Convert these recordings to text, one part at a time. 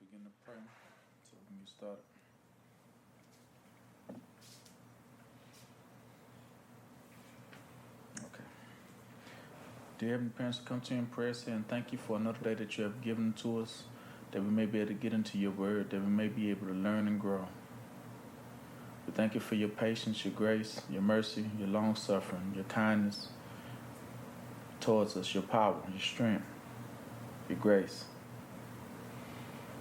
begin to pray so we can get started. Okay. Dear Heavenly Parents, we come to you in prayer saying thank you for another day that you have given to us, that we may be able to get into your word, that we may be able to learn and grow. We thank you for your patience, your grace, your mercy, your long suffering, your kindness towards us, your power, your strength, your grace.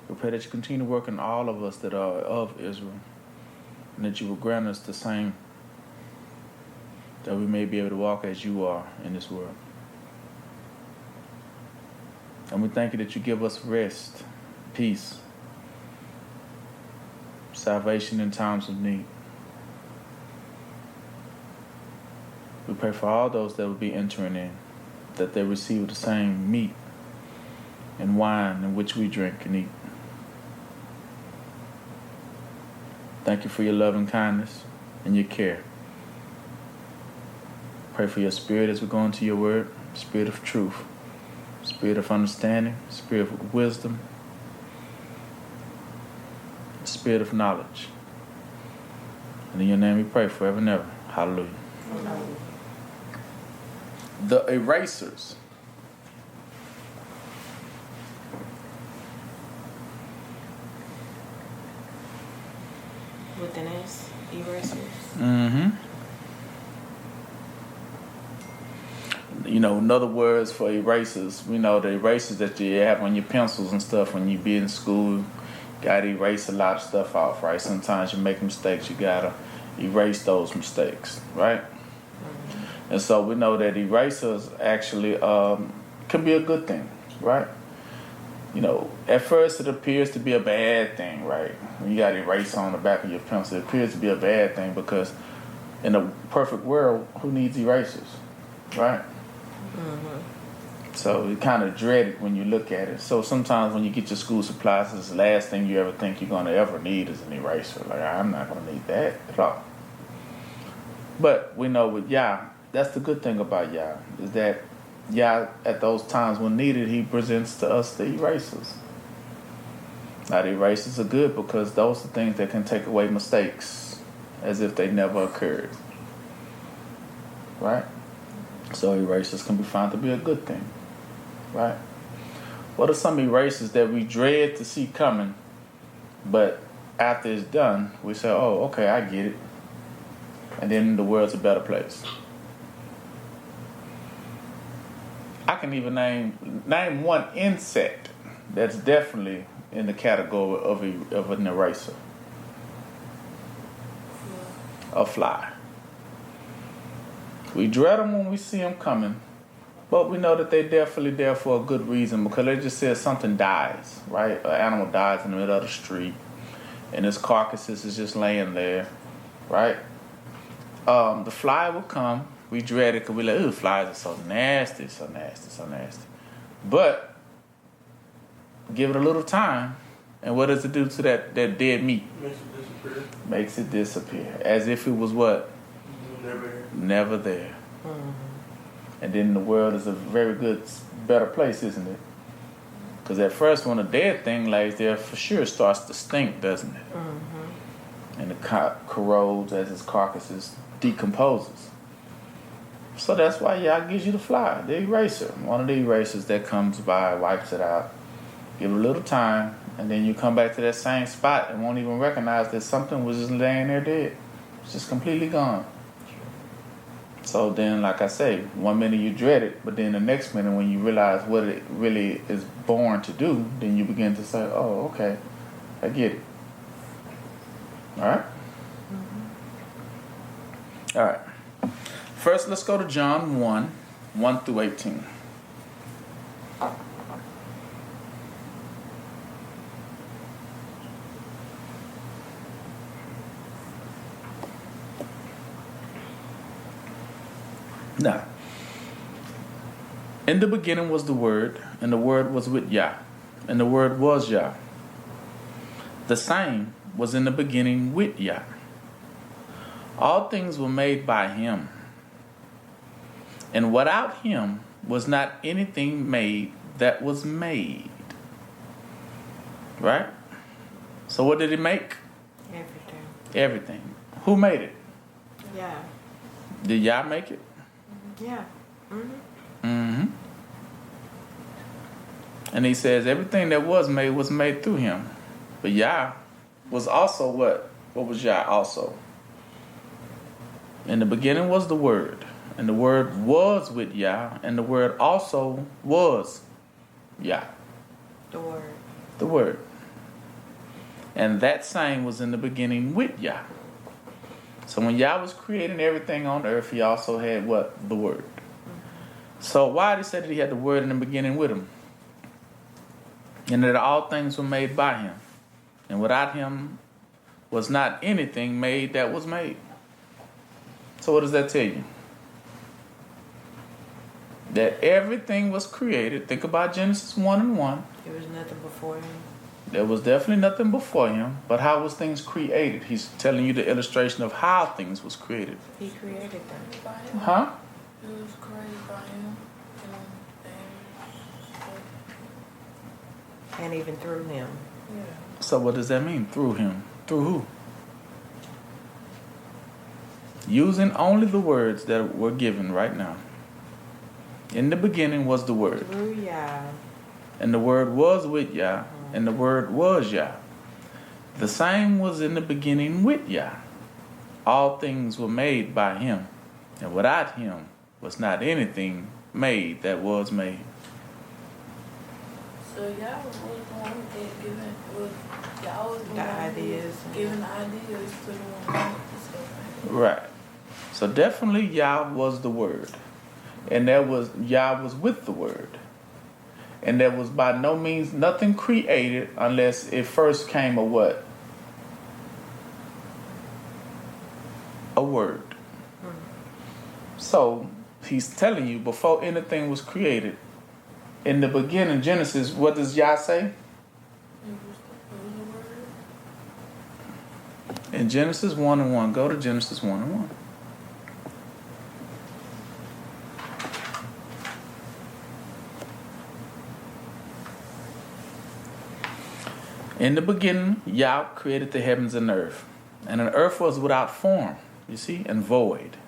We pray that you continue to work in all of us that are of Israel, and that you will grant us the same, that we may be able to walk as you are in this world. And we thank you that you give us rest, peace, salvation in times of need. We pray for all those that will be entering in, that they receive the same meat and wine in which we drink and eat. Thank you for your love and kindness and your care. Pray for your spirit as we go into your word, spirit of truth, spirit of understanding, spirit of wisdom, spirit of knowledge. And in your name we pray forever and ever. Hallelujah. Hallelujah. The erasers. With an S, erasers. Mm-hmm. You know, in other words for erasers, we know the erasers that you have on your pencils and stuff when you be in school, gotta erase a lot of stuff off, right? Sometimes you make mistakes, you gotta erase those mistakes, right? Mm-hmm. And so we know that erasers actually can be a good thing, right? You know, at first it appears to be a bad thing, right? When you got erase on the back of your pencil, it appears to be a bad thing because in a perfect world, who needs erasers, right? Mm-hmm. So you kind of dread it when you look at it. So sometimes when you get your school supplies, it's the last thing you ever think you're going to ever need is an eraser. Like, I'm not going to need that at all. But we know with Yah, that's the good thing about Yah, is that Yah, at those times when needed, he presents to us the erasers. Now, the erasers are good because those are things that can take away mistakes as if they never occurred. Right? So erasers can be found to be a good thing. Right? What are some erasers that we dread to see coming, but after it's done, we say, oh, okay, I get it. And then the world's a better place. I can even name one insect that's definitely in the category of an eraser. A fly. We dread them when we see them coming, but we know that they're definitely there for a good reason because they just said something dies, right? An animal dies in the middle of the street, and its carcasses is just laying there, right? The fly will come. We dread it because we're like, ooh, flies are so nasty, so nasty, so nasty. But give it a little time, and what does it do to that dead meat? Makes it disappear. As if it was what? Never there. Mm-hmm. And then the world is a very good, better place, isn't it? Because at first, when a dead thing lays there, for sure it starts to stink, doesn't it? Mm-hmm. And it corrodes as its carcass decomposes. So that's why Yah gives you the fly, the eraser. One of the erasers that comes by, wipes it out, give it a little time, and then you come back to that same spot and won't even recognize that something was just laying there dead. It's just completely gone. So then, like I say, 1 minute you dread it, but then the next minute when you realize what it really is born to do, then you begin to say, oh, okay, I get it. All right? Mm-hmm. All right. First, let's go to John 1 through 18. Now, in the beginning was the Word, and the Word was with Yah, and the Word was Yah. The same was in the beginning with Yah. All things were made by him, and without him was not anything made that was made. Right? So what did he make? Everything. Everything. Who made it? Yeah. Did Yah make it? Yeah. Mm-hmm. And he says everything that was made through him. But Yah was also what? What was Yah also? In the beginning was the Word. And the Word was with Yah. And the Word also was Yah. The Word. The Word. And that same was in the beginning with Yah. So when Yah was creating everything on earth, he also had what? The Word. So why did he say that he had the Word in the beginning with him? And that all things were made by him. And without him was not anything made that was made. So what does that tell you? That everything was created. Think about Genesis 1:1. There was nothing before him. There was definitely nothing before him. But how was things created? He's telling you the illustration of how things was created. He created them. By him. Huh? It was created by him. And even through him. Yeah. So what does that mean? Through him. Through who? Using only the words that were given right now. In the beginning was the Word. Through Yah. And the Word was with Yah. And the Word was Yah. The same was in the beginning with Yah. All things were made by him. And without him was not anything made that was made. So y'all was the one that giving y'all was The ideas. giving ideas to the one. Right. So definitely Yah was the Word. And that was Yah was with the Word. And there was by no means nothing created unless it first came a what? A word. So he's telling you before anything was created, in the beginning, Genesis, what does Yah say? It was the word. In Genesis 1:1, go to Genesis 1:1. In the beginning, Yah created the heavens and earth. And the earth was without form, you see, and void.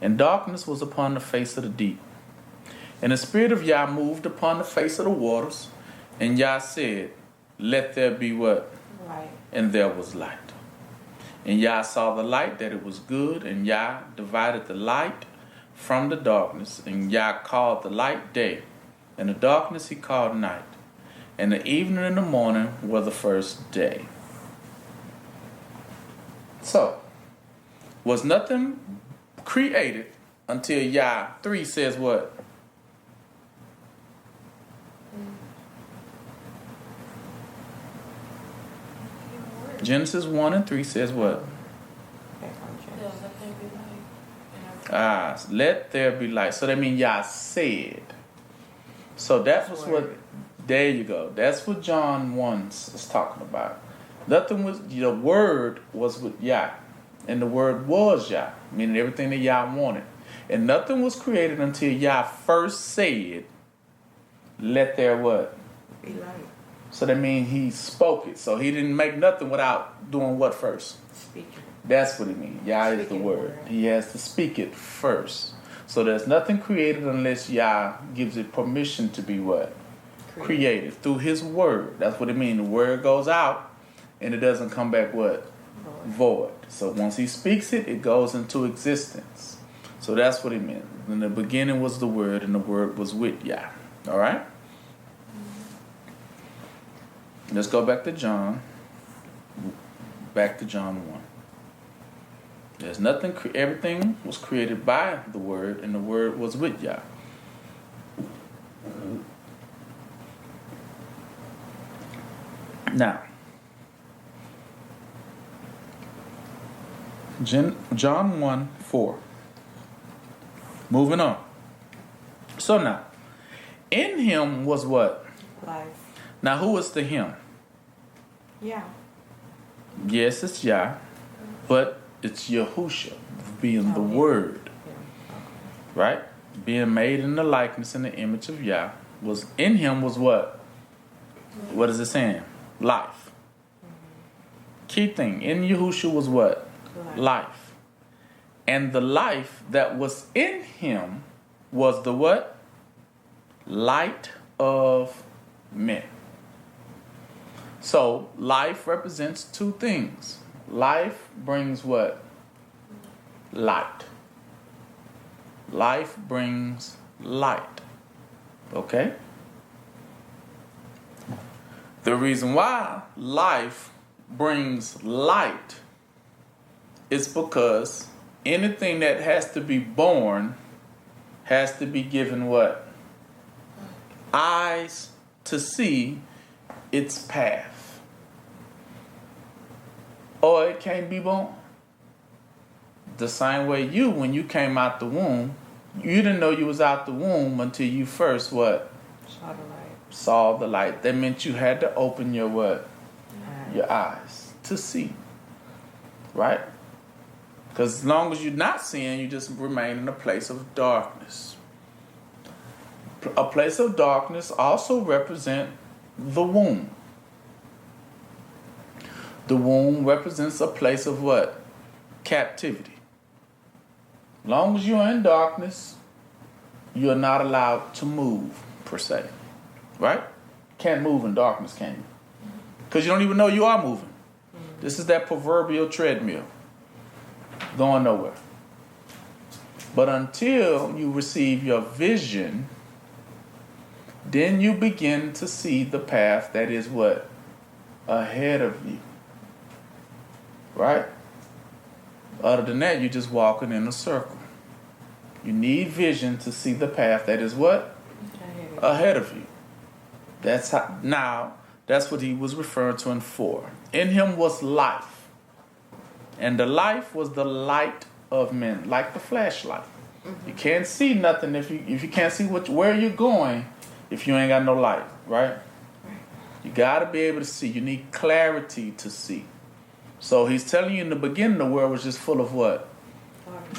And darkness was upon the face of the deep. And the Spirit of Yah moved upon the face of the waters. And Yah said, let there be what? Light. And there was light. And Yah saw the light, that it was good. And Yah divided the light from the darkness. And Yah called the light day. And the darkness he called night. And the evening and the morning were the first day. So, was nothing created until Yah 3 says what? Genesis 1:3 says what? Let there be light. So that means Yah said. So that was what, there you go. That's what John 1 is talking about. Nothing was, the Word was with Yah. And the Word was Yah, meaning everything that Yah wanted. And nothing was created until Yah first said, let there what? Be light. So that means he spoke it. So he didn't make nothing without doing what first? Speaking. That's what it means. Yah is the Speaking word. word. He has to speak it first. So there's nothing created unless Yah gives it permission to be what? Created through his word. That's what it means. The word goes out and it doesn't come back what? Void. So once he speaks it, it goes into existence. So that's what it meant. In the beginning was the Word, and the Word was with Yah. All right? Let's go back to John. Back to John 1. There's nothing, everything was created by the Word, and the Word was with Yah. Now, John 1:4. Moving on. So now, in him was what? Life. Now, who is the him? Yeah. Yes, it's Yah, but it's Yahusha, being the Word, right? Being made in the likeness and the image of Yah. Was in him was what? What is it saying? Life. Key thing, in Yahushua was what? Life. And the life that was in him was the what? Light of men. So life represents two things. Life brings what? Light. Life brings light. Okay? The reason why life brings light is because anything that has to be born has to be given what? Eyes to see its path. Or it can't be born. The same way when you came out the womb, you didn't know you was out the womb until you first what? Saw the light. Saw the light. That meant you had to open your what? Your eyes to see. Right? Because as long as you're not seeing, you just remain in a place of darkness. A place of darkness also represents the womb. The womb represents a place of what? Captivity. Long as you're in darkness, you're not allowed to move, per se. Right? Can't move in darkness, can you? Because you don't even know you are moving. This is that proverbial treadmill. Going nowhere. But until you receive your vision, then you begin to see the path that is what? Ahead of you. Right? Other than that, you're just walking in a circle. You need vision to see the path that is what? Ahead of you. That's what he was referring to in 4. In him was life. And the life was the light of men, like the flashlight. You can't see nothing if you can't see where you're going if you ain't got no light, right? You got to be able to see. You need clarity to see. So he's telling you in the beginning the world was just full of what?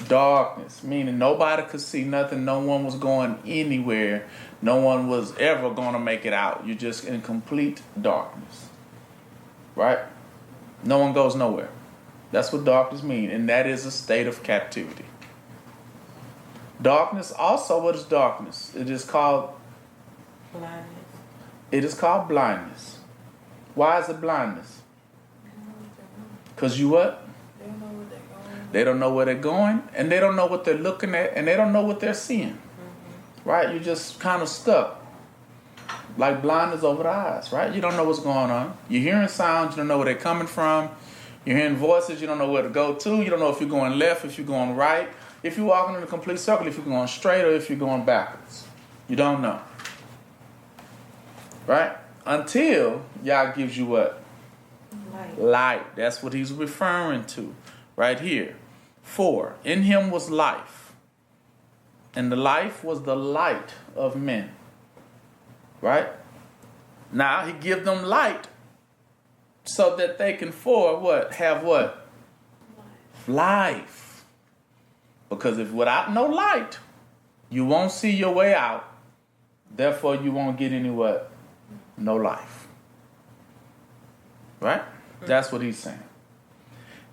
Darkness, meaning nobody could see nothing. No one was going anywhere. No one was ever going to make it out. You're just in complete darkness, right? No one goes nowhere. That's what darkness means, and that is a state of captivity. Darkness also, what is darkness? It is called Blindness. It is called blindness. Why is it blindness? Because you what? They don't know where they're going. They don't know where they're going, and they don't know what they're looking at, and they don't know what they're seeing. Right? You're just kind of stuck. Like blindness over the eyes, right? You don't know what's going on. You're hearing sounds, you don't know where they're coming from. You're hearing voices, you don't know where to go to. You don't know if you're going left, if you're going right, if you're walking in a complete circle, if you're going straight, or if you're going backwards. You don't know. Right? Until Yah gives you what? Light. That's what he's referring to right here. 4. In him was life. And the life was the light of men. Right? Now he gives them light so that they can have what? Life. Because if without no light, you won't see your way out. Therefore you won't get any what? No life. Right? That's what he's saying.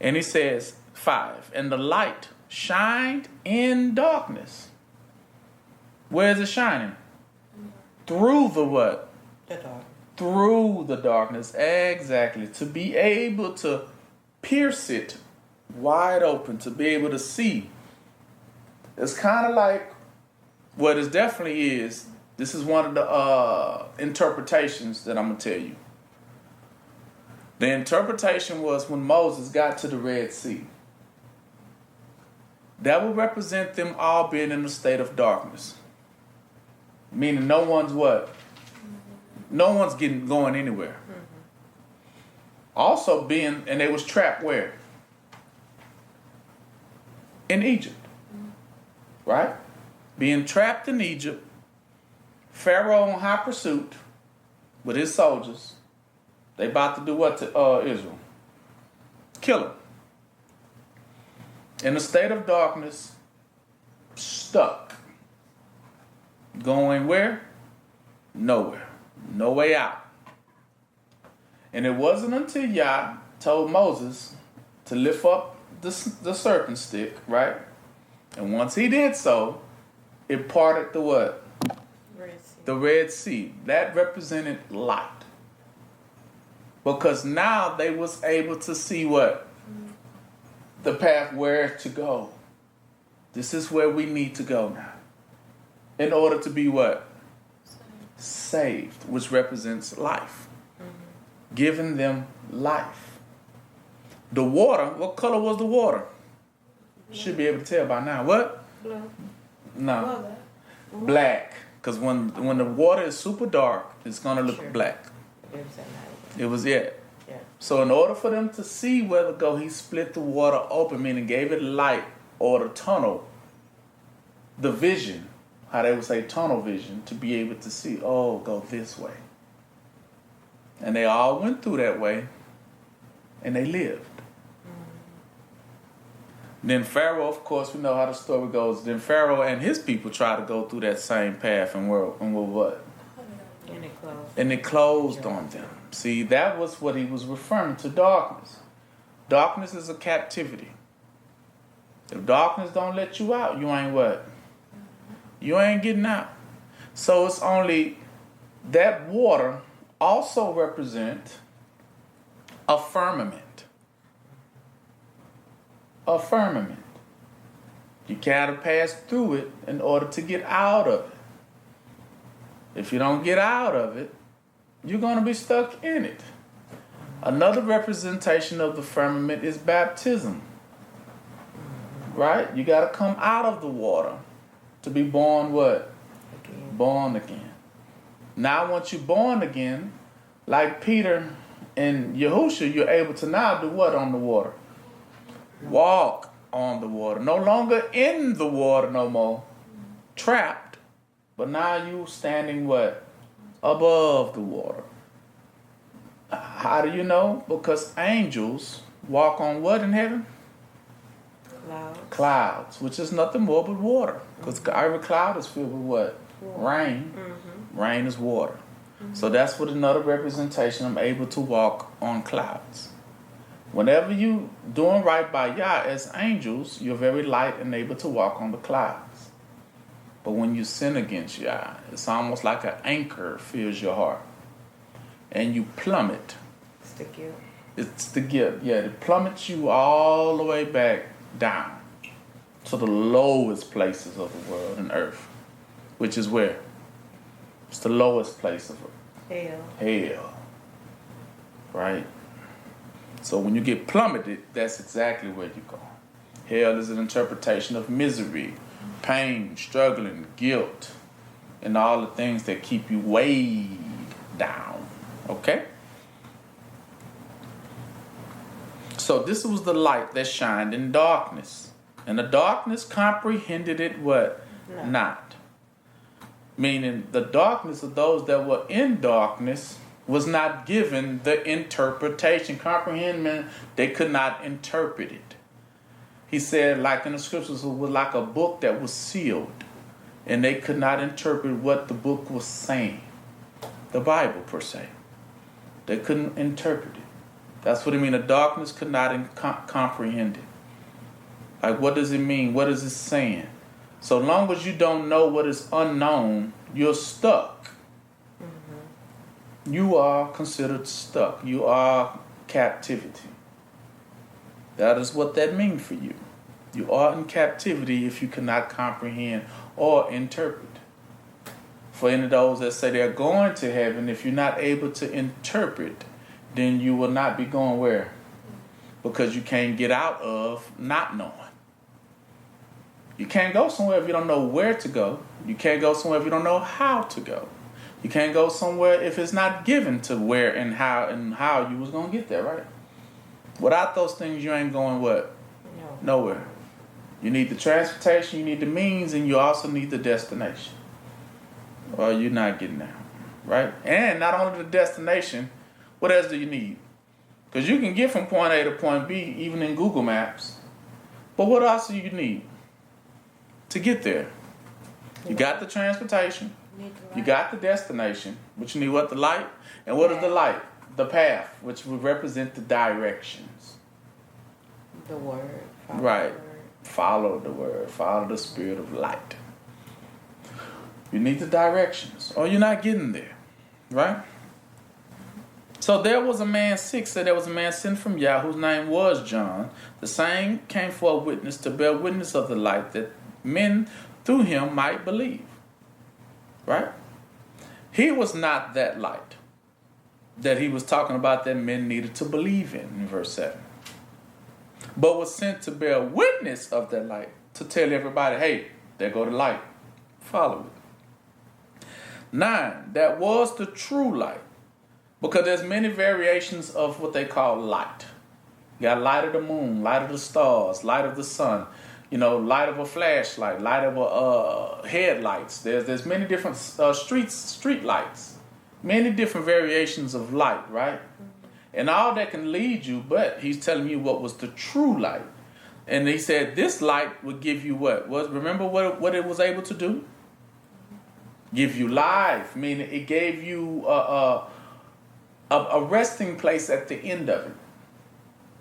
And he says, 5, and the light shined in darkness. Where is it shining? Through the what? The dark. Through the darkness. Exactly. To be able to pierce it wide open, to be able to see. It's kind of like what it definitely is. This is one of the interpretations that I'm going to tell you. The interpretation was when Moses got to the Red Sea. That would represent them all being in a state of darkness. Meaning no one's what? No one's going anywhere. Also and they was trapped where? In Egypt. Right? Being trapped in Egypt. Pharaoh on high pursuit with his soldiers. They about to do what to Israel? Kill him. In a state of darkness, stuck. Going where? Nowhere. No way out. And it wasn't until Yah told Moses to lift up the serpent stick, right? And once he did so, it parted the what? Red Sea. The Red Sea. That represented light. Because now they was able to see what? The path where to go. This is where we need to go now. In order to be what? Saved, which represents life. Giving them life. The water, what color was the water? Should be able to tell by now. What? Blue. No. Mother. Black. Because when the water is super dark, it's going to look Sure. black. It was at night. It was it. Yeah. So in order for them to see where to go, he split the water open, meaning gave it light or the tunnel, the vision, how they would say tunnel vision, to be able to see, oh, go this way. And they all went through that way, and they lived. Then Pharaoh, of course, we know how the story goes. Then Pharaoh and his people tried to go through that same path and were what? And it closed. And it closed on them. See, that was what he was referring to, darkness. Darkness is a captivity. If darkness don't let you out, you ain't what? You ain't getting out. So it's only that water also represent a firmament. A firmament. You gotta pass through it in order to get out of it. If you don't get out of it, you're going to be stuck in it. Another representation of the firmament is baptism. Right? You got to come out of the water to be born what? Again. Born again. Now once you're born again, like Peter and Yahushua, you're able to now do what on the water? Walk on the water. No longer in the water no more. Trapped. But now you standing what? Above the water. How do you know? Because angels walk on what in heaven? Clouds. Clouds, which is nothing more but water. Because every cloud is filled with what? Rain. Rain is water. So that's what another representation. I'm able to walk on clouds. Whenever you doing right by Yah as angels, you're very light and able to walk on the clouds. But when you sin against Yah, it's almost like an anchor fills your heart. And you plummet. It's the guilt. It's the guilt. Yeah, it plummets you all the way back down to the lowest places of the world and earth. Which is where? It's the lowest place of Hell. hell. Right? So when you get plummeted, that's exactly where you go. Hell is an interpretation of misery, pain, struggling, guilt, and all the things that keep you weighed down. Okay? So this was the light that shined in darkness. And the darkness comprehended it what? No. Not. Meaning the darkness of those that were in darkness was not given the interpretation. Comprehend meant they could not interpret it. He said, like in the scriptures, it was like a book that was sealed. And they could not interpret what the book was saying. The Bible, per se. They couldn't interpret it. That's what it means. The darkness could not comprehend it. Like, what does it mean? What is it saying? So long as you don't know what is unknown, you're stuck. You are considered stuck. You are captivity. That is what that means for you. You are in captivity if you cannot comprehend or interpret. For any of those that say they're going to heaven, if you're not able to interpret, then you will not be going where? Because you can't get out of not knowing. You can't go somewhere if you don't know where to go. You can't go somewhere if you don't know how to go. You can't go somewhere if it's not given to where and how you was going to get there, right? Without those things, you ain't going what? No. Nowhere. You need the transportation, you need the means, and you also need the destination. Or you're not getting there, right? And not only the destination, what else do you need? Because you can get from point A to point B, even in Google Maps. But what else do you need to get there? You got the transportation. Need the You light. got the destination, but you need what? The light? And what is the light? the path, which would represent the directions. The word. Follow Right. The word. Follow the word. Follow the spirit of light. You need the directions, or you're not getting there, right? So there was a man, 6 said there was a man sent from Yah whose name was John. The same came for a witness to bear witness of the light, that men through him might believe. Right? He was not that light that he was talking about that men needed to believe in verse 7. But was sent to bear witness of that light, to tell everybody, hey, there go the light. Follow it. 9, that was the true light. Because there's many variations of what they call light. You got light of the moon, light of the stars, light of the sun, light of a flashlight, light of headlights. There's many different street lights, many different variations of light, right? And all that can lead you, but he's telling you what was the true light. And he said this light would give you what? Remember what it was able to do? Give you life, meaning it gave you a resting place at the end of it,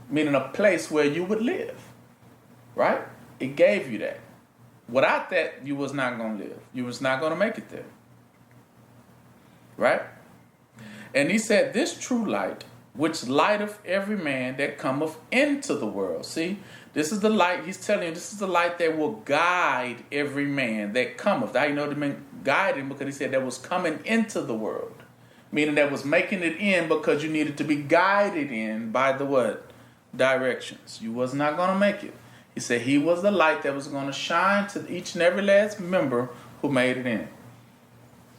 meaning a place where you would live, right? It gave you that. Without that, you was not going to live. You was not going to make it there, right? And he said, this true light, which lighteth every man that cometh into the world. See, this is the light, he's telling you, this is the light that will guide every man that cometh. How you know the man guiding? Because he said that was coming into the world. Meaning that was making it in because you needed to be guided in by the what? Directions. You was not going to make it. He said he was the light that was going to shine to each and every last member who made it in.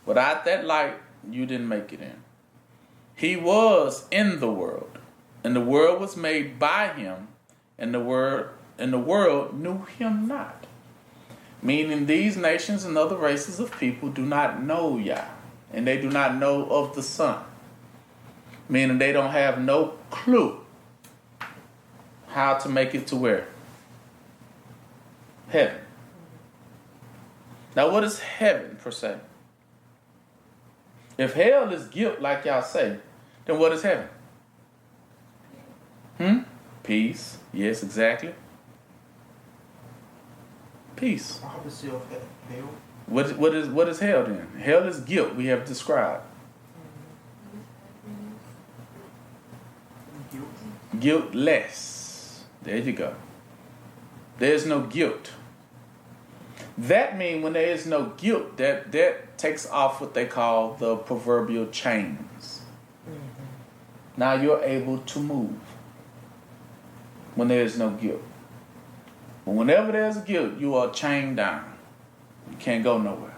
Without that light, you didn't make it in. He was in the world, and the world was made by him, and the world knew him not. Meaning these nations and other races of people do not know Yah. And they do not know of the Son. Meaning they don't have no clue how to make it to where? Heaven. Now what is heaven per se? If hell is guilt, like y'all say, then what is heaven? Peace. Yes, exactly. Peace. Opposite of hell. What is hell then? Hell is guilt, we have described. Guiltless. There you go. There's no guilt. That means when there is no guilt, that takes off what they call the proverbial chains. Now you're able to move when there is no guilt. But whenever there's guilt, you are chained down. You can't go nowhere.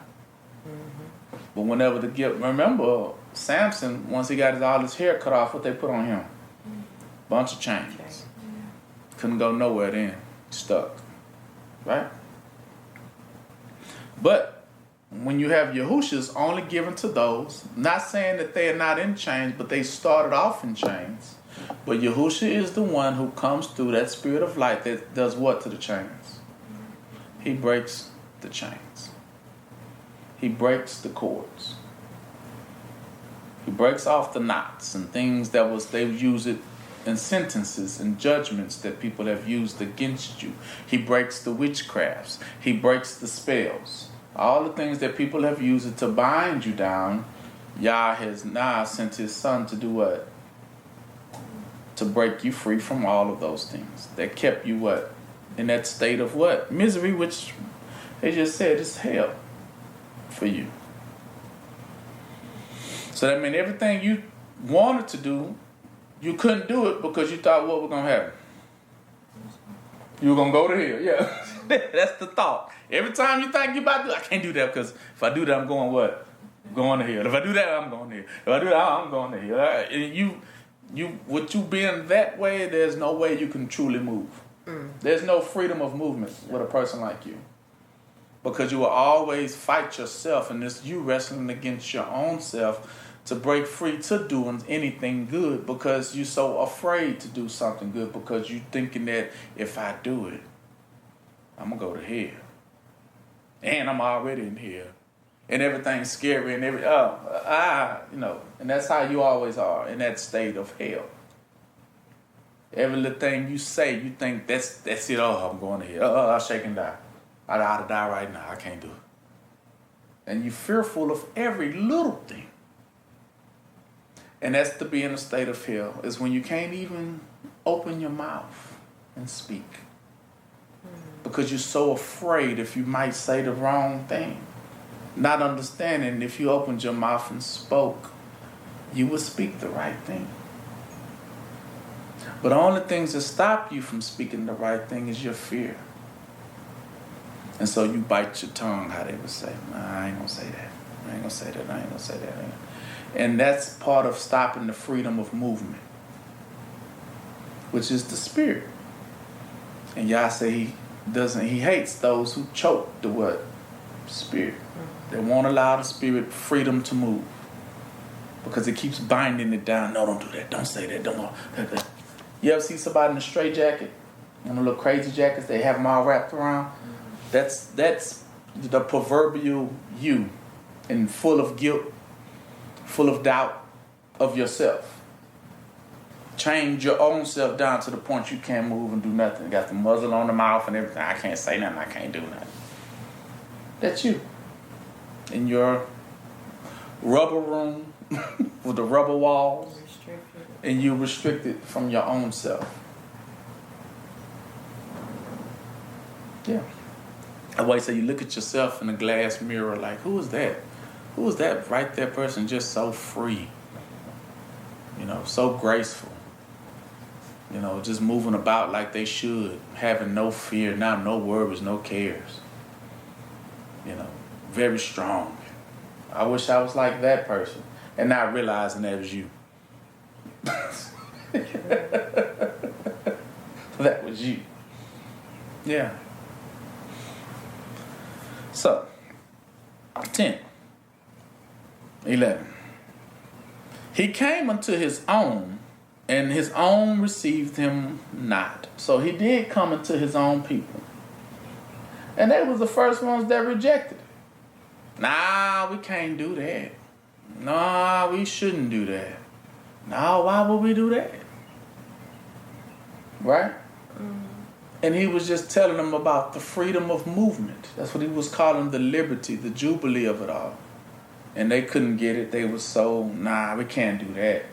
But whenever the guilt, remember Samson, once he got all his hair cut off, what they put on him? Bunch of chains. Couldn't go nowhere then. Stuck. Right? But when you have Yahushas only given to those, not saying that they are not in chains, but they started off in chains. But Yahusha is the one who comes through that spirit of light that does what to the chains? He breaks the chains. He breaks the cords. He breaks off the knots and things they've used it in sentences and judgments that people have used against you. He breaks the witchcrafts. He breaks the spells. All the things that people have used it to bind you down, Yah has now sent his son to do what? To break you free from all of those things that kept you what? In that state of what? Misery, which they just said is hell for you. So that means everything you wanted to do, you couldn't do it because you thought what was going to happen? You were going to go to hell. Yeah, that's the thought. Every time you think you're about to do, I can't do that because if I do that, I'm going what? Going to hell. If I do that, I'm going to hell. If I do that, I'm going to hell. With you being that way, there's no way you can truly move. There's no freedom of movement with a person like you. Because you will always fight yourself, and it's you wrestling against your own self to break free to doing anything good because you're so afraid to do something good because you're thinking that if I do it, I'm going to go to hell. And I'm already in hell. and everything's scary and and that's how you always are in that state of hell. Every little thing you say, you think that's it. Oh, I'm going to hell. Oh, I'll shake and die. I ought to die right now. I can't do it. And you're fearful of every little thing. And that's to be in a state of hell, is when you can't even open your mouth and speak. Because you're so afraid if you might say the wrong thing. Not understanding if you opened your mouth and spoke, you would speak the right thing. But the only things that stop you from speaking the right thing is your fear. And so you bite your tongue, how they would say, nah, I ain't gonna say that. I ain't gonna say that. I ain't gonna say that. And that's part of stopping the freedom of movement, which is the spirit. And Yah say he hates those who choke the what? Spirit. They won't allow the spirit freedom to move because it keeps binding it down. No, don't do that. Don't say that. Don't. You ever see somebody in a straight jacket? One of the little crazy jackets, they have them all wrapped around. That's the proverbial you, and full of guilt, full of doubt of yourself. Change your own self down to the point you can't move and do nothing. You got the muzzle on the mouth and everything. I can't say nothing. I can't do nothing. That's you. In your rubber room with the rubber walls. Restricted. And you're restricted from your own self. Yeah. That's why you say you look at yourself in the glass mirror like, who is that? Who is that right there person just so free? So graceful. Just moving about like they should, having no fear, no worries, no cares. Very strong. I wish I was like that person, and not realizing that was you. That was you. Yeah. So, 10, 11. He came unto his own, and his own received him not. So he did come into his own people. And they was the first ones that rejected it. Nah, we can't do that. Nah, we shouldn't do that. Nah, why would we do that? Right? Mm-hmm. And he was just telling them about the freedom of movement. That's what he was calling the liberty, the jubilee of it all. And they couldn't get it. They were so, nah, we can't do that.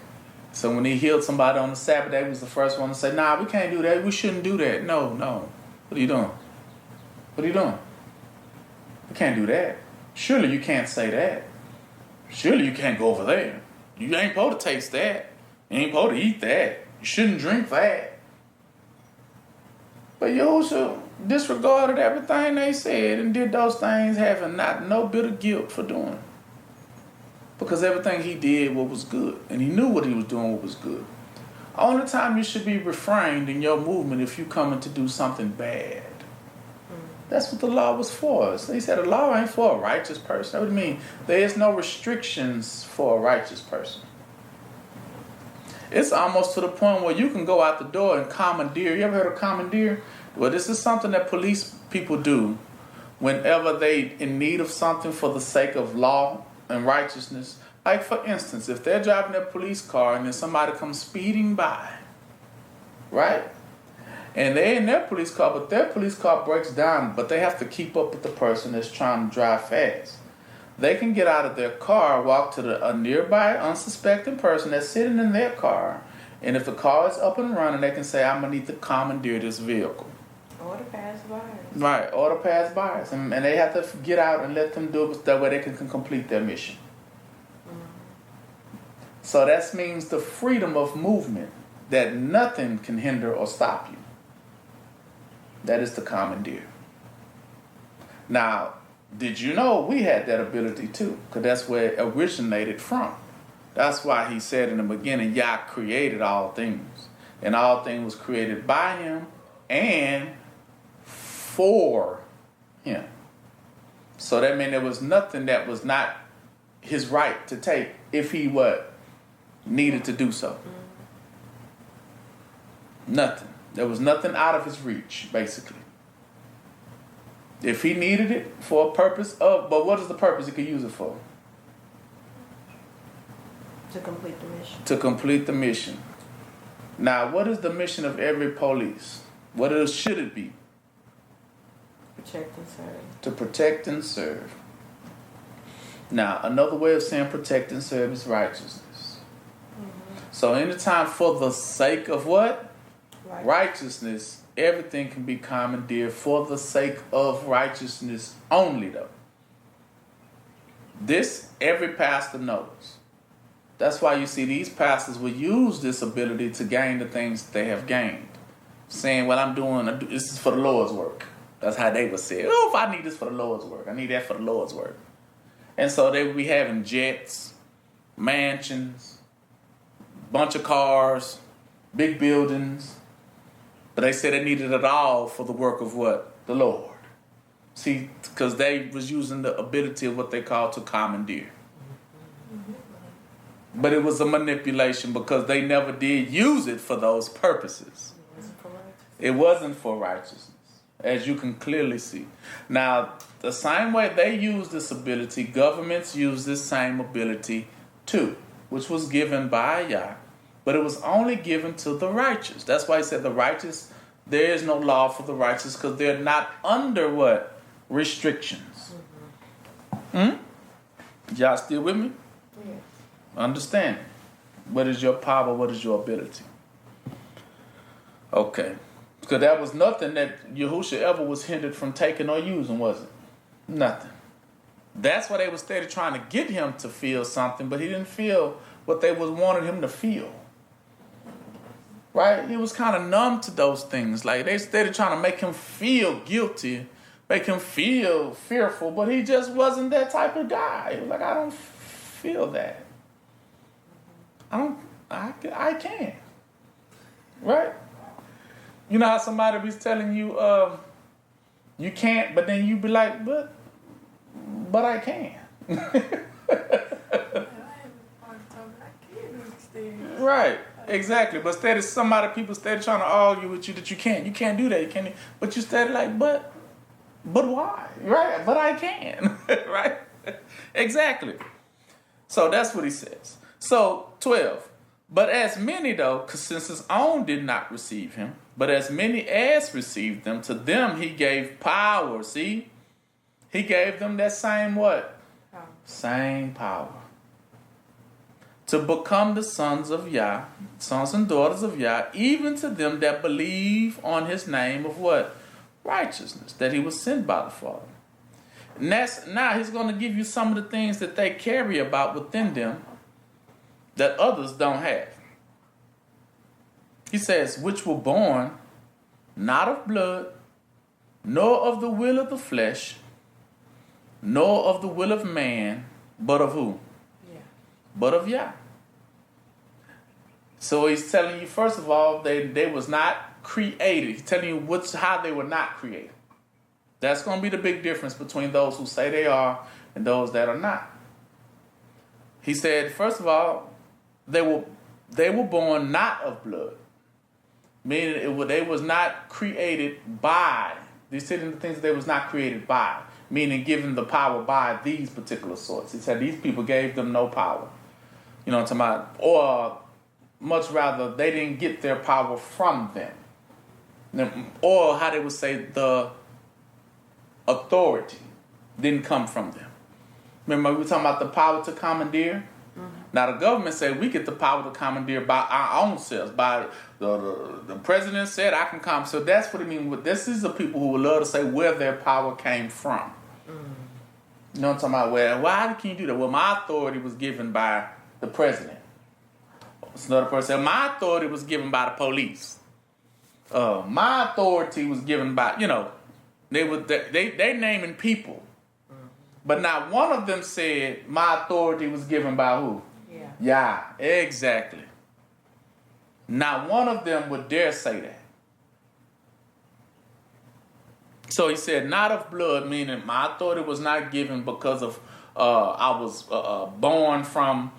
So when he healed somebody on the Sabbath day, he was the first one to say, nah, we can't do that. We shouldn't do that. No. What are you doing? What are you doing? We can't do that. Surely you can't say that. Surely you can't go over there. You ain't supposed to taste that. You ain't supposed to eat that. You shouldn't drink that. But Yahushua disregarded everything they said and did those things having no bit of guilt for doing. Because everything he did what was good. And he knew what he was doing what was good. Only time you should be refrained in your movement if you coming to do something bad. That's what the law was for. So he said the law ain't for a righteous person. What do you mean? There is no restrictions for a righteous person. It's almost to the point where you can go out the door and commandeer. You ever heard of commandeer? Well, this is something that police people do whenever they in need of something for the sake of law and righteousness. Like, for instance, if they're driving their police car and then somebody comes speeding by, right? And they're in their police car, but their police car breaks down, but they have to keep up with the person that's trying to drive fast. They can get out of their car, walk to a nearby unsuspecting person that's sitting in their car, and if the car is up and running, they can say, I'm going to need to commandeer this vehicle. Or to pass by. Right, or to pass by. And they have to get out and let them do it, that way they can complete their mission. So that means the freedom of movement, that nothing can hinder or stop you. That is the commandeer. Now, did you know we had that ability too? Because that's where it originated from. That's why he said in the beginning, Yah created all things. And all things was created by him and for him. So that meant there was nothing that was not his right to take if he needed to do so. Nothing. There was nothing out of his reach, basically. If he needed it for a purpose of, but what is the purpose he could use it for? To complete the mission. To complete the mission. Now, what is the mission of every police? Should it be? Protect and serve. To protect and serve. Now, another way of saying protect and serve is righteousness. So anytime for the sake of what? Righteousness, everything can be commandeered for the sake of righteousness only, though. This, every pastor knows. That's why you see these pastors will use this ability to gain the things they have gained. Saying, well, this is for the Lord's work. That's how they would say it. Oh, if I need this for the Lord's work, I need that for the Lord's work. And so they would be having jets, mansions, bunch of cars, big buildings. But they said they needed it all for the work of what? The Lord. See, because they was using the ability of what they call to commandeer. But it was a manipulation because they never did use it for those purposes. It wasn't for righteousness, as you can clearly see. Now, the same way they use this ability, governments use this same ability too, which was given by Yah, but it was only given to the righteous. That's why he said the righteous, there is no law for the righteous because they're not under what? Restrictions. Y'all still with me? Yes. Understand. What is your power? What is your ability? Okay. Because that was nothing that Yahushua ever was hindered from taking or using, was it? Nothing. That's why they were steady trying to get him to feel something, but he didn't feel what they was wanting him to feel. Right? He was kind of numb to those things. Like they steady trying to make him feel guilty, make him feel fearful, but he just wasn't that type of guy. He was like, I don't feel that. I can't. Right? You know how somebody be telling you, you can't, but then you be like, but I can. Right, exactly. But steady, people steady trying to argue with you that you can't. You can't do that. You can't. But you steady like, but why? Right? But I can. Right? Exactly. So that's what he says. So 12. But as many though, because since his own did not receive him, but as many as received them, to them he gave power. See? He gave them that same what? Power. Same power. To become the sons of Yah, sons and daughters of Yah, even to them that believe on his name of what? Righteousness, that he was sent by the Father. And now he's going to give you some of the things that they carry about within them that others don't have. He says, which were born not of blood, nor of the will of the flesh, nor of the will of man, but of who? Yeah. But of Yah. So he's telling you, first of all, they was not created. He's telling you how they were not created. That's going to be the big difference between those who say they are and those that are not. He said, first of all, they were born not of blood, meaning they was not created by. These are the things they was not created by, meaning given the power by these particular sorts. He said these people gave them no power. You know what I'm talking about? Or much rather, they didn't get their power from them. Or how they would say the authority didn't come from them. Remember we were talking about the power to commandeer? Now the government said we get the power to commandeer by our own selves. By the president said I can come. So that's what it means. This is the people who would love to say where their power came from. You know what I'm talking about? Well, why can you do that? Well, my authority was given by the president. Another person said my authority was given by the police. My authority was given by, they naming people. But not one of them said my authority was given by who? Yeah, exactly. Not one of them would dare say that. So he said, not of blood, meaning my authority was not given because of I was born from,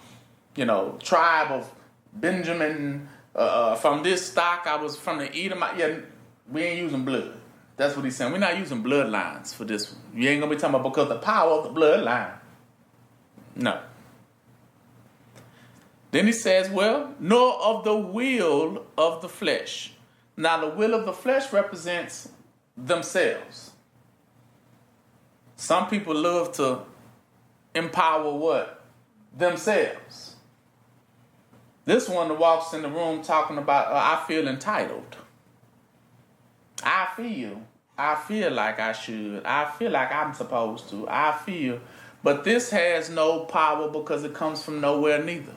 tribe of Benjamin, from this stock. I was from the Edomite. Yeah, we ain't using blood. That's what he's saying. We're not using bloodlines for this one. You ain't gonna be talking about because the power of the bloodline. No. Then he says, well, nor of the will of the flesh. Now, the will of the flesh represents themselves. Some people love to empower what? Themselves. This one that walks in the room talking about, I feel entitled. I feel like I should. I feel like I'm supposed to. I feel. But this has no power because it comes from nowhere neither.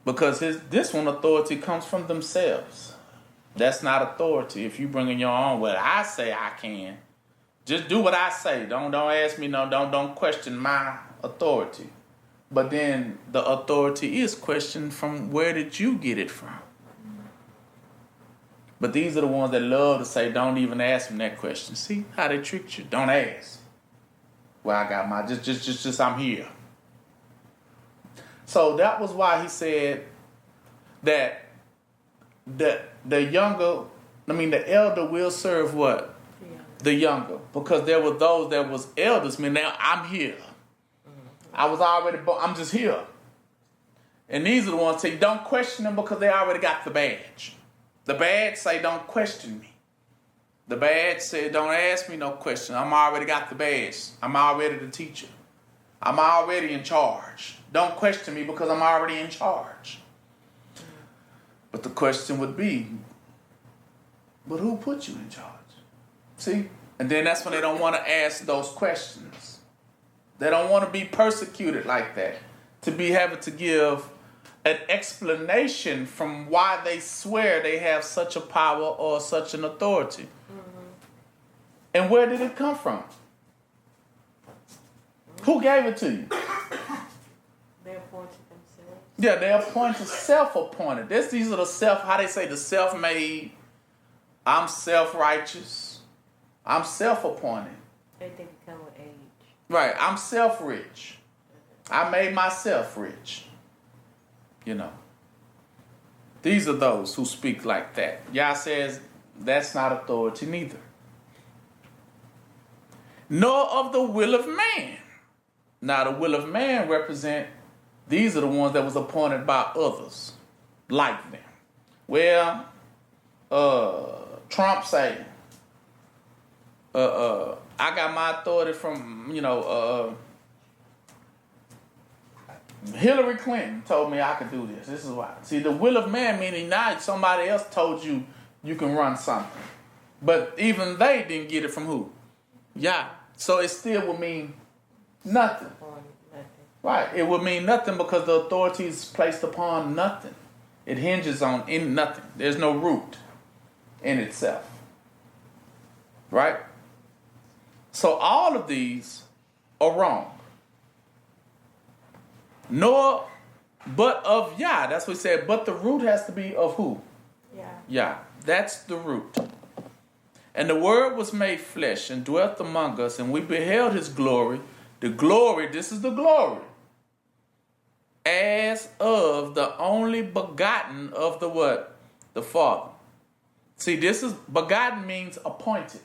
Because this one authority comes from themselves. That's not authority. If you bring in your own, well, I say I can. Just do what I say. Don't ask me. No, don't question my authority. But then the authority is questioned from where did you get it from? But these are the ones that love to say, don't even ask them that question. See how they tricked you? Don't ask. Well, I got my, just I'm here. So that was why he said that the elder will serve what? The younger. Because there were those that was elders. I mean, now I'm here. I was already born. I'm just here. And these are the ones that say, don't question them because they already got the badge. The badge say, don't question me. The badge say, don't ask me no question. I'm already got the badge. I'm already the teacher. I'm already in charge. Don't question me because I'm already in charge. But the question would be, but who put you in charge? See? And then that's when they don't want to ask those questions. They don't want to be persecuted like that. To be having to give an explanation from why they swear they have such a power or such an authority. Mm-hmm. And where did it come from? Who gave it to you? They appointed themselves. Yeah, they appointed, self-appointed. These are how they say the self-made. I'm self-righteous. I'm self-appointed. They become with age. Right, I'm self-rich. I made myself rich. You know. These are those who speak like that. Yah says that's not authority neither. Nor of the will of man. Now the will of man represent, these are the ones that was appointed by others like them. Well, Trump say, I got my authority from, Hillary Clinton told me I could do this. This is why. See, the will of man meaning now somebody else told you you can run something. But even they didn't get it from who? Yeah. So it still would mean nothing. Right. It would mean nothing because the authority is placed upon nothing. It hinges on in nothing. There's no root in itself. Right? So all of these are wrong. Nor, but of Yah. That's what he said. But the root has to be of who? Yah. That's the root. And the Word was made flesh and dwelt among us, and we beheld his glory. The glory, this is the glory, as of the only begotten of the what? The Father. See, this is, begotten means appointed.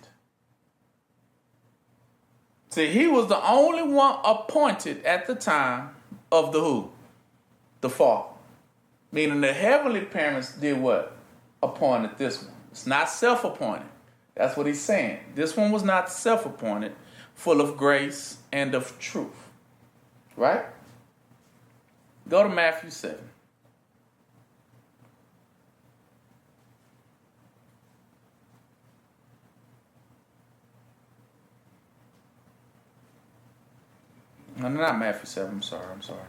See, he was the only one appointed at the time of the who? The Father. Meaning the heavenly parents did what? Appointed this one. It's not self-appointed. That's what he's saying. This one was not self-appointed, full of grace and of truth. Right? Go to Matthew 7. No, not Matthew 7. I'm sorry.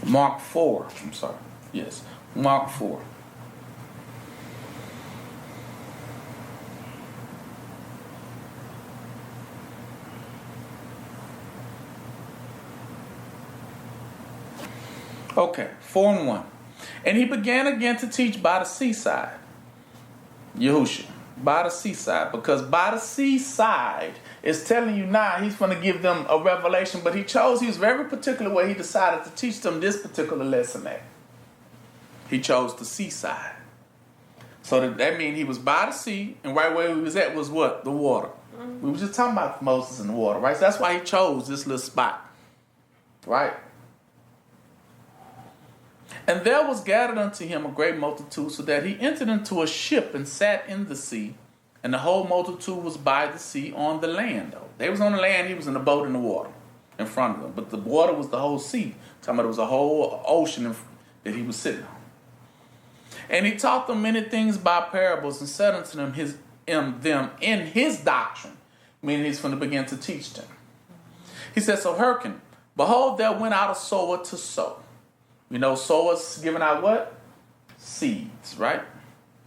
Mark 4. I'm sorry. Yes. Mark 4. Okay, 4 and 1. And he began again to teach by the seaside. Yahushua, by the seaside. Because by the seaside is telling you now he's going to give them a revelation. But he was very particular where he decided to teach them this particular lesson at. He chose the seaside. So that means he was by the sea, and right where he was at was what? The water. Mm-hmm. We were just talking about Moses and the water, right? So that's why he chose this little spot, right? And there was gathered unto him a great multitude, so that he entered into a ship and sat in the sea, and the whole multitude was by the sea on the land, though. They was on the land, he was in the boat in the water in front of them. But the water was the whole sea. Talking about it was a whole ocean that he was sitting on. And he taught them many things by parables, and said unto them in his doctrine, meaning he's going to begin to teach them. He said, so hearken, behold, there went out a sower to sow. You know, sowers giving out what? Seeds, right?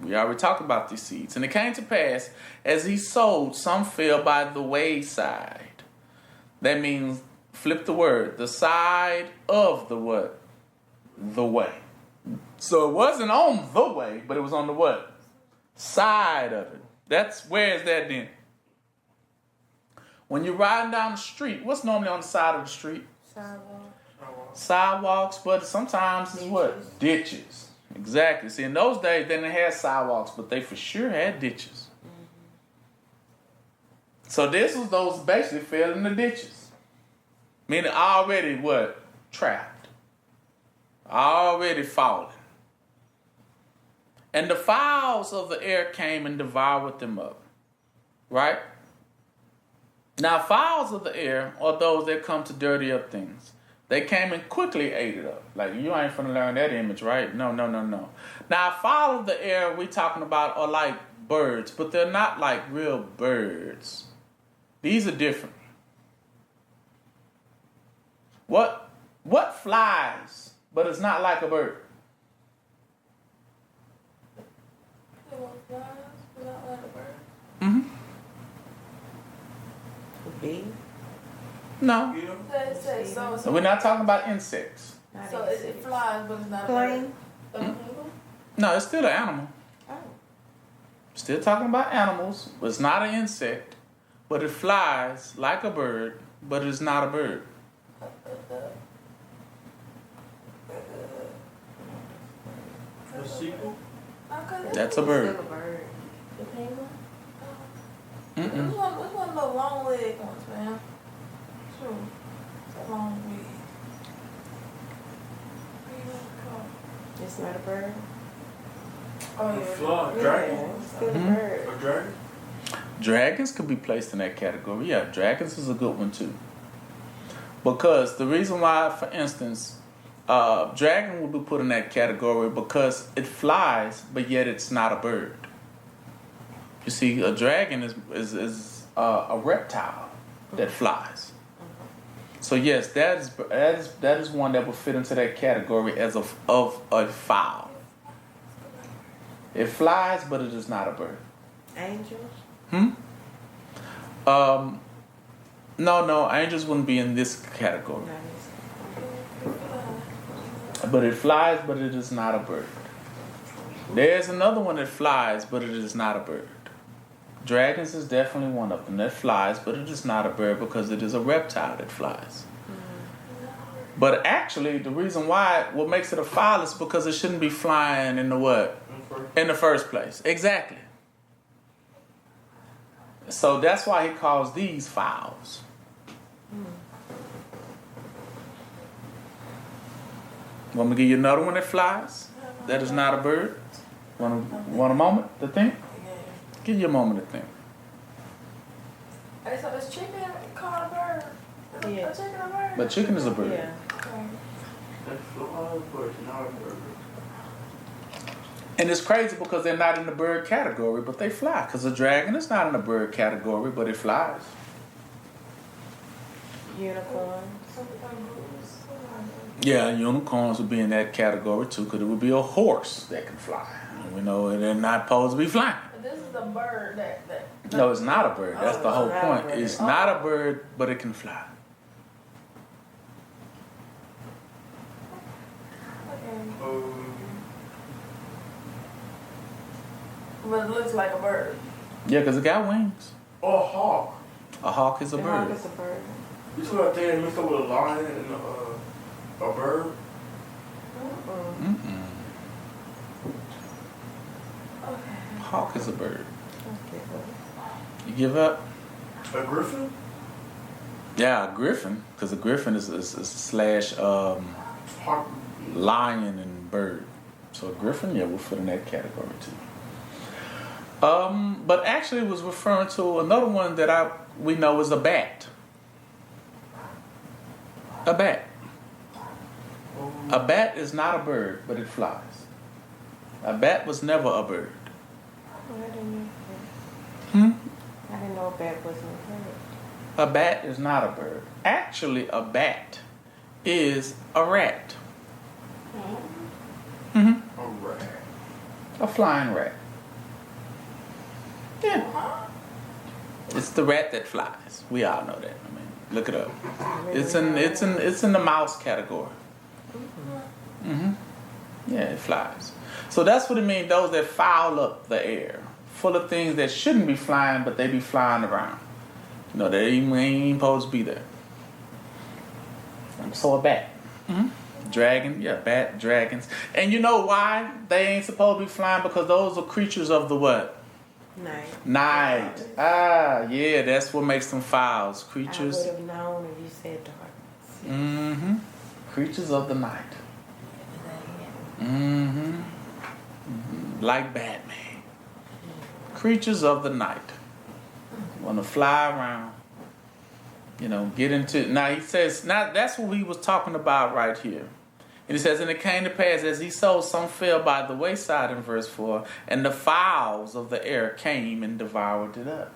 We already talked about these seeds. And it came to pass, as he sowed, some fell by the wayside. That means, flip the word, the side of the what? The way. So it wasn't on the way, but it was on the what? Side of it. Where is that then? When you're riding down the street, what's normally on the side of the street? Sidewalks, but sometimes it's what? Ditches. Exactly. See, in those days, they didn't have sidewalks, but they for sure had ditches. Mm-hmm. So this was those basically fell in the ditches. Meaning already what? Trapped. Already fallen. And the fowls of the air came and devoured them up. Right? Now, fowls of the air are those that come to dirty up things. They came and quickly ate it up. Like, you ain't finna learn that image, right? No. Now, fowl of the air we talking about are like birds, but they're not like real birds. These are different. What flies, but it's not like a bird? Mm-hmm. Bee? No. So We're not talking about insects. So it flies, but it's not Plane? a bird. No, it's still an animal. Oh. Still talking about animals, but it's not an insect. But it flies like a bird, but it's not a bird. A sequel? That's a bird. Still a bird. The penguin? Mm-mm. Which one of those long leg ones, man? True. It's a long leg. It's not a bird? Oh, A yeah. fly, Yeah, dragon? it's still a Mhm. bird. A dragon? Dragons could be placed in that category. Yeah, dragons is a good one too. Because the reason why, for instance, dragon will be put in that category because it flies, but yet it's not a bird. You see, a dragon is a reptile that flies. So yes, that is one that will fit into that category as of a fowl. It flies, but it is not a bird. Angels? No, angels wouldn't be in this category. But it flies, but it is not a bird. There's another one that flies, but it is not a bird. Dragons is definitely one of them that flies, but it is not a bird because it is a reptile that flies. But actually, the reason why, what makes it a fowl is because it shouldn't be flying in the what? In the first place. Exactly. So that's why he calls these fowls. Want me to give you another one that flies? That is not a bird? Want a moment to think? Give you a moment to think. Hey, so is chicken called a bird? Is Yeah. a chicken a bird? But chicken is a bird. Yeah. Okay. That fly, but it's not a bird. And it's crazy because they're not in the bird category, but they fly. Because a dragon is not in the bird category, but it flies. Unicorns? Yeah, unicorns would be in that category too, because it would be a horse that can fly. And we know they're not supposed to be flying. But this is a bird that No, it's not a bird. That's the whole it's not a point. bird. It's not a bird, but it can fly. But it looks like a bird. Yeah, because it got wings. Or a hawk. A hawk is a The hawk bird. is a bird. You see that thing mixed up with a lion and a bird? Mm-mm. Mm-mm. Okay. Hawk is a bird. Okay, well, You give up? A griffin? Yeah, a griffin, because a griffin is slash Hawk. lion and bird. So a griffin, yeah, we'll fit in that category too. But actually, it was referring to another one that we know is a bat. A bat. A bat is not a bird, but it flies. A bat was never a bird. I didn't know Hmm? that. I didn't know a bat wasn't a bird. A bat is not a bird. Actually, a bat is a rat. Hmm. A rat. A flying rat. Yeah. It's the rat that flies. We all know that. I mean, look it up. It's in the mouse category. Hmm. Yeah, it flies. So that's what it means. Those that foul up the air, full of things that shouldn't be flying, but they be flying around. You know, they ain't supposed to be there. So a bat. Hmm. Dragon, yeah, bat, dragons. And you know why they ain't supposed to be flying? Because those are creatures of the what? Night. Night. Ah, yeah, that's what makes them fowls. I Creatures. would have known if you said darkness. Mm-hmm. Creatures of the night. Mm-hmm. Like Batman. Creatures of the night. Want to fly around. You know, get into. Now he says, now that's what he was talking about right here. And he says, and it came to pass as he sowed, some fell by the wayside in verse 4, and the fowls of the air came and devoured it up.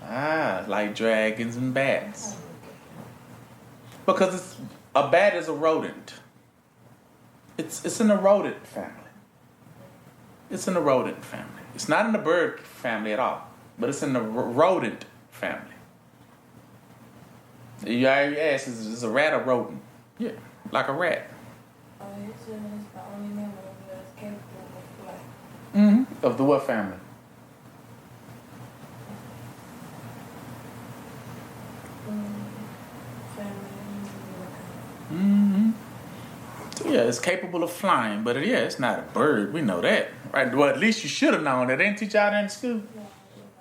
Ah, like dragons and bats. Because a bat is a rodent. It's in the rodent family. It's in the rodent family. It's not in the bird family at all, but it's in the rodent family. You already asked, is a rat a rodent? Yeah, like a rat. Oh, you said it's the only mammal that's capable of flight. Mm-hmm. Of the what family? Mm-hmm. So yeah, it's capable of flying, but yeah, it's not a bird. We know that, right? Well, at least you should have known that. They didn't teach y'all that in school.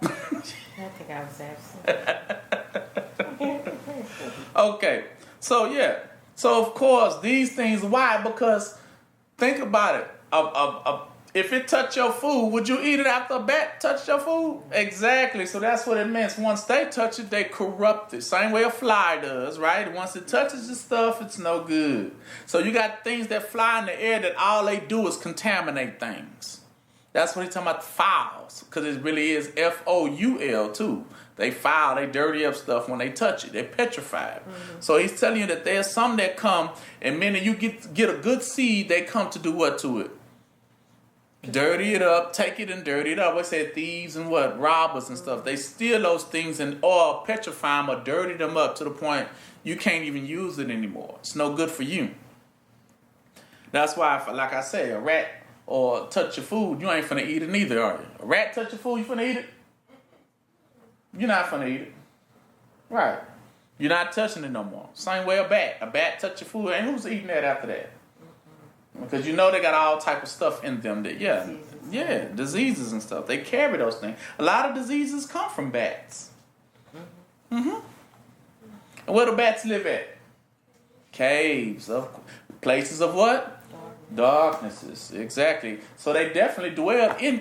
I think I was absent. Okay, so yeah, so of course these things. Why? Because think about it. If it touched your food, would you eat it after a bat touched your food? Exactly. So that's what it means. Once they touch it, they corrupt it. Same way a fly does, right? Once it touches the stuff, it's no good. So you got things that fly in the air that all they do is contaminate things. That's what he's talking about, fouls, because it really is Foul too. They foul, they dirty up stuff when they touch it. They petrify it. Mm-hmm. So he's telling you that there's some that come, and many you get a good seed, they come to do what to it? Dirty it up, take it and dirty it up. We said thieves and what? Robbers and stuff. They steal those things and or petrify them or dirty them up to the point you can't even use it anymore. It's no good for you. That's why, like I say, a rat or touch your food, you ain't finna eat it neither, are you? A rat touch your food, you finna eat it? You're not finna eat it. Right. You're not touching it no more. Same way a bat. A bat touch your food, and who's eating that after that? Because you know they got all type of stuff in them that, diseases and stuff. They carry those things. A lot of diseases come from bats. Mm-hmm. And where do bats live at? Caves, places of what? Darknesses, exactly. So they definitely dwell in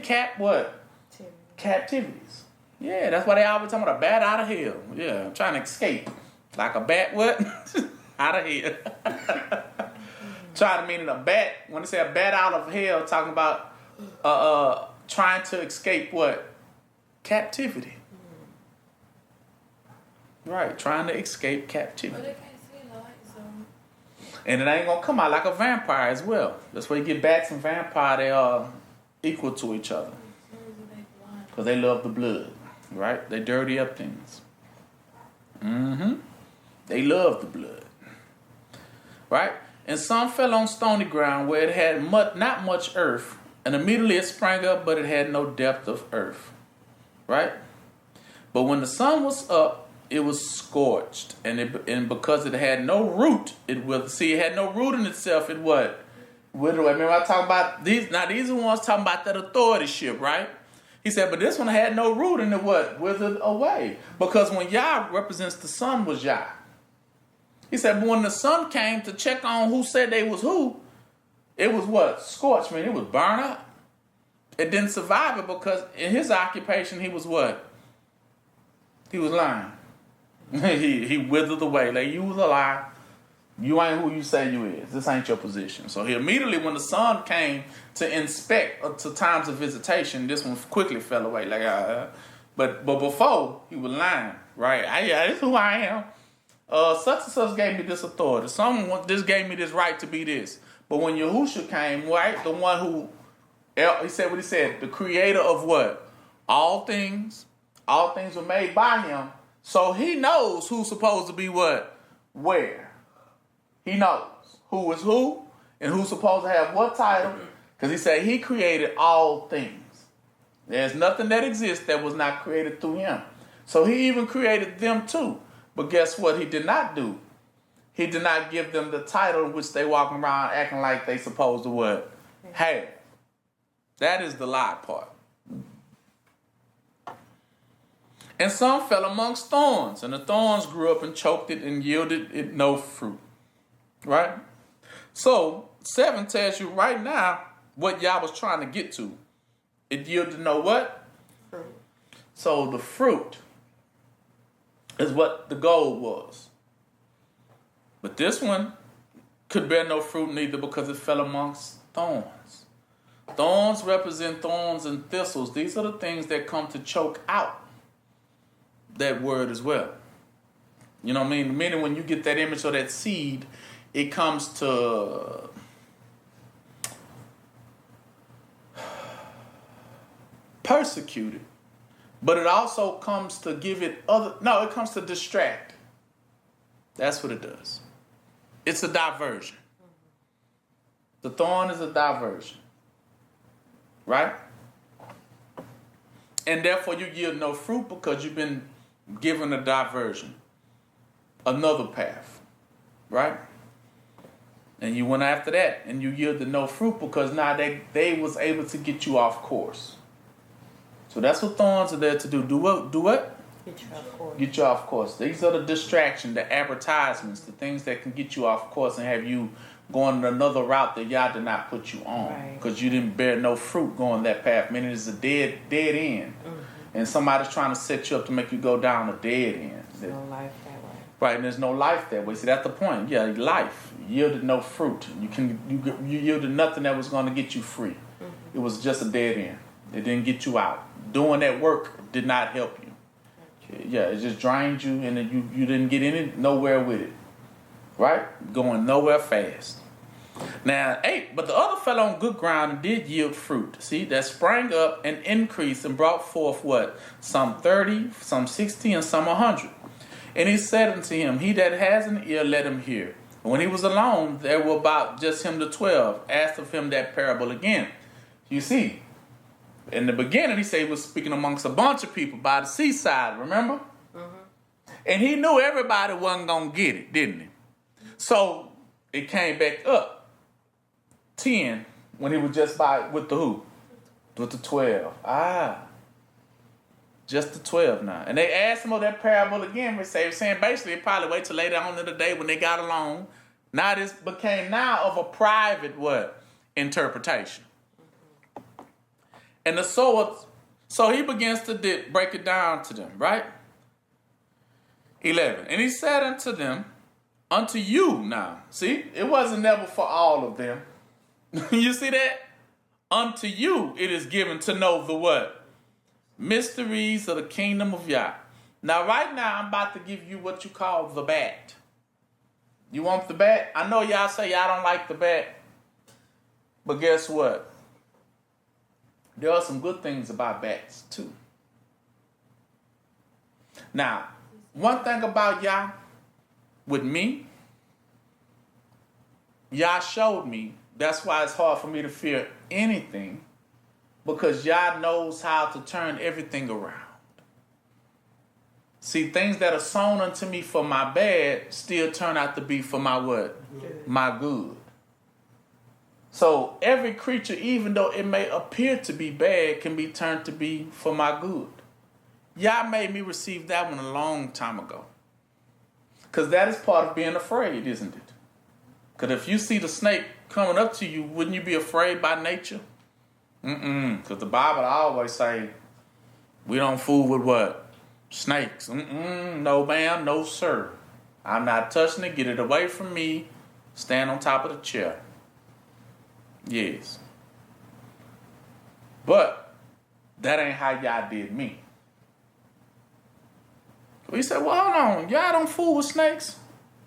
captivities. Yeah, that's why they always talking about a bat out of hell. Yeah, I'm trying to escape. Like a bat what? Out of hell. Trying to mean a bat, when they say a bat out of hell, talking about trying to escape what? Captivity. Right, trying to escape captivity. But they can't see the light, so. And it ain't gonna come out like a vampire as well. That's why you get bats and vampire, they are equal to each other. Because they love the blood, right? They dirty up things. Mm-hmm. They love the blood. Right? And some fell on stony ground where it had not much earth, And immediately it sprang up, but it had no depth of earth. Right? But when the sun was up, it was scorched. And because it had no root, it withered. See, it had no root in itself. It what? Withered away. Remember I talking about these? Now these are the ones talking about that authorityship, right? He said, but this one had no root and it what? Withered away. Because when Yah represents the sun was Yah. He said, but when the sun came to check on who said they was who, it was what? Scorched. I mean, it was burned up. It didn't survive it because in his occupation, he was what? He was lying. he withered away. Like, you was a lie. You ain't who you say you is. This ain't your position. So he immediately, when the sun came to inspect to times of visitation, this one quickly fell away. Like, but before he was lying, right? This is who I am. Such and such gave me this authority. Someone this gave me this right to be this. But when Yahushua came, right, the one who he said what he said, the creator of what? All things were made by him. So he knows who's supposed to be what? Where? He knows who is who and who's supposed to have what title. Because he said he created all things. There's nothing that exists that was not created through him. So he even created them too. But guess what he did not do? He did not give them the title in which they walking around acting like they supposed to what? Have. That is the lie part. And some fell amongst thorns, and the thorns grew up and choked it and yielded it no fruit. Right? So, 7 tells you right now what Yah was trying to get to. It yielded no what? Fruit. So the fruit is what the goal was. But this one could bear no fruit neither because it fell amongst thorns. Thorns represent thorns and thistles. These are the things that come to choke out that word as well. You know what I mean? Meaning when you get that image of that seed, it comes to persecute it. But it also comes to give it it comes to distract. That's what it does. It's a diversion. The thorn is a diversion. Right? And therefore you yield no fruit because you've been given a diversion. Another path. Right? And you went after that and you yielded no fruit because now they was able to get you off course. So that's what thorns are there to do. Do what? Get you off course. Get you off course. These are the distractions, the advertisements, the things that can get you off course and have you going another route that Yah did not put you on. Because you didn't bear no fruit going that path. Meaning it's a dead end. Mm-hmm. And somebody's trying to set you up to make you go down a dead end. There's no life that way. Right, and there's no life that way. See, that's the point. Yeah, life. You yielded no fruit. You yielded nothing that was going to get you free. Mm-hmm. It was just a dead end. It didn't get you out. Doing that work did not help you. Yeah, it just drained you, and then you didn't get nowhere with it. Right? Going nowhere fast. Now, 8, but the other fell on good ground and did yield fruit. See, that sprang up and increased and brought forth what? Some 30, some 60, and some 100. And he said unto him, he that has an ear, let him hear. And when he was alone, there were about just him the 12, asked of him that parable again. You see, in the beginning, he said he was speaking amongst a bunch of people by the seaside, remember? Mm-hmm. And he knew everybody wasn't going to get it, didn't he? So it came back up 10 when he was just with the who? With the 12. Just the 12 now. And they asked him of that parable again. They saying basically probably wait till later on in the day when they got along. Now this became now of a private what? Interpretation. And so he begins to break it down to them, right? 11. And he said unto them, unto you now. See, it wasn't never for all of them. You see that? Unto you it is given to know the what? Mysteries of the kingdom of Yah. Now, right now, I'm about to give you what you call the bat. You want the bat? I know y'all say y'all don't like the bat. But guess what? There are some good things about bats, too. Now, one thing about Yah, with me, Yah showed me, that's why it's hard for me to fear anything Because Yah knows how to turn everything around. See, things that are sown unto me for my bad still turn out to be for my what? Good. My good. So every creature, even though it may appear to be bad, can be turned to be for my good. Yah made me receive that one a long time ago. Because that is part of being afraid, isn't it? Because if you see the snake coming up to you, wouldn't you be afraid by nature? Because the Bible always say, we don't fool with what? Snakes. No ma'am, no sir. I'm not touching it. Get it away from me. Stand on top of the chair. Yes. But that ain't how y'all did me. We said, well, hold on. Y'all don't fool with snakes?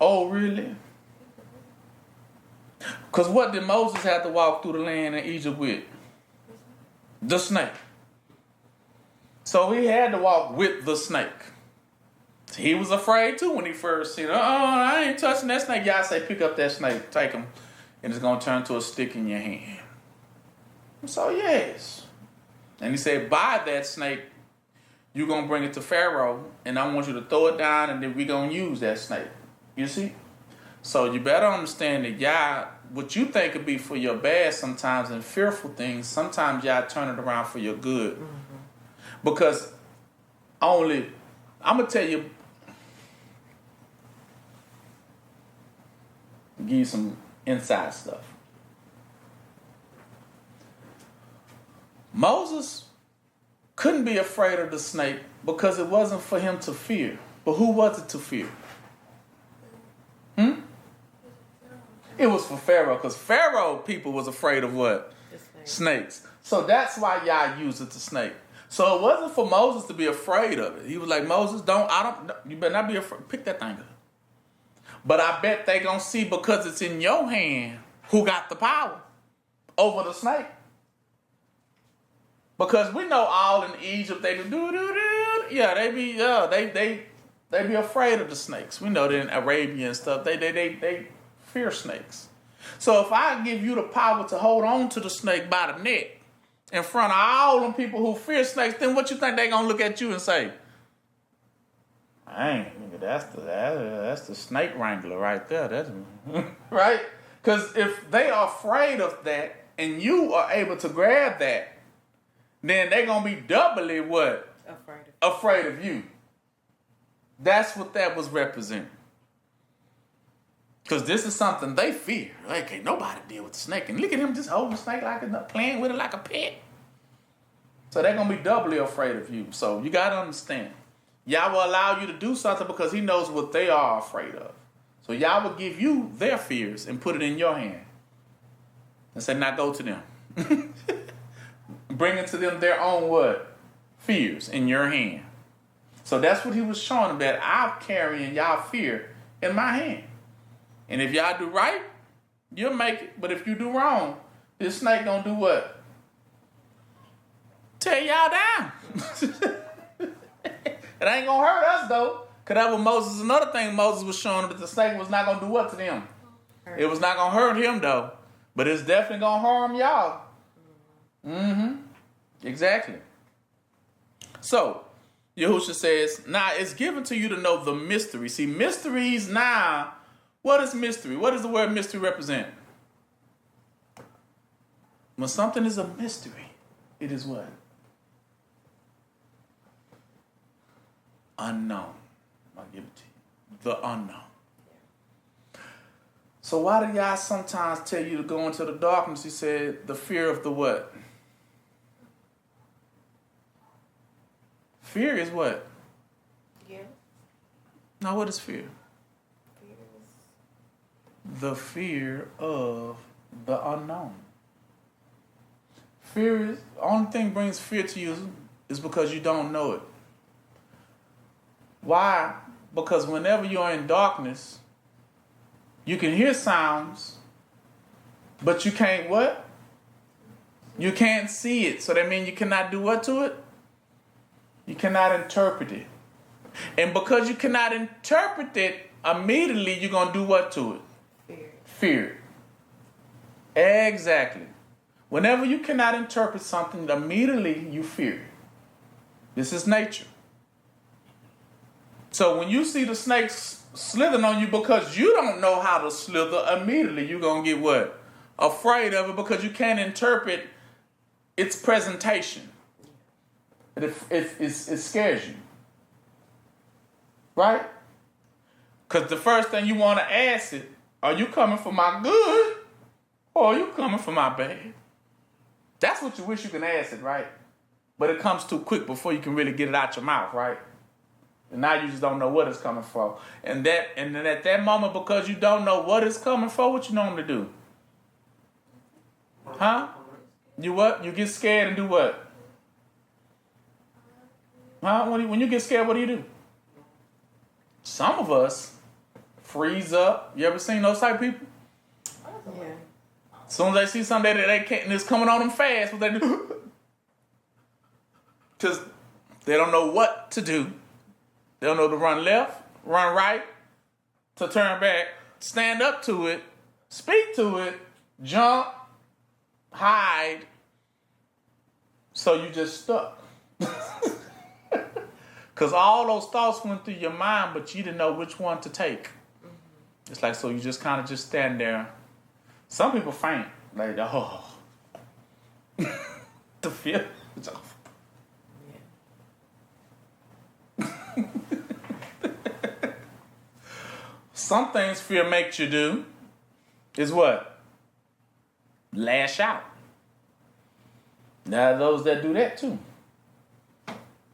Oh, really? Because what did Moses have to walk through the land in Egypt with? The snake. So he had to walk with the snake. He was afraid too when he first seen it. I ain't touching that snake. Y'all say, pick up that snake, take him, and it's going to turn to a stick in your hand. So, yes. And he said, by that snake, you're going to bring it to Pharaoh, and I want you to throw it down, and then we're going to use that snake. You see? So you better understand that Yah, what you think could be for your bad sometimes and fearful things, sometimes Yah turn it around for your good. Mm-hmm. Because I'm going to tell you, give you some inside stuff. Moses couldn't be afraid of the snake because it wasn't for him to fear. But who was it to fear? It was for Pharaoh, because Pharaoh people was afraid of what? Snakes. So that's why Yah used it to snake. So it wasn't for Moses to be afraid of it. He was like, Moses, you better not be afraid. Pick that thing up. But I bet they gonna see, because it's in your hand, who got the power over the snake. Because we know all in Egypt they do. Yeah, they be afraid of the snakes. We know that in Arabia and stuff, they fear snakes. So if I give you the power to hold on to the snake by the neck in front of all them people who fear snakes, then what you think they gonna look at you and say? Dang, that's the snake wrangler right there. That's right. Because if they are afraid of that and you are able to grab that, then they're gonna be doubly what? Afraid of you. That's what that was representing. Because this is something they fear. Like, can't nobody deal with the snake. And look at him just holding the snake playing with it like a pet. So they're going to be doubly afraid of you. So you got to understand. Yah will allow you to do something because he knows what they are afraid of. So Yah will give you their fears and put it in your hand. And say, now go to them. Bring it to them their own what? Fears in your hand. So that's what he was showing them, that I'm carrying y'all fear in my hand. And if y'all do right, you'll make it. But if you do wrong, this snake gonna do what? Tear y'all down. It ain't gonna hurt us though. Cause that was Moses. Another thing Moses was showing them, that the snake was not gonna do what to them? It was not gonna hurt him though. But it's definitely gonna harm y'all. Exactly. So, Yahushua says, now it's given to you to know the mystery. See, mysteries now, what is mystery? What does the word mystery represent? When something is a mystery, it is what? Unknown. I'll give it to you. The unknown. So why do y'all sometimes tell you to go into the darkness? He said, the fear of the what? Fear is what? Yeah. Now, what is fear? Fear is... The fear of the unknown. Fear is, the only thing brings fear to you is because you don't know it. Why? Because whenever you're in darkness, you can hear sounds, but you can't what? You can't see it. So that means you cannot do what to it? You cannot interpret it. And because you cannot interpret it, immediately you're going to do what to it? Fear. Fear it. Exactly. Whenever you cannot interpret something, immediately you fear it. This is nature. So when you see the snakes slithering on you because you don't know how to slither, immediately you're going to get what? Afraid of it because you can't interpret its presentation. It scares you. Right? Because the first thing you want to ask it, are you coming for my good or are you coming for my bad? That's what you wish you can ask it, right? But it comes too quick before you can really get it out your mouth, right? And now you just don't know what it's coming for. And then at that moment, because you don't know what it's coming for, what you normally do? Huh? You what? You get scared and do what? Huh? When you get scared, what do? Some of us freeze up. You ever seen those type of people? Yeah. As soon as they see something that they can't, and it's coming on them fast, what they do? Because they don't know what to do. They don't know to run left, run right, to turn back, stand up to it, speak to it, jump, hide. So you just stuck. Because all those thoughts went through your mind, but you didn't know which one to take. It's like, so you just kind of just stand there. Some people faint. Like, oh. The fear is off. Some things fear makes you do is what? Lash out. Now, those that do that too.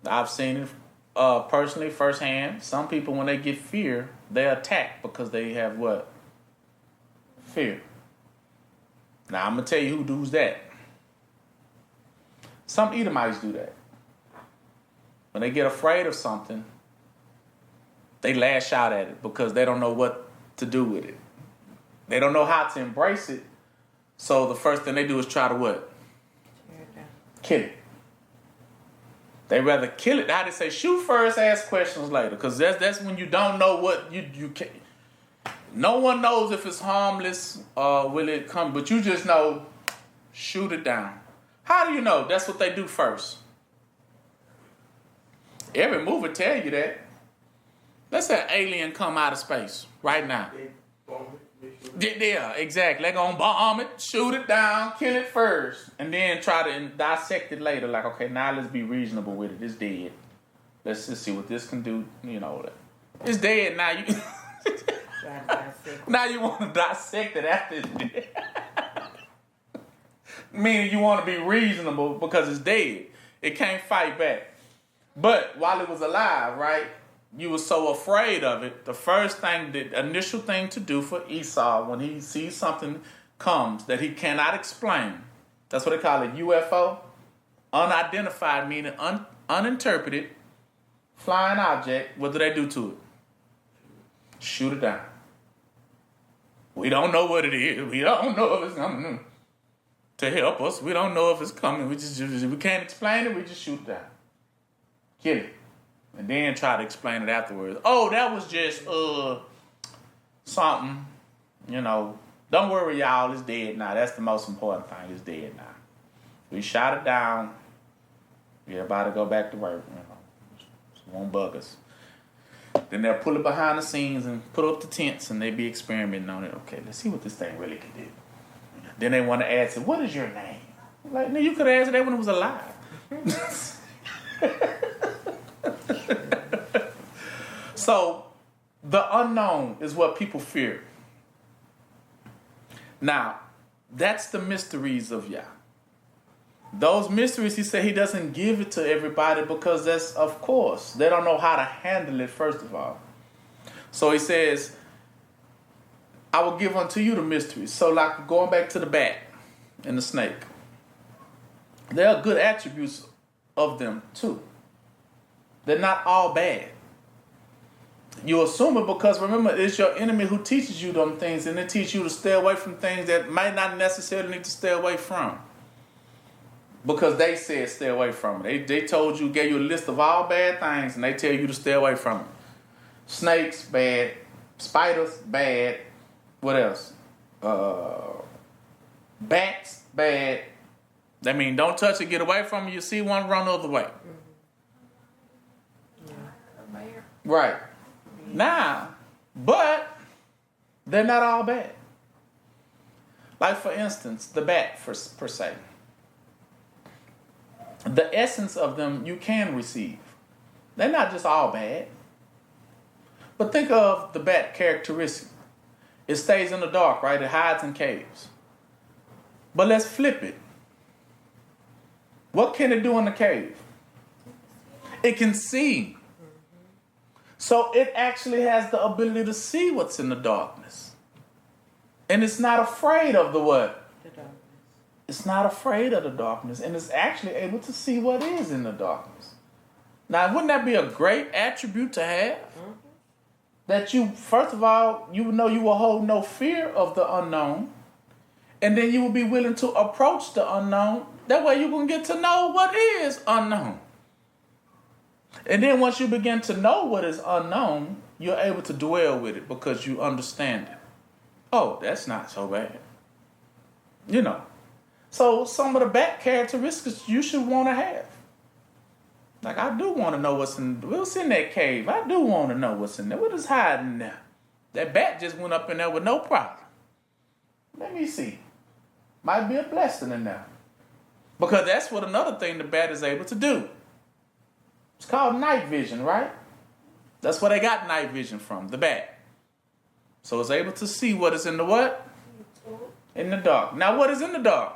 I've seen it personally, firsthand. Some people, when they get fear, they attack because they have what? Fear. Now, I'm going to tell you who does that. Some Edomites do that. When they get afraid of something, they lash out at it because they don't know what to do with it. They don't know how to embrace it. So the first thing they do is try to what? Kill it. They rather kill it. How they say, shoot first, ask questions later. Because that's when you don't know what you can. No one knows if it's harmless or will it come. But you just know, shoot it down. How do you know? That's what they do first. Every movie tell you that. Let's say an alien come out of space right now. Yeah, exactly. They're going to bomb it, shoot it down, kill it first, and then try to dissect it later. Like, okay, now let's be reasonable with it. It's dead. Let's just see what this can do. You know, it's dead now. Now you want to dissect it after it's dead. Meaning you want to be reasonable because it's dead. It can't fight back. But while it was alive, right? You were so afraid of it. The first thing, the initial thing to do for Esau when he sees something comes that he cannot explain. That's what they call it, UFO. Unidentified, meaning uninterpreted, flying object. What do they do to it? Shoot it down. We don't know what it is. We don't know if it's coming to help us. We don't know if it's coming. We can't explain it. We just shoot it down. Kill it. And then try to explain it afterwards. Oh, that was just something, you know. Don't worry, y'all, it's dead now. That's the most important thing. It's dead now. We shot it down. We're about to go back to work. You know, it won't bug us. Then they'll pull it behind the scenes and put up the tents, and they be experimenting on it. Okay, let's see what this thing really can do. Then they want to ask it, what is your name? Like, no, you could have asked that when it was alive. So, the unknown is what people fear. Now, that's the mysteries of Yah. Those mysteries, he said he doesn't give it to everybody because that's, of course, they don't know how to handle it, first of all. So he says, I will give unto you the mysteries. So like going back to the bat and the snake. There are good attributes of them too. They're not all bad. You assume it because remember, it's your enemy who teaches you them things, and they teach you to stay away from things that might not necessarily need to stay away from. Because they said stay away from it. They told you, gave you a list of all bad things, and they tell you to stay away from it. Snakes, bad. Spiders, bad. What else? Bats, bad. That means don't touch it, get away from it. You see one, run the other way. A bear. Right. Now, but they're not all bad. Like, for instance, the bat, per se. The essence of them you can receive. They're not just all bad. But think of the bat characteristic. It stays in the dark, right? It hides in caves. But let's flip it. What can it do in the cave? It can see. So it actually has the ability to see what's in the darkness. And it's not afraid of the what? The darkness. It's not afraid of the darkness. And it's actually able to see what is in the darkness. Now, wouldn't that be a great attribute to have? Mm-hmm. That you, first of all, you would know you will hold no fear of the unknown. And then you will be willing to approach the unknown. That way you can get to know what is unknown. And then once you begin to know what is unknown, you're able to dwell with it because you understand it. Oh, that's not so bad. You know. So some of the bad characteristics you should want to have. Like, I do want to know what's in that cave. I do want to know what's in there. What is hiding there? That bat just went up in there with no problem. Let me see. Might be a blessing in there. Because that's what another thing the bat is able to do. It's called night vision, right? That's where they got night vision from, the bat. So it's able to see what is in the what? In the dark. Now, what is in the dark?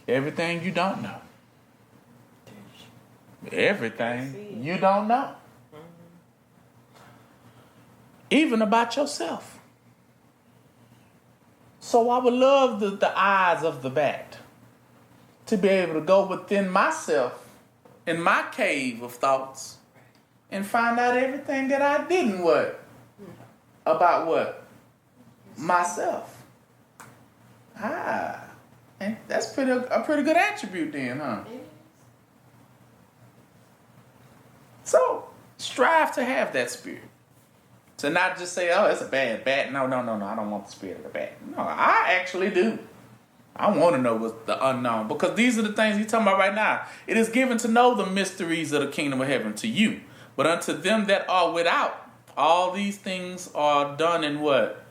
Everything you don't know. Everything you don't know. Even about yourself. So I would love the eyes of the bat to be able to go within myself, in my cave of thoughts, and find out everything that I didn't what? About what? Myself. And that's a pretty good attribute then, huh? So, strive to have that spirit. To not just say, oh, it's a bad bat. No, I don't want the spirit of the bat. No, I actually do. I want to know what's the unknown. Because these are the things he's talking about right now. It is given to know the mysteries of the kingdom of heaven to you. But unto them that are without, all these things are done in what?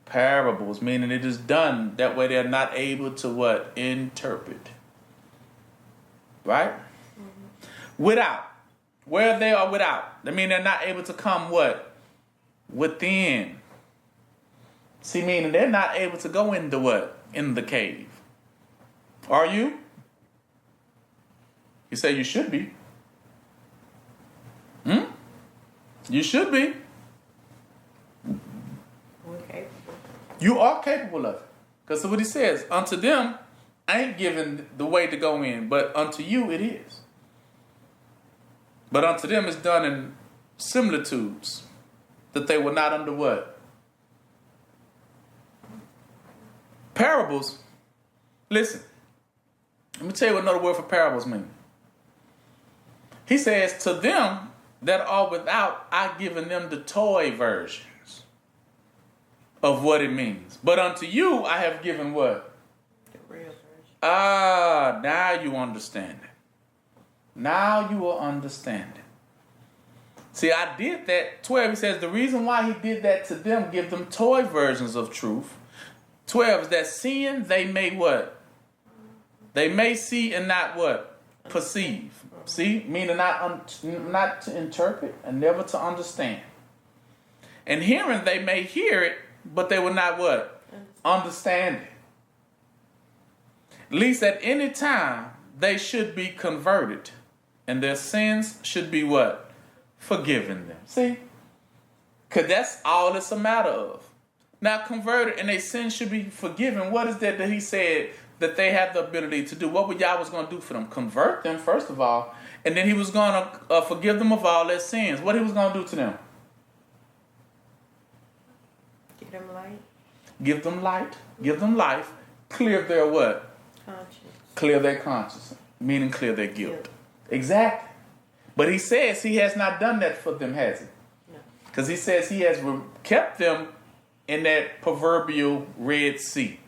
Parables. Meaning it is done that way they're not able to what? Interpret. Right? Mm-hmm. Without. Where they are without. That means they're not able to come what? Within. See, meaning they're not able to go into what? In the cave. Are you? You say you should be. You should be. We're capable. You are capable of it. Because what he says, unto them, I ain't given the way to go in, but unto you it is. But unto them it's done in similitudes, that they were not under what? Parables. Listen, let me tell you what another word for parables means. He says, to them that are without, I've given them the toy versions of what it means. But unto you, I have given what? The real version. Now you understand it. Now you will understand it. See, I did that. 12, he says, the reason why he did that to them, give them toy versions of truth. 12 is that seeing they may what? They may see and not what? Perceive. See? Meaning not to interpret and never to understand. And hearing they may hear it, but they will not what? Understand it. At least at any time, they should be converted. And their sins should be what? Forgiven them. See? Because that's all it's a matter of. Now converted and their sins should be forgiven. What is that he said that they have the ability to do? What would Yah was going to do for them? Convert them, first of all. And then he was going to forgive them of all their sins. What he was going to do to them? Give them light. Give them light. Give them life. Clear their what? Conscience. Clear their conscience. Meaning clear their guilt. Exactly. But he says he has not done that for them, has he? No. Because he says he has kept them in that proverbial Red Sea.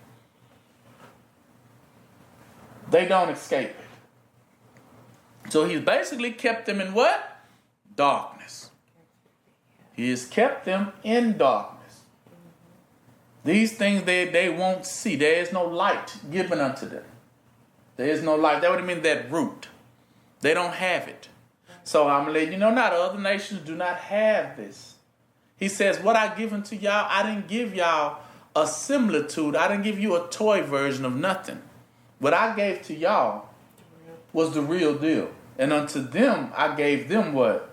They don't escape it. So he's basically kept them in what? Darkness. He has kept them in darkness. These things they won't see. There is no light given unto them. There is no light. That would mean that root. They don't have it. So I'm going to let you know now, the other nations do not have this. He says, what I given to y'all, I didn't give y'all a similitude. I didn't give you a toy version of nothing. What I gave to y'all was the real deal. And unto them, I gave them what?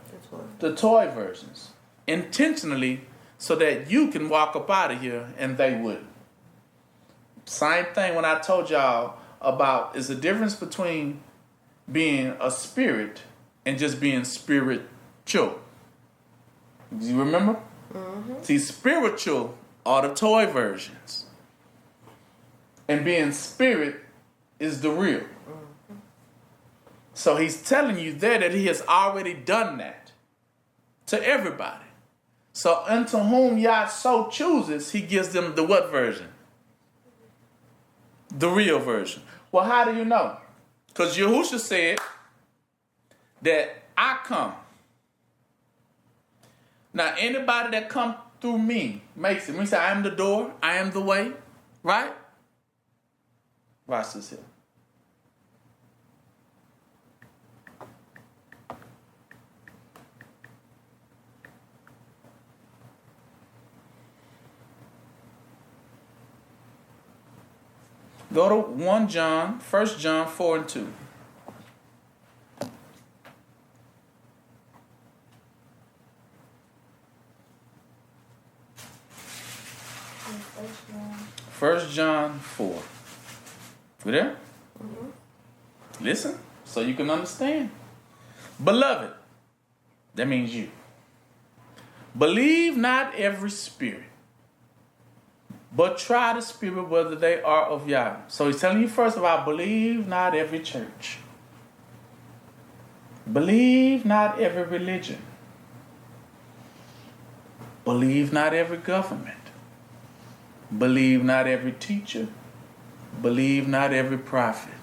The toy versions. Intentionally, so that you can walk up out of here and they wouldn't. Same thing when I told y'all about, is the difference between being a spirit and just being spiritual. Do you remember? Mm-hmm. See, spiritual are the toy versions. And being spirit is the real. Mm-hmm. So he's telling you there that he has already done that to everybody. So unto whom Yah so chooses, he gives them the what version? The real version. Well, how do you know? Because Yahusha said that I come. Now, anybody that come through me makes it. When he say, I am the door, I am the way, right? Watch this here. Go to 1 John 4 and 2. First John 4. You there? Mm-hmm. Listen, so you can understand. Beloved, that means you. Believe not every spirit, but try the spirit whether they are of Yah. So he's telling you first of all, believe not every church. Believe not every religion. Believe not every government. Believe not every teacher. Believe not every prophet.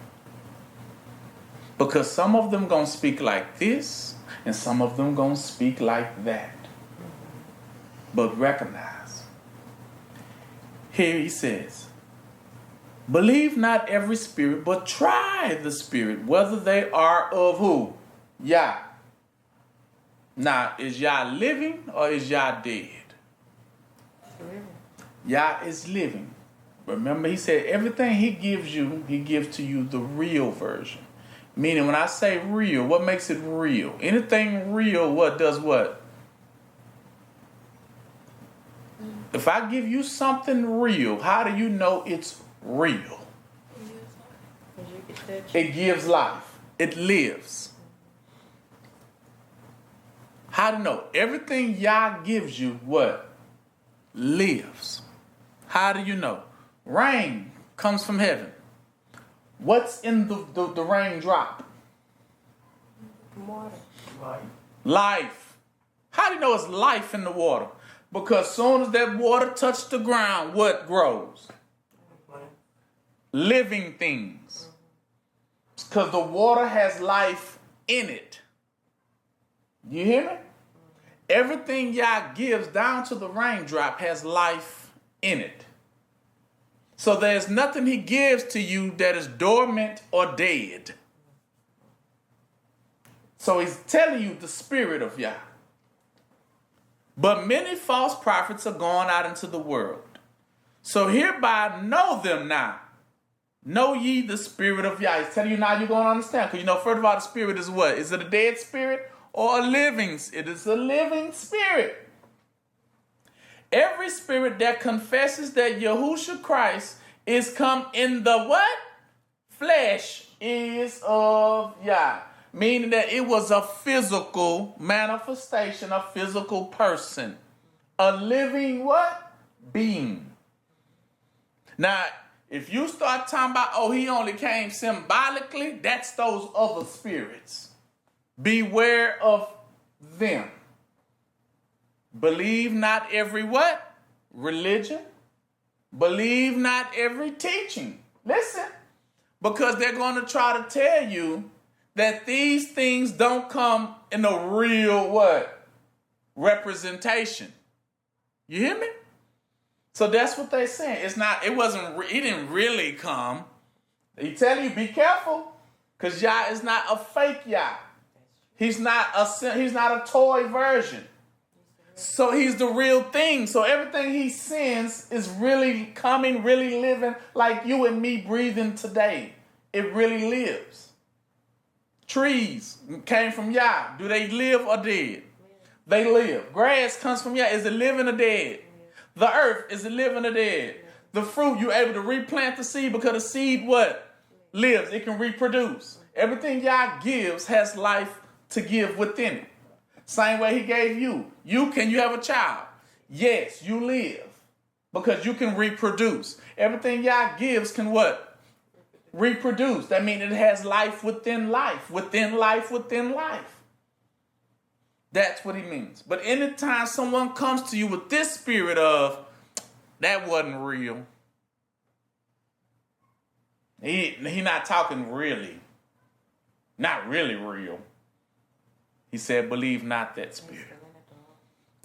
Because some of them going to speak like this, and some of them going to speak like that. But recognize. Here he says, believe not every spirit, but try the spirit, whether they are of who? Yah. Now, is Yah living or is Yah dead? Yah is living. Remember, he said everything he gives you, he gives to you the real version. Meaning, when I say real, what makes it real? Anything real, what does what? If I give you something real, how do you know it's real? It gives life. It lives. How do you know? Everything Yah gives you, what? Lives. How do you know? Rain comes from heaven. What's in the raindrop? Water. Life. How do you know it's life in the water? Because as soon as that water touches the ground, what grows? Living things. Because the water has life in it. You hear me? Everything Yah gives down to the raindrop has life in it. So there's nothing he gives to you that is dormant or dead. So he's telling you the spirit of Yah. But many false prophets are gone out into the world. So hereby know them now. Know ye the spirit of Yah. He's telling you now you're going to understand. Because you know, first of all, the spirit is what? Is it a dead spirit or a living? It is a living spirit. Every spirit that confesses that Yahushua Christ is come in the what? Flesh is of Yah. Meaning that it was a physical manifestation, a physical person. A living what? Being. Now, if you start talking about, oh, he only came symbolically, that's those other spirits. Beware of them. Believe not every what? religion. Believe not every teaching. Listen, because they're going to try to tell you that these things don't come in a real what? Representation. You hear me? So that's what they're saying. He didn't really come. He tell you, be careful, because Yah is not a fake Yah. He's not a toy version. So he's the real thing. So everything he sends is really coming, really living like you and me breathing today. It really lives. Trees came from Yah. Do they live or dead? They live. Grass comes from Yah. Is it living or dead? The earth, is it living or dead? The fruit, you're able to replant the seed because the seed what? Lives. It can reproduce. Everything Yah gives has life to give within it. Same way he gave you. Can you have a child? Yes, you live. Because you can reproduce. Everything Yah gives can what? Reproduce. That means it has life within life. Within life, within life. That's what he means. But anytime someone comes to you with this spirit of, that wasn't real. He not talking really. Not really real. He said, believe not that spirit.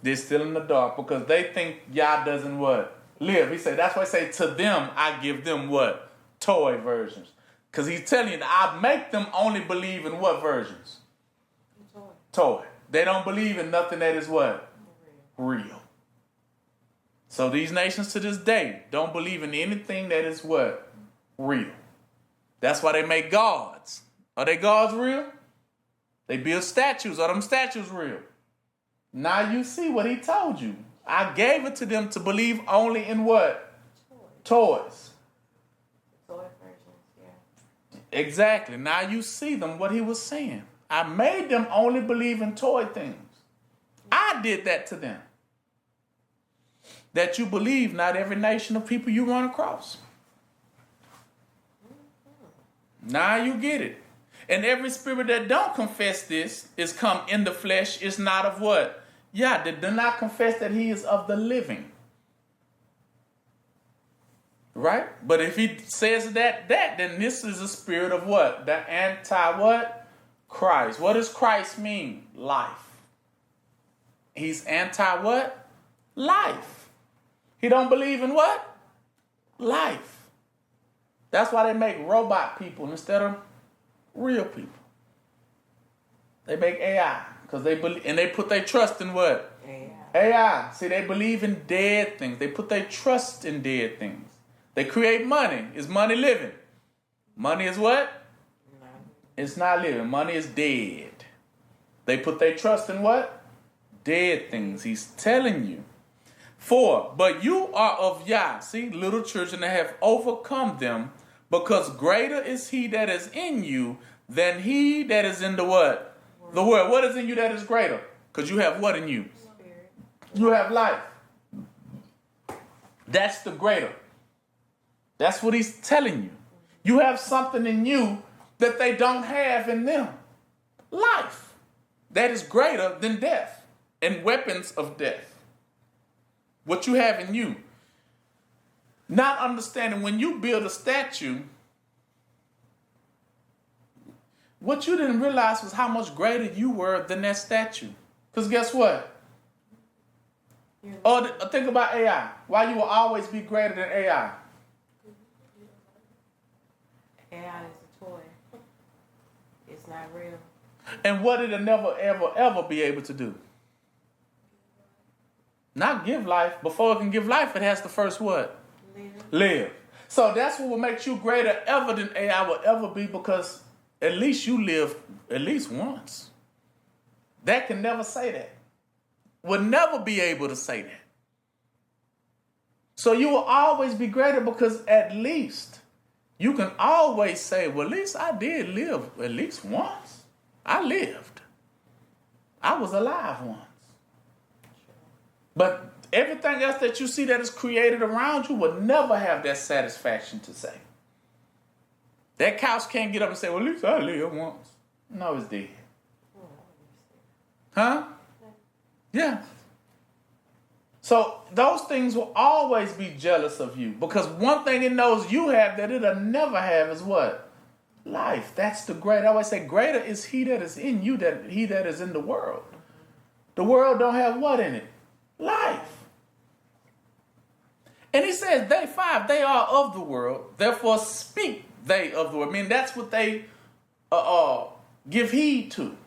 They're still in the dark because they think Yah doesn't what? Live. He said, that's why I say to them, I give them what? Toy versions. Because he's telling you that I make them only believe in what versions? Toy. They don't believe in nothing that is what? Real. So these nations to this day don't believe in anything that is what? Real. That's why they make gods. Are they gods real? They build statues. Are them statues real? Now you see what he told you. I gave it to them to believe only in what? Toys. Toy versions, yeah. Exactly. Now you see them, what he was saying. I made them only believe in toy things. I did that to them. That you believe not every nation of people you run across. Now you get it. And every spirit that don't confess this is come in the flesh is not of what? Yeah, they do not confess that he is of the living. Right? But if he says that, then this is a spirit of what? The anti what? Christ. What does Christ mean? Life. He's anti what? Life. He don't believe in what? Life. That's why they make robot people instead of real people. They make AI because they believe, and they put their trust in what? AI. See, they believe in dead things. They put their trust in dead things. They create money. Is money living? Money is what? It's not living. Money is dead. They put their trust in what? Dead things. He's telling you. 4, but you are of Yah. See, little children that have overcome them, because greater is he that is in you than he that is in the what? The world. What is in you that is greater? Because you have what in you? Spirit. You have life. That's the greater. That's what he's telling you. You have something in you that they don't have in them. Life. That is greater than death and weapons of death. What you have in you. Not understanding when you build a statue, what you didn't realize was how much greater you were than that statue. Because guess what? Oh, think about AI. Why you will always be greater than AI. AI is a toy. It's not real. And what it'll never, ever, ever be able to do? Not give life. Before it can give life, it has to first what? Live. So that's what will make you greater ever than AI will ever be, because at least you live at least once. That can never say that. Will never be able to say that. So you will always be greater because at least you can always say, well, at least I did live at least once. I lived. I was alive once. But everything else that you see that is created around you will never have that satisfaction to say. That couch can't get up and say, well, at least I lived once. No, it's dead. Huh? Yeah. So those things will always be jealous of you, because one thing it knows you have that it'll never have is what? Life. That's the great. I always say greater is he that is in you than he that is in the world. The world don't have what in it? Life. And he says, they are of the world, therefore speak they of the world. I mean, that's what they give heed to.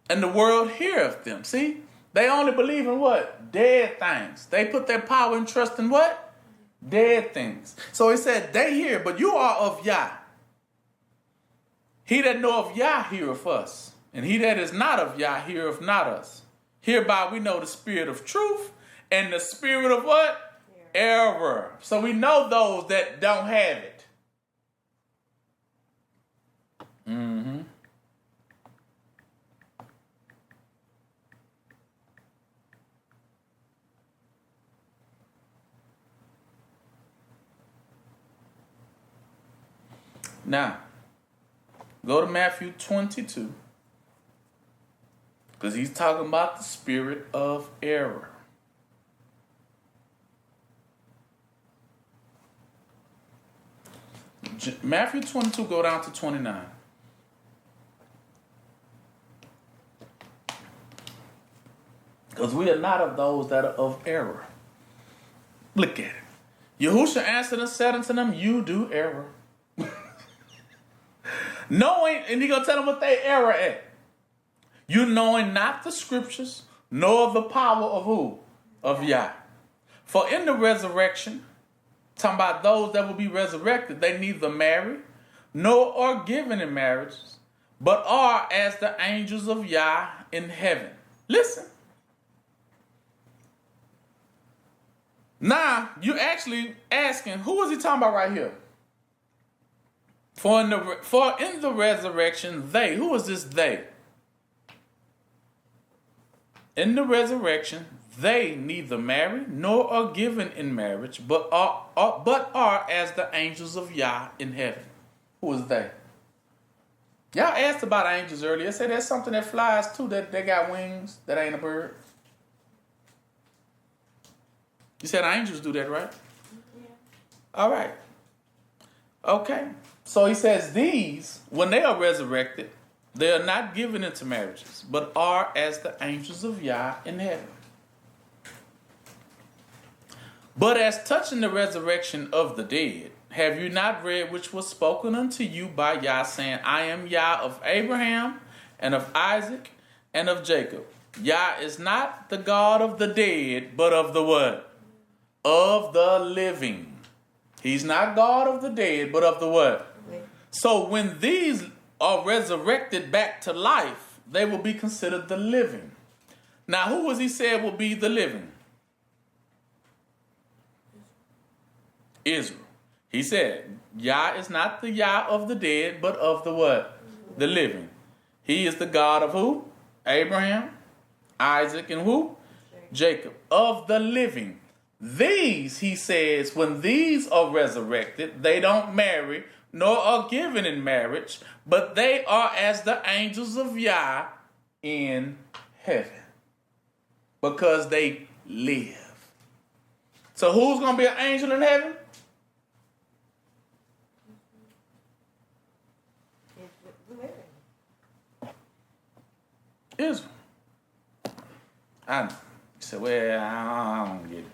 And the world heareth them. See? They only believe in what? Dead things. They put their power and trust in what? Dead things. So he said, they hear, but you are of Yah. He that know of Yah heareth us, and he that is not of Yah heareth not us. Hereby we know the spirit of truth and the spirit of what? Error. So we know those that don't have it. Mm-hmm. Now, go to Matthew 22, because he's talking about the spirit of error. Matthew 22, go down to 29. Because we are not of those that are of error. Look at it. Yahushua answered and said unto them, you do error. Knowing, and he gonna tell them what they error at. You knowing not the scriptures, nor the power of who? Of Yah. For in the resurrection, talking about those that will be resurrected, they neither marry, nor are given in marriages, but are as the angels of Yah in heaven. Listen. Now, you actually asking, who is he talking about right here? For in the resurrection, they, who is this they? In the resurrection, they neither marry nor are given in marriage, but are as the angels of Yah in heaven. Who is they? Y'all asked about angels earlier. They said there's something that flies too, that they got wings, that ain't a bird. You said angels do that, right? Yeah. All right. Okay. So he says these, when they are resurrected, they are not given into marriages, but are as the angels of Yah in heaven. But as touching the resurrection of the dead, have you not read which was spoken unto you by Yah, saying, I am Yah of Abraham, and of Isaac, and of Jacob. Yah is not the God of the dead, but of the what? Of the living. He's not God of the dead, but of the what? So when these are resurrected back to life, they will be considered the living. Now, who was he said will be the living? Israel. He said, Yah is not the Yah of the dead, but of the what? The living. He is the God of who? Abraham, Isaac, and who? Jacob. Of the living. These, he says, when these are resurrected, they don't marry, nor are given in marriage, but they are as the angels of Yah in heaven, because they live. So who's going to be an angel in heaven? Israel. I know. You said, well, I don't get it.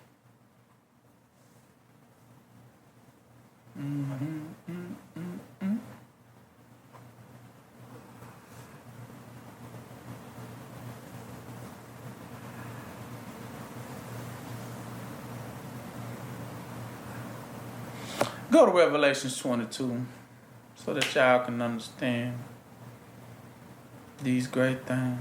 Go to Revelation 22 so that y'all can understand these great things.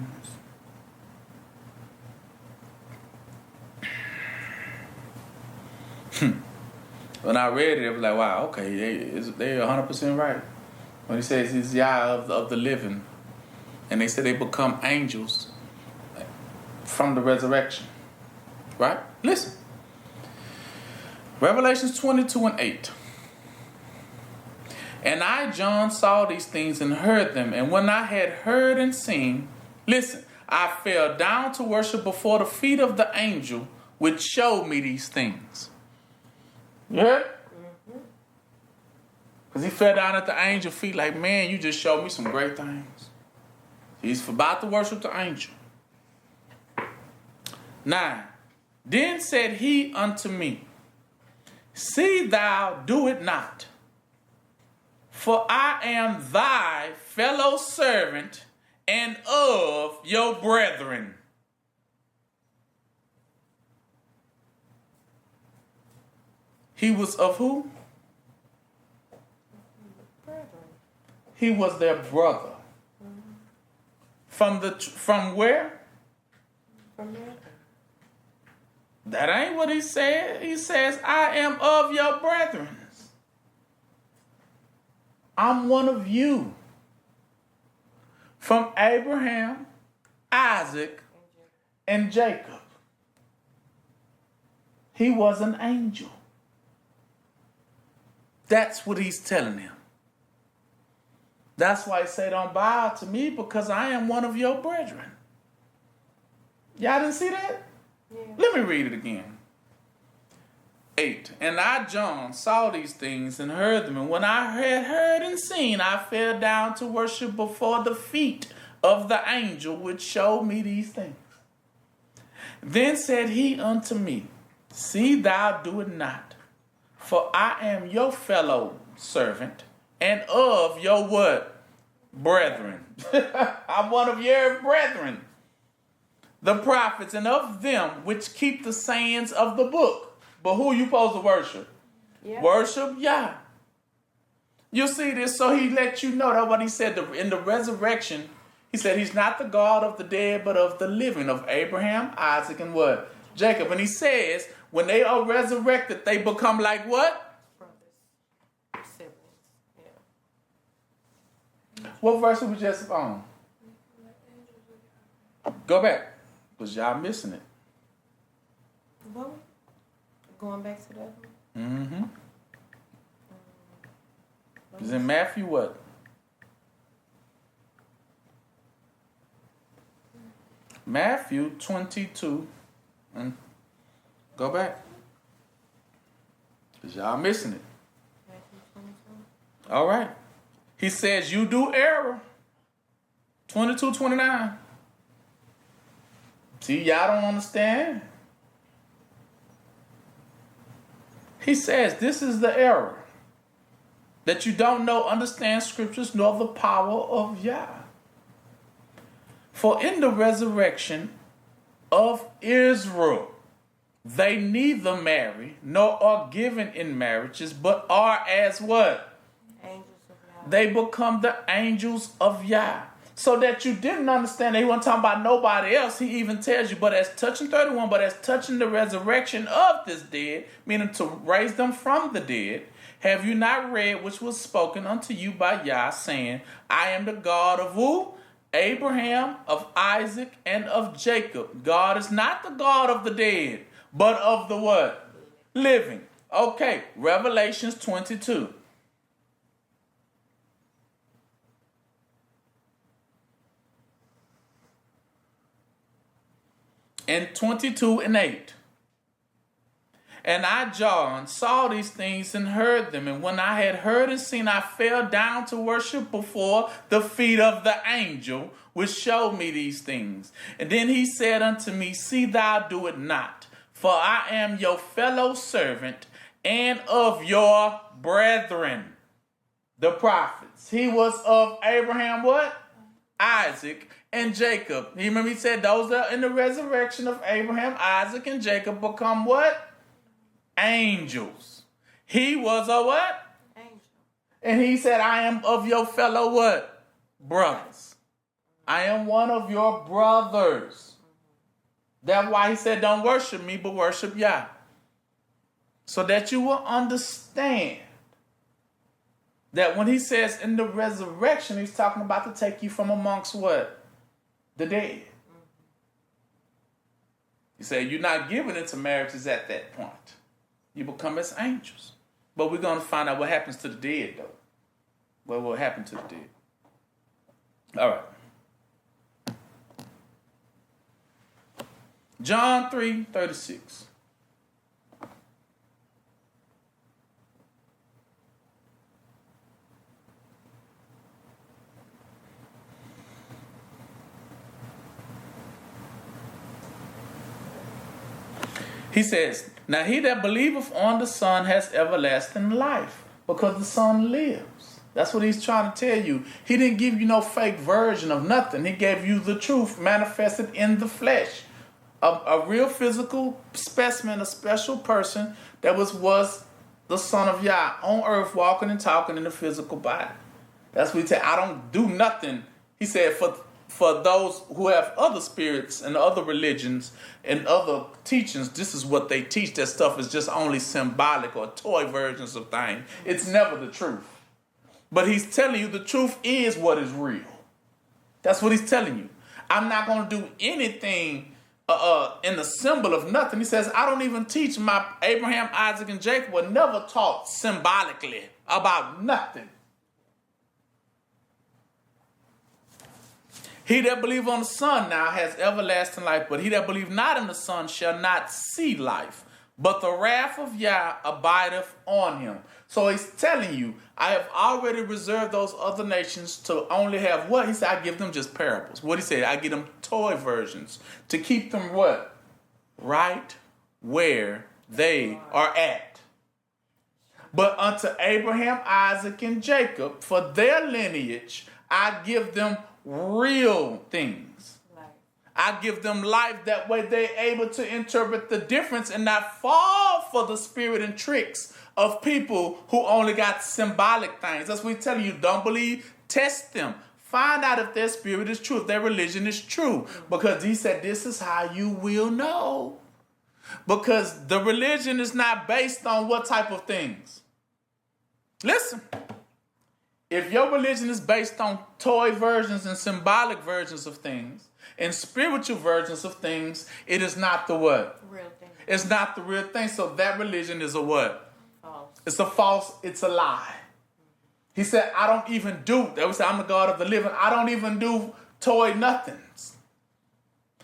When I read it, I was like, wow, okay, they're 100% right. When he says he's Yah of the living, and they said they become angels from the resurrection. Right? Listen. Revelations 22:8. And I, John, saw these things and heard them. And when I had heard and seen, listen, I fell down to worship before the feet of the angel which showed me these things. You heard? Because he fell down at the angel's feet like, man, you just showed me some great things. He's about to worship the angel. 9. Then said he unto me, see thou do it not, for I am thy fellow servant and of your brethren. He was of who? Brethren. He was their brother. From where? From there. That ain't what he said. He says, I am of your brethren. I'm one of you. From Abraham, Isaac, and Jacob. He was an angel. That's what he's telling him. That's why he said, don't bow to me because I am one of your brethren. Y'all didn't see that? Yeah. Let me read it again. 8. And I, John, saw these things and heard them. And when I had heard and seen, I fell down to worship before the feet of the angel which showed me these things. Then said he unto me, see thou do it not, for I am your fellow servant and of your what? Brethren. I'm one of your brethren, the prophets, and of them which keep the sayings of the book. But who you supposed to worship? Yeah. Worship Yah. You see this? So he let you know that what he said in the resurrection. He said he's not the God of the dead, but of the living, of Abraham, Isaac, and what? Jacob. And he says when they are resurrected, they become like what? Brothers. Siblings. Yeah. What verse were we just on? Go back. Because y'all missing it. What? Going back to that one? Mm-hmm. It's in Matthew what? Matthew 22. And go back. Because y'all missing it. Matthew 22. All right. He says you do error. 22, 29. See, y'all don't understand. He says this is the error. That you don't know, understand scriptures, nor the power of Yah. For in the resurrection of Israel, they neither marry nor are given in marriages, but are as what? Angels of Yah. They become the angels of Yah. So that you didn't understand, they weren't talking about nobody else. He even tells you, but as touching 31, but as touching the resurrection of this dead, meaning to raise them from the dead, have you not read which was spoken unto you by Yah, saying, I am the God of who? Abraham, of Isaac, and of Jacob. God is not the God of the dead, but of the what? Living. Okay, Revelations 22. And 22 and 8. And I, John, saw these things and heard them. And when I had heard and seen, I fell down to worship before the feet of the angel, which showed me these things. And then he said unto me, see thou do it not, for I am your fellow servant and of your brethren, the prophets. He was of Abraham, what? Isaac, and Jacob. You remember he said those that are in the resurrection of Abraham, Isaac, and Jacob become what? Angels. He was a what? Angel. And he said, I am of your fellow what? Brothers. I am one of your brothers. That's why he said, don't worship me, but worship Yah. So that you will understand that when he says in the resurrection, he's talking about to take you from amongst what? The dead. He said, you're not given into marriages at that point. You become as angels. But we're going to find out what happens to the dead, though. What will happen to the dead? All right. John 3:36. He says, now he that believeth on the Son has everlasting life, because the Son lives. That's what he's trying to tell you. He didn't give you no fake version of nothing. He gave you the truth manifested in the flesh. A real physical specimen, a special person that was the Son of Yah on earth, walking and talking in the physical body. That's what he said. I don't do nothing. He said, for those who have other spirits and other religions and other teachings, this is what they teach. That stuff is just only symbolic or toy versions of things. It's never the truth. But he's telling you the truth is what is real. That's what he's telling you. I'm not going to do anything in the symbol of nothing. He says, I don't even teach. My Abraham, Isaac, and Jacob were never taught symbolically about nothing. He that believe on the Son now has everlasting life, but he that believe not in the Son shall not see life, but the wrath of Yah abideth on him. So he's telling you, I have already reserved those other nations to only have what? He said, I give them just parables. What he said, I give them toy versions to keep them what? Right where they are at. But unto Abraham, Isaac, and Jacob, for their lineage, I give them real things. I give them life. That way they're able to interpret the difference and not fall for the spirit and tricks of people who only got symbolic things. That's what we tell you. Don't believe, test them. Find out if their spirit is true, if their religion is true. Because he said this is how you will know. Because the religion is not based on what type of things. Listen. If your religion is based on toy versions and symbolic versions of things and spiritual versions of things, it is not the what? Real thing. It's not the real thing. So that religion is a what? False. It's a false, it's a lie. He said, I don't even do, that was I'm the God of the living. I don't even do toy nothings.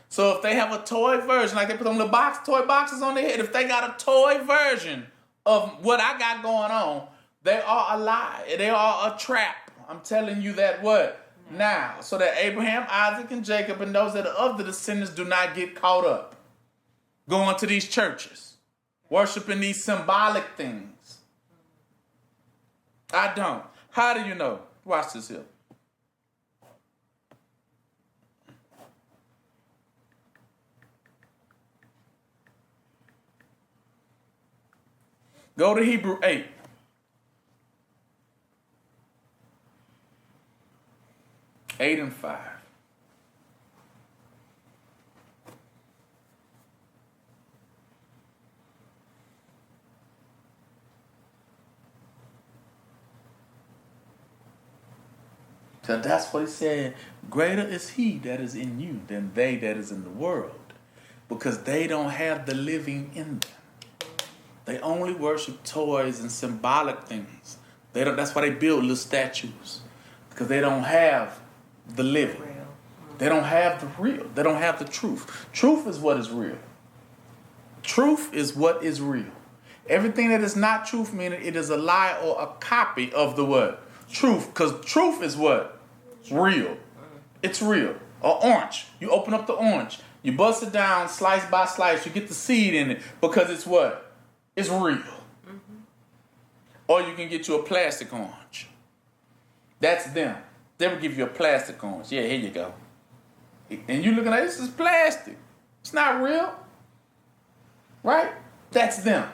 So if they have a toy version, like they put on the toy boxes on their head, if they got a toy version of what I got going on, they are a lie. They are a trap. I'm telling you that what? Now. So that Abraham, Isaac, and Jacob and those that are of the descendants do not get caught up going to these churches, worshiping these symbolic things. I don't. How do you know? Watch this here. Go to Hebrew 8. 8 and 5. So that's what he said. Greater is he that is in you than they that is in the world. Because they don't have the living in them. They only worship toys and symbolic things. They don't. That's why they build little statues. Because they don't have the living. Real. They don't have the real. They don't have the truth. Truth is what is real. Truth is what is real. Everything that is not truth, meaning it is a lie or a copy of the what? Truth. Because truth is what? Real. It's real. Or orange. You open up the orange. You bust it down slice by slice. You get the seed in it because it's what? It's real. Mm-hmm. Or you can get you a plastic orange. That's them. They will give you a plastic orange. Yeah, here you go. And you're looking at this is plastic. It's not real. Right? That's them.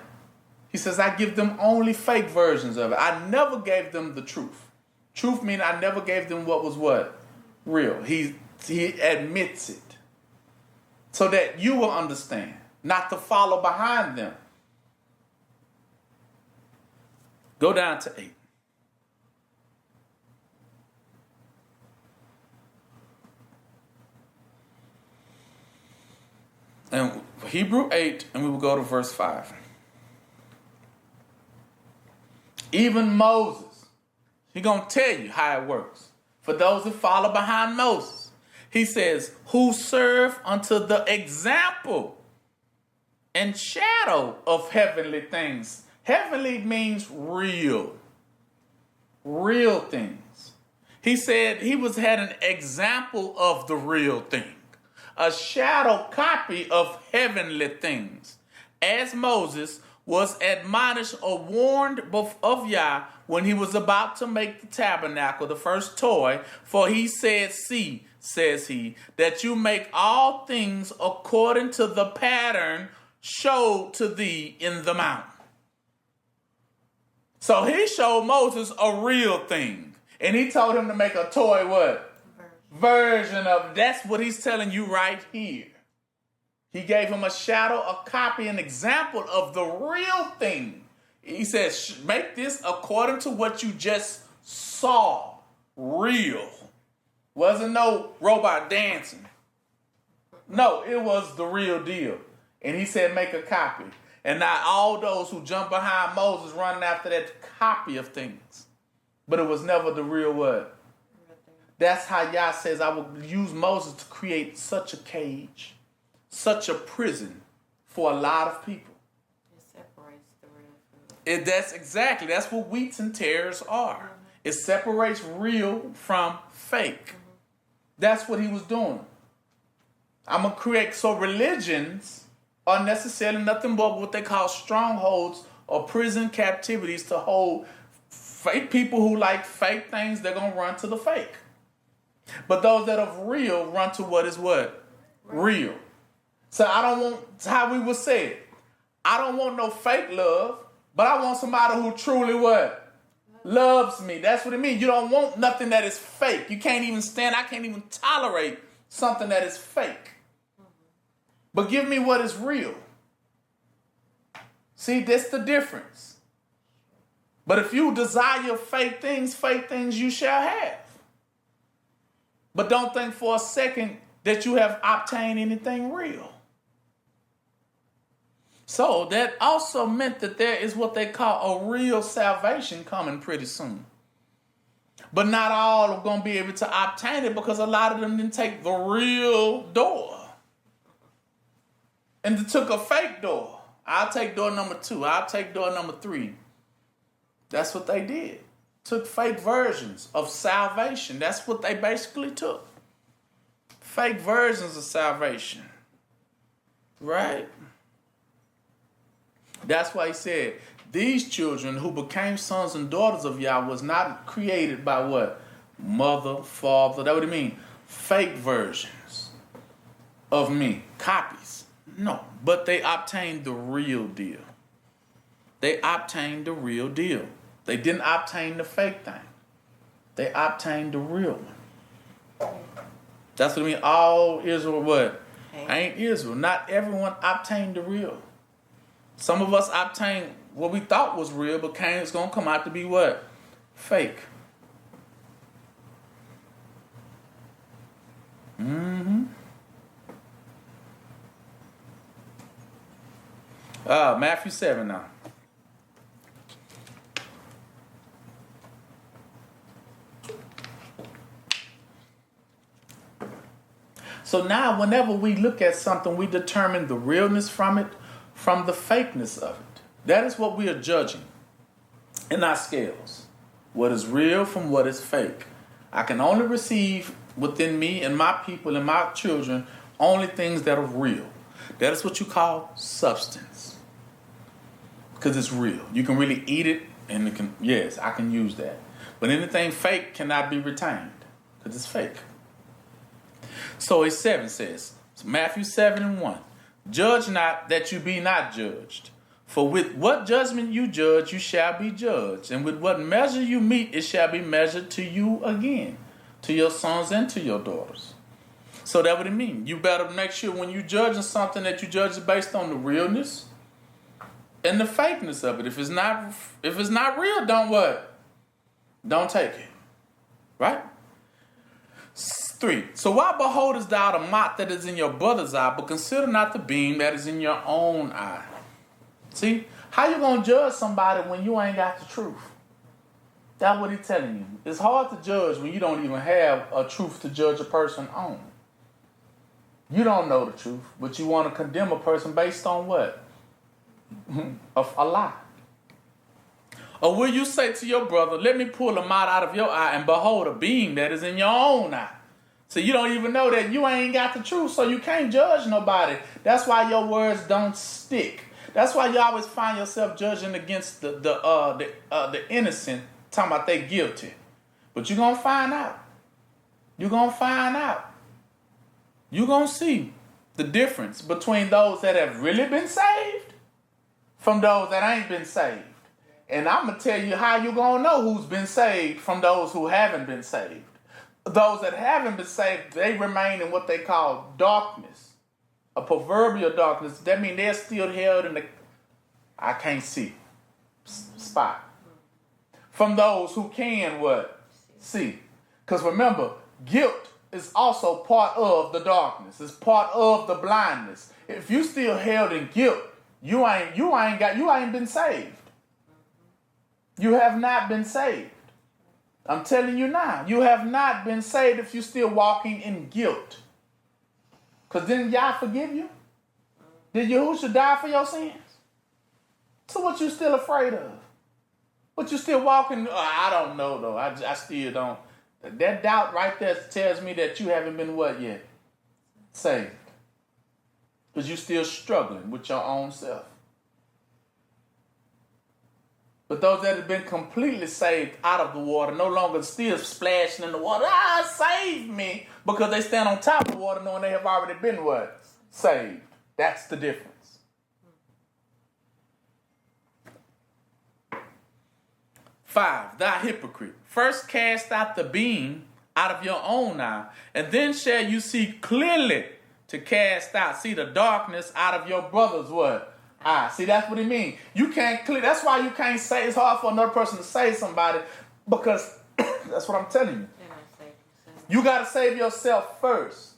He says, I give them only fake versions of it. I never gave them the truth. Truth meaning I never gave them what was what? Real. He admits it. So that you will understand. Not to follow behind them. Go down to 8. And Hebrew 8, and we will go to verse 5. Even Moses, he's going to tell you how it works. For those who follow behind Moses, he says, who serve unto the example and shadow of heavenly things. Heavenly means real. Real things. He said he had an example of the real thing. A shadow copy of heavenly things. as Moses was admonished or warned of Yah when he was about to make the tabernacle, the first toy. For he said, see, says he, that you make all things according to the pattern showed to thee in the mount. So he showed Moses a real thing. And he told him to make a toy what? Version of. That's what he's telling you right here. He gave him a shadow, a copy, an example of the real thing. He says, make this according to what you just saw. Real. Wasn't no robot dancing. No, it was the real deal. And he said, make a copy. And not all those who jump behind Moses running after that copy of things. But it was never the real what? That's how Yah says, I will use Moses to create such a cage, such a prison for a lot of people. It separates the real from That's what wheats and tares are. It separates real from fake. That's what he was doing. I'm going to create, so religions are necessarily nothing but what they call strongholds or prison captivities to hold fake people who like fake things. They're going to run to the fake. But those that are real run to what is what? Real. So I don't want, how we would say it, I don't want no fake love, but I want somebody who truly what? Loves me. That's what it means. You don't want nothing that is fake. You can't even stand, I can't even tolerate something that is fake. But give me what is real. See, that's the difference. But if you desire fake things you shall have. But don't think for a second that you have obtained anything real. So that also meant that there is what they call a real salvation coming pretty soon. But not all are going to be able to obtain it because a lot of them didn't take the real door. And they took a fake door. I'll take door number 2. I'll take door number 3. That's what they did. Took fake versions of salvation. That's what they basically took. Fake versions of salvation. Right? That's why he said, these children who became sons and daughters of Yah was not created by what? Mother, father. That's what it means. Fake versions of me. Copies. No. But they obtained the real deal. They obtained the real deal. They didn't obtain the fake thing. They obtained the real one. That's what I mean. All Israel what? Ain't Israel. Not everyone obtained the real. Some of us obtained what we thought was real, but it's going to come out to be what? Fake. Matthew 7 now. So now whenever we look at something, we determine the realness from it, from the fakeness of it. That is what we are judging in our scales. What is real from what is fake. I can only receive within me and my people and my children only things that are real. That is what you call substance. Because it's real. You can really eat it and it can, yes, I can use that. But anything fake cannot be retained because it's fake. So 7 says, Matthew 7:1, judge not that you be not judged. For with what judgment you judge, you shall be judged. And with what measure you meet, it shall be measured to you again, to your sons and to your daughters. So that's what it means. You better make sure when you're judging something that you judge it based on the realness and the fakeness of it. If it's not real, don't what? Don't take it. Right? 3. So why beholdest thou the mote that is in your brother's eye, but consider not the beam that is in your own eye? See? How you going to judge somebody when you ain't got the truth? That's what he's telling you. It's hard to judge when you don't even have a truth to judge a person on. You don't know the truth, but you want to condemn a person based on what? A lie. Or will you say to your brother, let me pull a mote out of your eye and behold a beam that is in your own eye? So you don't even know that you ain't got the truth, so you can't judge nobody. That's why your words don't stick. That's why you always find yourself judging against the innocent, talking about they guilty. But you're gonna find out. You're gonna find out. You're gonna see the difference between those that have really been saved from those that ain't been saved. And I'm gonna tell you how you're gonna know who's been saved from those who haven't been saved. Those that haven't been saved, they remain in what they call darkness, a proverbial darkness. That means they're still held in the I can't see spot. From those who can what? See. Because remember, guilt is also part of the darkness. It's part of the blindness. If you still held in guilt, you ain't been saved. You have not been saved. I'm telling you now, you have not been saved if you're still walking in guilt. Because didn't Yah forgive you? Did Yahushua die for your sins? So what you still afraid of? What you still walking? I don't know though. I still don't. That doubt right there tells me that you haven't been what yet? Saved. Because you're still struggling with your own self. But those that have been completely saved out of the water, no longer still splashing in the water, save me, because they stand on top of the water knowing they have already been what? Saved. That's the difference. 5, thou hypocrite, first cast out the beam out of your own eye, and then shall you see clearly to cast out, see the darkness out of your brother's what? See, that's what he means. You can't clear. That's why you can't say. It's hard for another person to save somebody, because that's what I'm telling you. You got to save yourself first.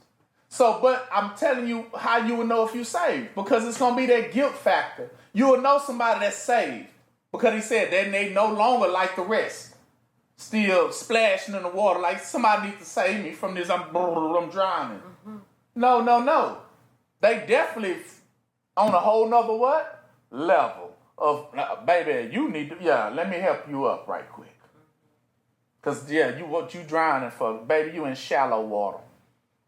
So, but I'm telling you how you will know if you saved, because it's going to be that guilt factor. You will know somebody that's saved, because he said that they no longer like the rest, still splashing in the water like somebody needs to save me from this. I'm drowning. Mm-hmm. No. They definitely on a whole nother what? Level of, baby, you need to, let me help you up right quick. Because, what you drowning for, baby, you in shallow water.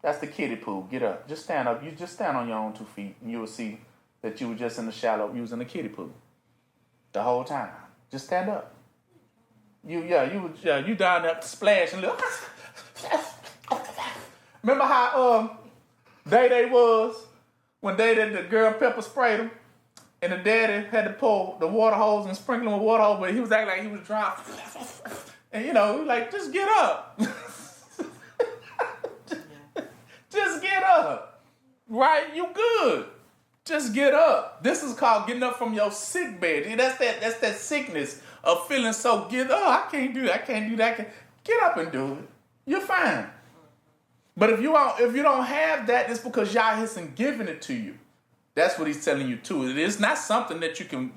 That's the kiddie pool. Get up. Just stand up. You just stand on your own 2 feet, and you will see that you were just in the shallow, you was in the kiddie pool the whole time. Just stand up. You down there splashing. Remember how Day was? When the girl pepper sprayed him, and the daddy had to pull the water hose and sprinkle him with water hose, but he was acting like he was dry. And like, just get up. Just get up. Right? You good. Just get up. This is called getting up from your sick bed. That's that sickness of feeling so I can't do that. I can't do that. Get up and do it. You're fine. But if you don't have that, it's because Yah hasn't given it to you. That's what he's telling you too. It is not something that you can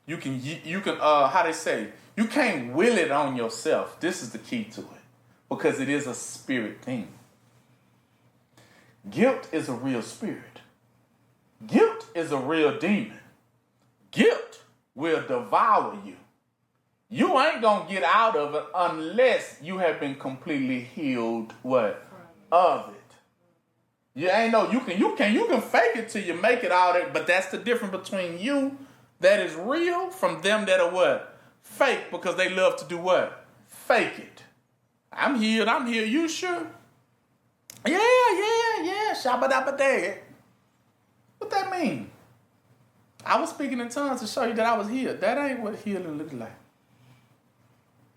how they say, you can't will it on yourself. This is the key to it, because it is a spirit thing. Guilt is a real spirit. Guilt is a real demon. Guilt will devour you. You ain't gonna get out of it unless you have been completely healed of it. You ain't you can fake it till you make it out of it, but that's the difference between you that is real from them that are fake, because they love to do fake it. I'm healed, you sure? Yeah. Shabba-dabba-day. What that mean? I was speaking in tongues to show you that I was healed. That ain't what healing looks like.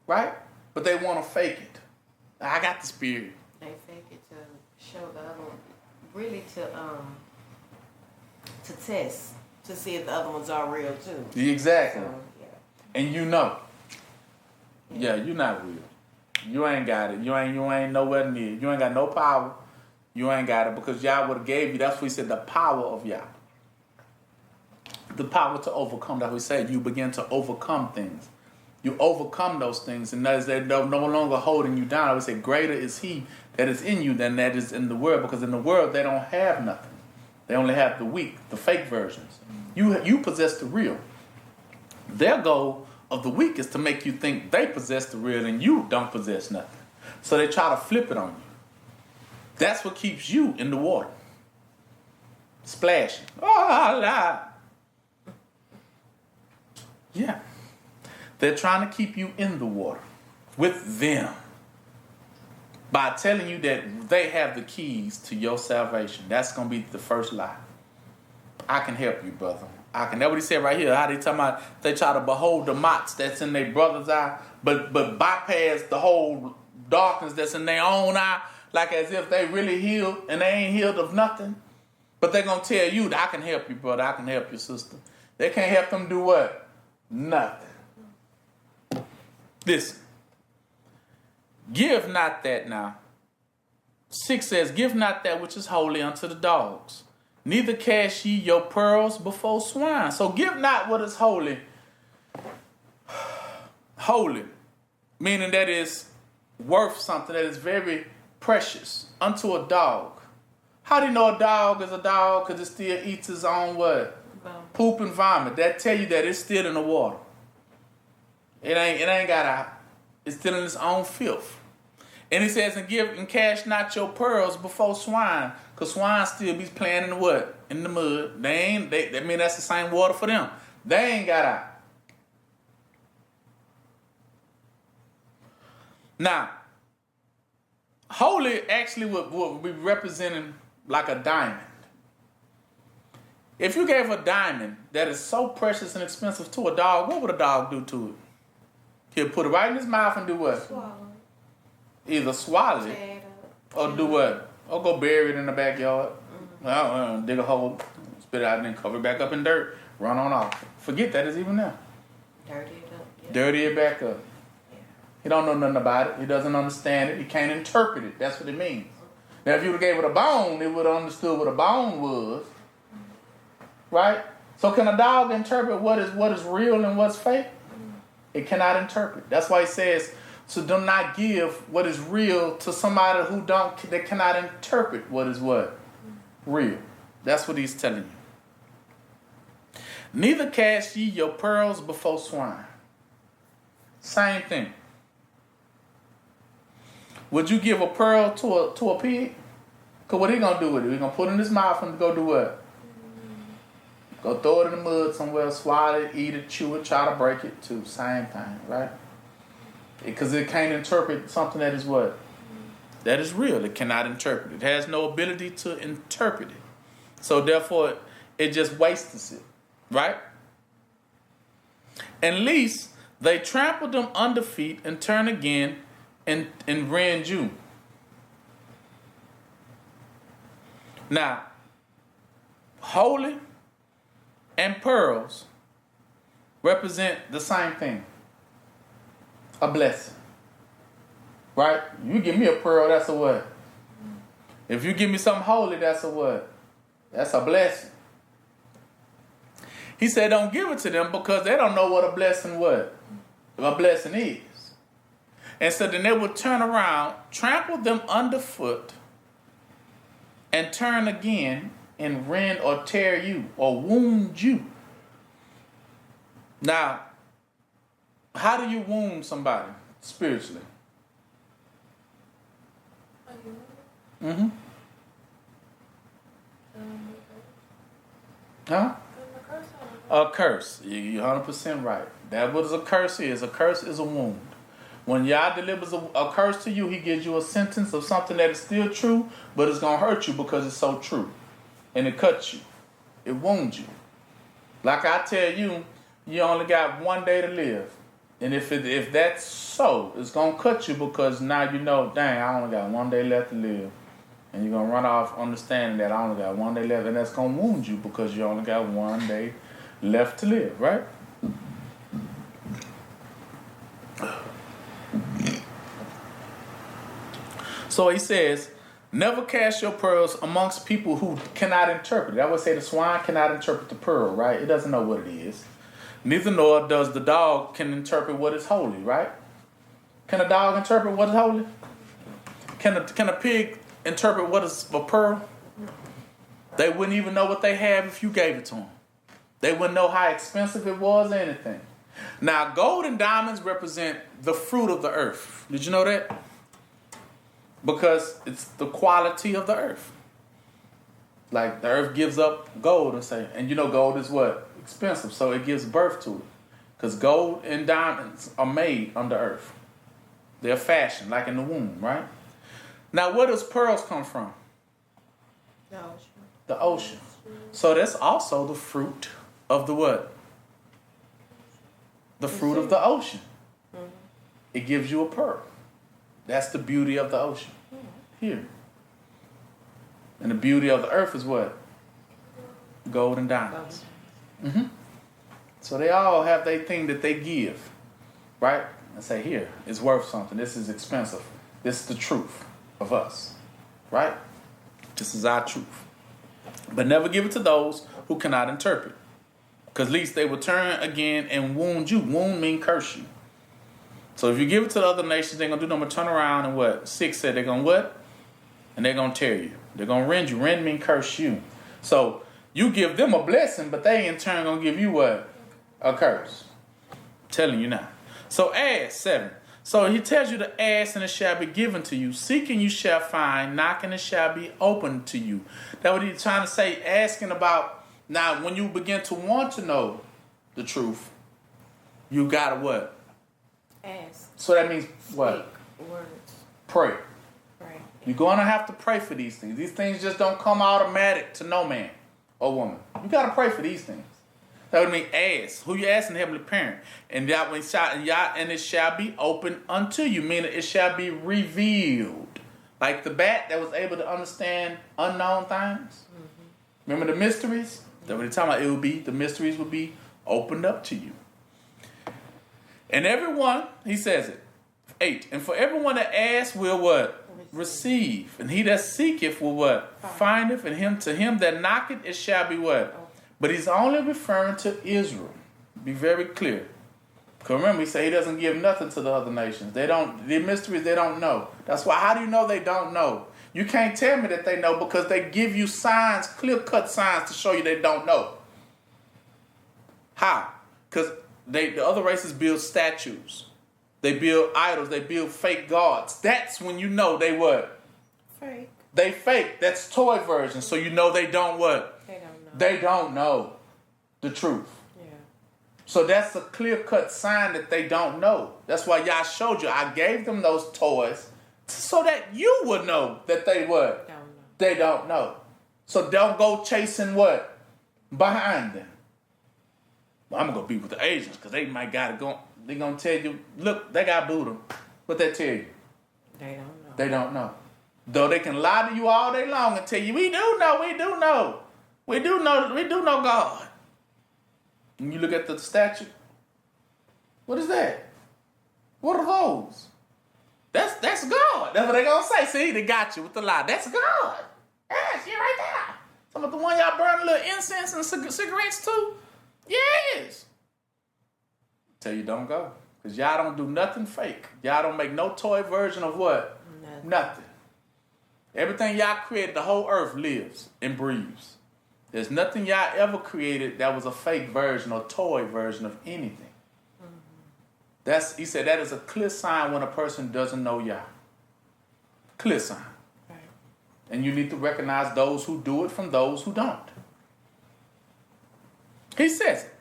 Right? But they want to fake it. I got the spirit. They fake it to show the other one, really to test, to see if the other ones are real too. Exactly. So, and you know. Yeah, you're not real. You ain't got it. You ain't nowhere near. You ain't got no power. You ain't got it, because Yah would have gave you, that's what he said, the power of Yah. The power to overcome. That's what he said. You begin to overcome things. You overcome those things, and as they're no longer holding you down. I would say greater is he that is in you than that is in the world, because in the world they don't have nothing. They only have the weak, the fake versions. You possess the real. Their goal of the weak is to make you think they possess the real and you don't possess nothing. So they try to flip it on you. That's what keeps you in the water. Splashing. Oh, I lied. Yeah. They're trying to keep you in the water with them by telling you that they have the keys to your salvation. That's going to be the first lie. I can help you, brother. I can. That's what he said right here. How they talking about they try to behold the mots that's in their brother's eye, but bypass the whole darkness that's in their own eye, like as if they really healed and they ain't healed of nothing. But they're going to tell you that I can help you, brother. I can help you, sister. They can't help them do what? Nothing. Listen. Give not that now. 6 says, give not that which is holy unto the dogs. Neither cast ye your pearls before swine. So give not what is holy. Holy. Meaning that is worth something that is very precious unto a dog. How do you know a dog is a dog? Because it still eats his own what? Poop and vomit. That tell you that it's still in the water. It ain't got out. It's still in its own filth. And he says, and cast not your pearls before swine. Because swine still be playing in the what? In the mud. They mean that's the same water for them. They ain't got out. Now, holy actually would be representing like a diamond. If you gave a diamond that is so precious and expensive to a dog, what would a dog do to it? He'll put it right in his mouth and do what? Swallow. Either swallow it Tear it up. or do what? Or go bury it in the backyard. Dig a hole, spit it out, and then cover it back up in dirt. Run on off. Forget that it's even there. Dirty it up. Yeah. Dirty it back up. Yeah. He don't know nothing about it. He doesn't understand it. He can't interpret it. That's what it means. Now, if you would have gave it a bone, it would have understood what a bone was. Right? So can a dog interpret what is real and what's fake? It cannot interpret. That's why he says, so do not give what is real to somebody that cannot interpret what is what? Real. That's what he's telling you. Neither cast ye your pearls before swine. Same thing. Would you give a pearl to a pig? Because what he gonna do with it? He gonna put it in his mouth and go do what? Go throw it in the mud somewhere, swallow it, eat it, chew it, try to break it too. Same thing, right? Because it can't interpret something that is what? That is real. It cannot interpret it. It has no ability to interpret it. So therefore, it just wastes it, right? At least they trampled them under feet and turn again and rend you. Now, holy and pearls represent the same thing. A blessing. Right? You give me a pearl, that's a what? If you give me something holy, that's a what? That's a blessing. He said don't give it to them because they don't know what a blessing is. And so then they would turn around, trample them underfoot, and turn again and rend or tear you or wound you. Now, how do you wound somebody spiritually? Mm-hmm. Huh? A curse. You're 100% right. That's what a curse is. A curse is a wound. When Yah delivers a curse to you, he gives you a sentence of something that is still true, but it's going to hurt you because it's so true. And it cuts you. It wounds you. Like I tell you, you only got 1 day to live. And if that's so, it's going to cut you because now you know, dang, I only got 1 day left to live. And you're going to run off understanding that I only got 1 day left. And that's going to wound you because you only got 1 day left to live, right? So he says, never cast your pearls amongst people who cannot interpret it. I would say the swine cannot interpret the pearl, right? It doesn't know what it is. Neither nor does the dog can interpret what is holy, right? Can a dog interpret what is holy? Can a pig interpret what is a pearl? They wouldn't even know what they have if you gave it to them. They wouldn't know how expensive it was or anything. Now, gold and diamonds represent the fruit of the earth. Did you know that? Because it's the quality of the earth. Like the earth gives up gold and you know gold is what? Expensive. So it gives birth to it. Because gold and diamonds are made under earth. They're fashioned like in the womb, right? Now, where does pearls come from? The ocean. The ocean. So that's also the fruit of the what? The fruit of the ocean. It gives you a pearl. That's the beauty of the ocean. Here. And the beauty of the earth is what? Gold and diamonds. So they all have their thing that they give, right? And say, here, it's worth something. This is expensive. This is the truth of us, right? This is our truth. But never give it to those who cannot interpret. Because least they will turn again and wound you. Wound mean curse you. So if you give it to the other nations, they're going to do them, turn around and what? 6 said they're going to what? And they're going to tear you. They're going to rend you. Rend mean curse you. So you give them a blessing, but they in turn going to give you what? A curse. I'm telling you now. So ask, 7. So he tells you to ask and it shall be given to you. Seeking you shall find. Knocking it shall be opened to you. That's what he's trying to say. Asking about, now when you begin to want to know the truth, you got to what? Ask. So that means what? Speak words. Pray. Pray. You're going to have to pray for these things. These things just don't come automatic to no man or woman. You got to pray for these things. That would mean ask. Who you asking? The heavenly parent. And that when and it shall be open unto you, meaning it shall be revealed. Like the bat that was able to understand unknown things. Remember the mysteries? That's what he's talking about. It would be, the mysteries would be opened up to you. And everyone, he says it, 8. And for everyone that asks will what? Receive. And he that seeketh will what? Findeth. And to him that knocketh it shall be what? But he's only referring to Israel. Be very clear. Because remember, he said he doesn't give nothing to the other nations. They don't, the mysteries they don't know. That's why, how do you know they don't know? You can't tell me that they know because they give you signs, clear-cut signs to show you they don't know. How? Because the other races build statues. They build idols. They build fake gods. That's when you know they what? Fake. They fake. That's toy version. So you know they don't what? They don't know. They don't know the truth. Yeah. So that's a clear-cut sign that they don't know. That's why y'all showed you. I gave them those toys so that you would know that they what? Don't know. They don't know. So don't go chasing what? Behind them. Well, I'm going to be with the Asians because they might got it going. They're going to tell you, look, they got Buddha. What they tell you? They don't know. They don't know. Though they can lie to you all day long and tell you, we do know. We do know God. And you look at the statue. What is that? What are those? That's God. That's what they gonna say. See, they got you with the lie. That's God. Yeah, she right there. Some of the one y'all burn a little incense and cigarettes too. Yes. Tell you don't go. Because y'all don't do nothing fake. Y'all don't make no toy version of what? Nothing. Everything y'all created, the whole earth lives and breathes. There's nothing y'all ever created that was a fake version or toy version of anything. He said that is a clear sign when a person doesn't know Yah. Clear sign. Right. And you need to recognize those who do it from those who don't. He says it.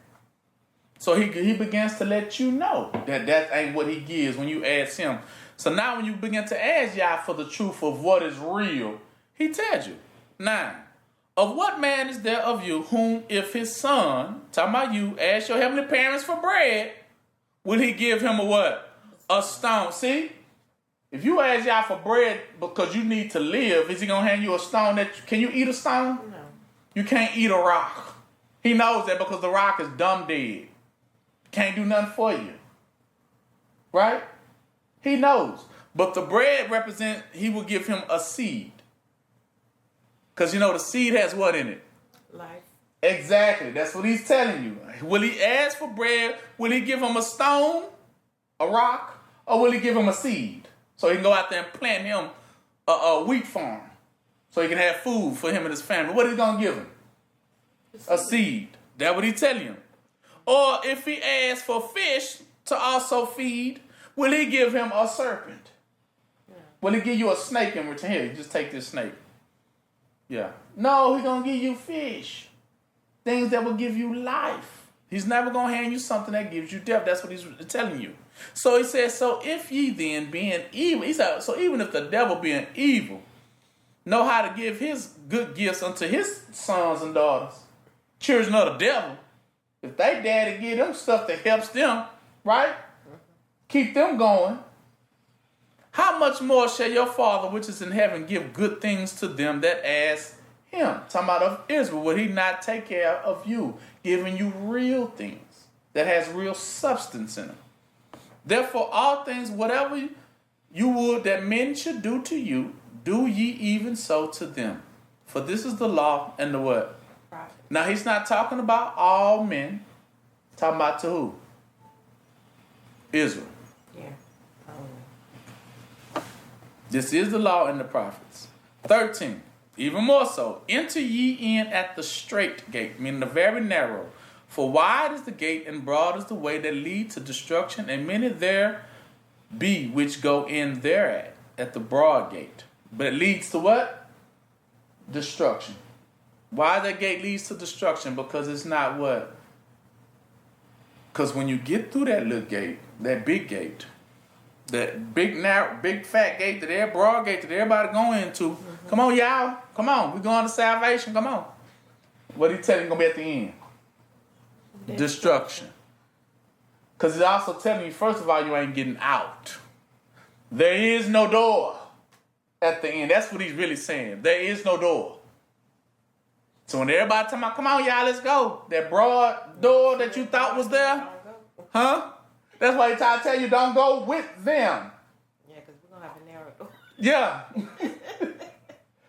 So he begins to let you know that ain't what he gives when you ask him. So now when you begin to ask Yah for the truth of what is real, he tells you. 9. Of what man is there of you whom if his son, talking about you, ask your heavenly parents for bread, will he give him a what? A stone. See? If you ask Yah for bread because you need to live, is he going to hand you a stone? Can you eat a stone? No. You can't eat a rock. He knows that because the rock is dumb dead. Can't do nothing for you. Right? He knows. But the bread represents, he will give him a seed. Because you know the seed has what in it? Life. Exactly. That's what he's telling you. Will he ask for bread? Will he give him a stone, a rock, or will he give him a seed? So he can go out there and plant him a wheat farm. So he can have food for him and his family. What is he going to give him? A seed. That's what he's telling him. Or if he asks for fish to also feed, will he give him a serpent? Yeah. Will he give you a snake in return? Here, you just take this snake. Yeah. No, he's going to give you fish. Things that will give you life. He's never going to hand you something that gives you death. That's what he's telling you. So he says, so if ye then being evil, he said, so even if the devil being evil, know how to give his good gifts unto his sons and daughters, children of the devil, if they daddy give them stuff that helps them, right? Keep them going. How much more shall your Father which is in heaven give good things to them that ask him? Talking about of Israel, would he not take care of you, giving you real things that has real substance in them? Therefore, all things, whatever you would that men should do to you, do ye even so to them. For this is the law and the what? Prophet. Now, he's not talking about all men. He's talking about to who? Israel. Yeah. This is the law and the prophets. 13. Even more so. Enter ye in at the strait gate, meaning the very narrow. For wide is the gate and broad is the way that lead to destruction, and many there be which go in thereat at the broad gate. But it leads to what? Destruction. Why that gate leads to destruction? Because it's not what? Because when you get through that little gate, that big gate, that big narrow, big fat gate that every broad gate that everybody going into, come on, y'all, come on, we going to salvation, come on. What he telling you gonna be at the end? Destruction. Because he's also telling you, first of all, you ain't getting out. There is no door at the end. That's what he's really saying. There is no door. So when everybody talking about, come on, y'all, let's go. That broad door that you thought was there, huh? That's why he's trying to tell you, don't go with them. Yeah, because we're going to have a narrow door. Yeah. Because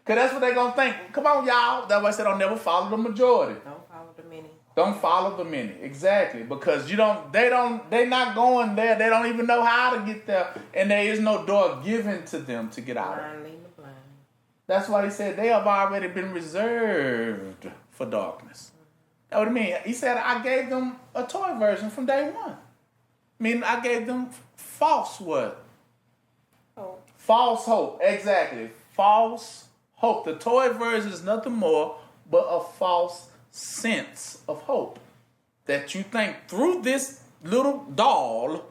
that's what they're going to think. Come on, y'all. That's why I said don't never follow the majority. Don't follow the many. Don't follow the many. Exactly. Because they're not going there. They don't even know how to get there. And there is no door given to them to get out of. Blind leading the blind. That's why he said they have already been reserved for darkness. That's what I mean. He said, I gave them a toy version from day one. Meaning I gave them false what? Hope. False hope. Exactly. False hope. The toy version is nothing more but a false sense of hope. That you think through this little doll,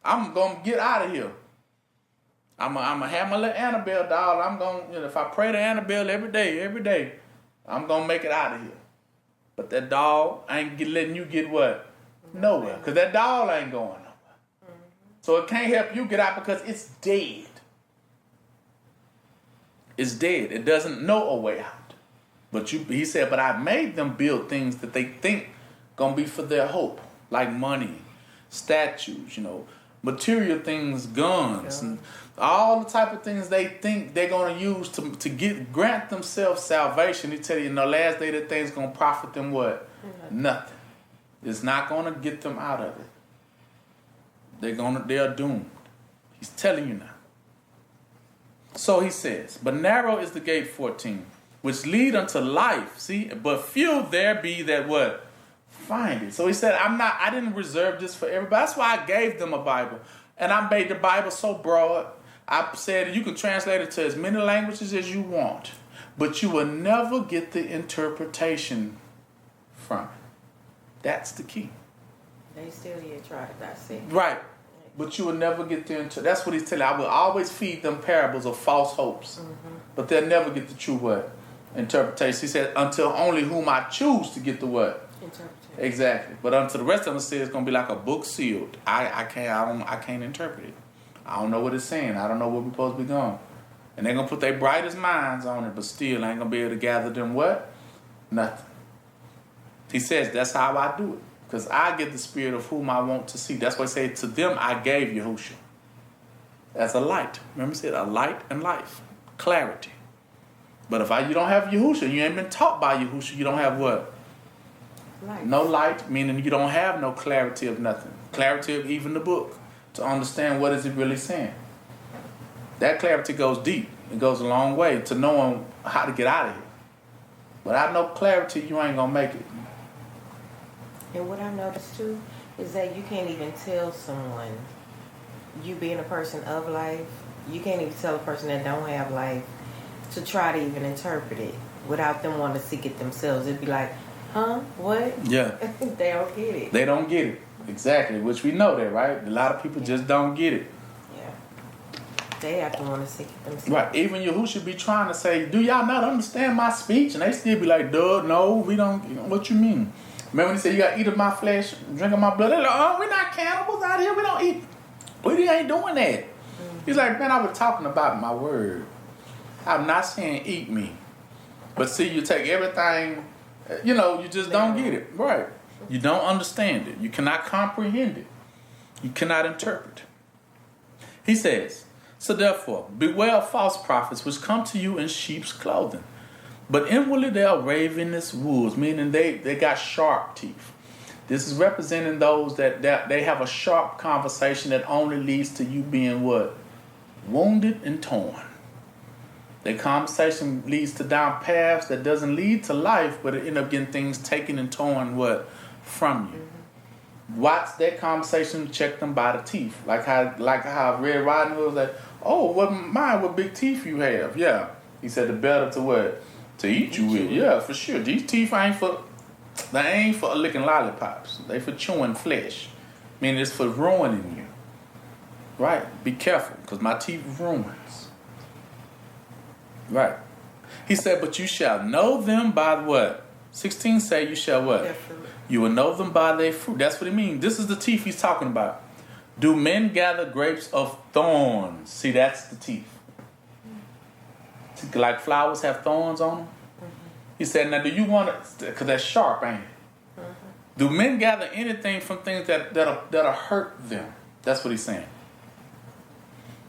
I'm going to get out of here. I'm going to have my little Annabelle doll. I'm going to, if I pray to Annabelle every day, I'm going to make it out of here. But that doll ain't letting you get what? Nowhere. Because that doll ain't going nowhere. So it can't help you get out because it's dead. It's dead. It doesn't know a way out. But he said, but I made them build things that they think gonna be for their hope, like money, statues, material things, guns, and all the type of things they think they're gonna use to grant themselves salvation. He tell you, last day that thing's gonna profit them what? Nothing. It's not gonna get them out of it. They are doomed. He's telling you now. So he says, but narrow is the gate, 14, which lead unto life. See, but few there be that what? Find it. So he said, I didn't reserve this for everybody. That's why I gave them a Bible. And I made the Bible so broad. I said you can translate it to as many languages as you want, but you will never get the interpretation from it. That's the key. They still here trying to dissect. Right. But you will never get the that's what he's telling you. I will always feed them parables of false hopes. But they'll never get the true what? Interpretation. He said, until only whom I choose to get the what? Interpretation. Exactly. But unto the rest of them, say it's gonna be like a book sealed. I can't interpret it. I don't know what it's saying. I don't know where we're supposed to be going. And they're gonna put their brightest minds on it, but still ain't gonna be able to gather them what? Nothing. He says that's how I do it. Because I get the spirit of whom I want to see. That's why I say to them I gave Yahushua as a light. Remember I said a light and life. Clarity. But if you don't have Yahushua, you ain't been taught by Yahushua, you don't have what? Light. No light, meaning you don't have no clarity of nothing. Clarity of even the book. To understand what is it really saying. That clarity goes deep. It goes a long way to knowing how to get out of here. Without no clarity, you ain't going to make it. And what I noticed too is that you can't even tell someone, you being a person of life, you can't even tell a person that don't have life to try to even interpret it without them wanting to seek it themselves. It'd be like, Huh? What? Yeah. They don't get it. They don't get it. Exactly, which we know that, right? A lot of people just don't get it. Yeah. They have to want to seek it themselves. Right. Even Yahushua should be trying to say, do y'all not understand my speech? And they still be like, duh, no, we don't. What you mean? Remember when he said, you got to eat of my flesh, drink of my blood? They're like, oh, we're not cannibals out here. We don't eat. We ain't doing that. He's like, man, I was talking about my word. I'm not saying eat me. But see, you take everything, you just don't get it. Right. You don't understand it. You cannot comprehend it. You cannot interpret. He says, so therefore, beware of false prophets which come to you in sheep's clothing. But inwardly they are ravenous wolves, meaning they got sharp teeth. This is representing those that they have a sharp conversation that only leads to you being what? Wounded and torn. Their conversation leads to down paths that doesn't lead to life, but it end up getting things taken and torn from you. Watch that conversation, check them by the teeth. Like how Red Riding Hood was like, oh, what big teeth you have. Yeah. He said the better to what? To eat you with. Yeah, for sure. These teeth ain't for licking lollipops. They for chewing flesh. I mean, it's for ruining you. Right? Be careful, because my teeth ruins. Right. He said, but you shall know them by what? 16 say you shall what? Their fruit. You will know them by their fruit. That's what he means. This is the teeth he's talking about. Do men gather grapes of thorns? See, that's the teeth. Like flowers have thorns on them. He said, now do you want to, because that's sharp, ain't it? Do men gather anything from things that'll hurt them? That's what he's saying.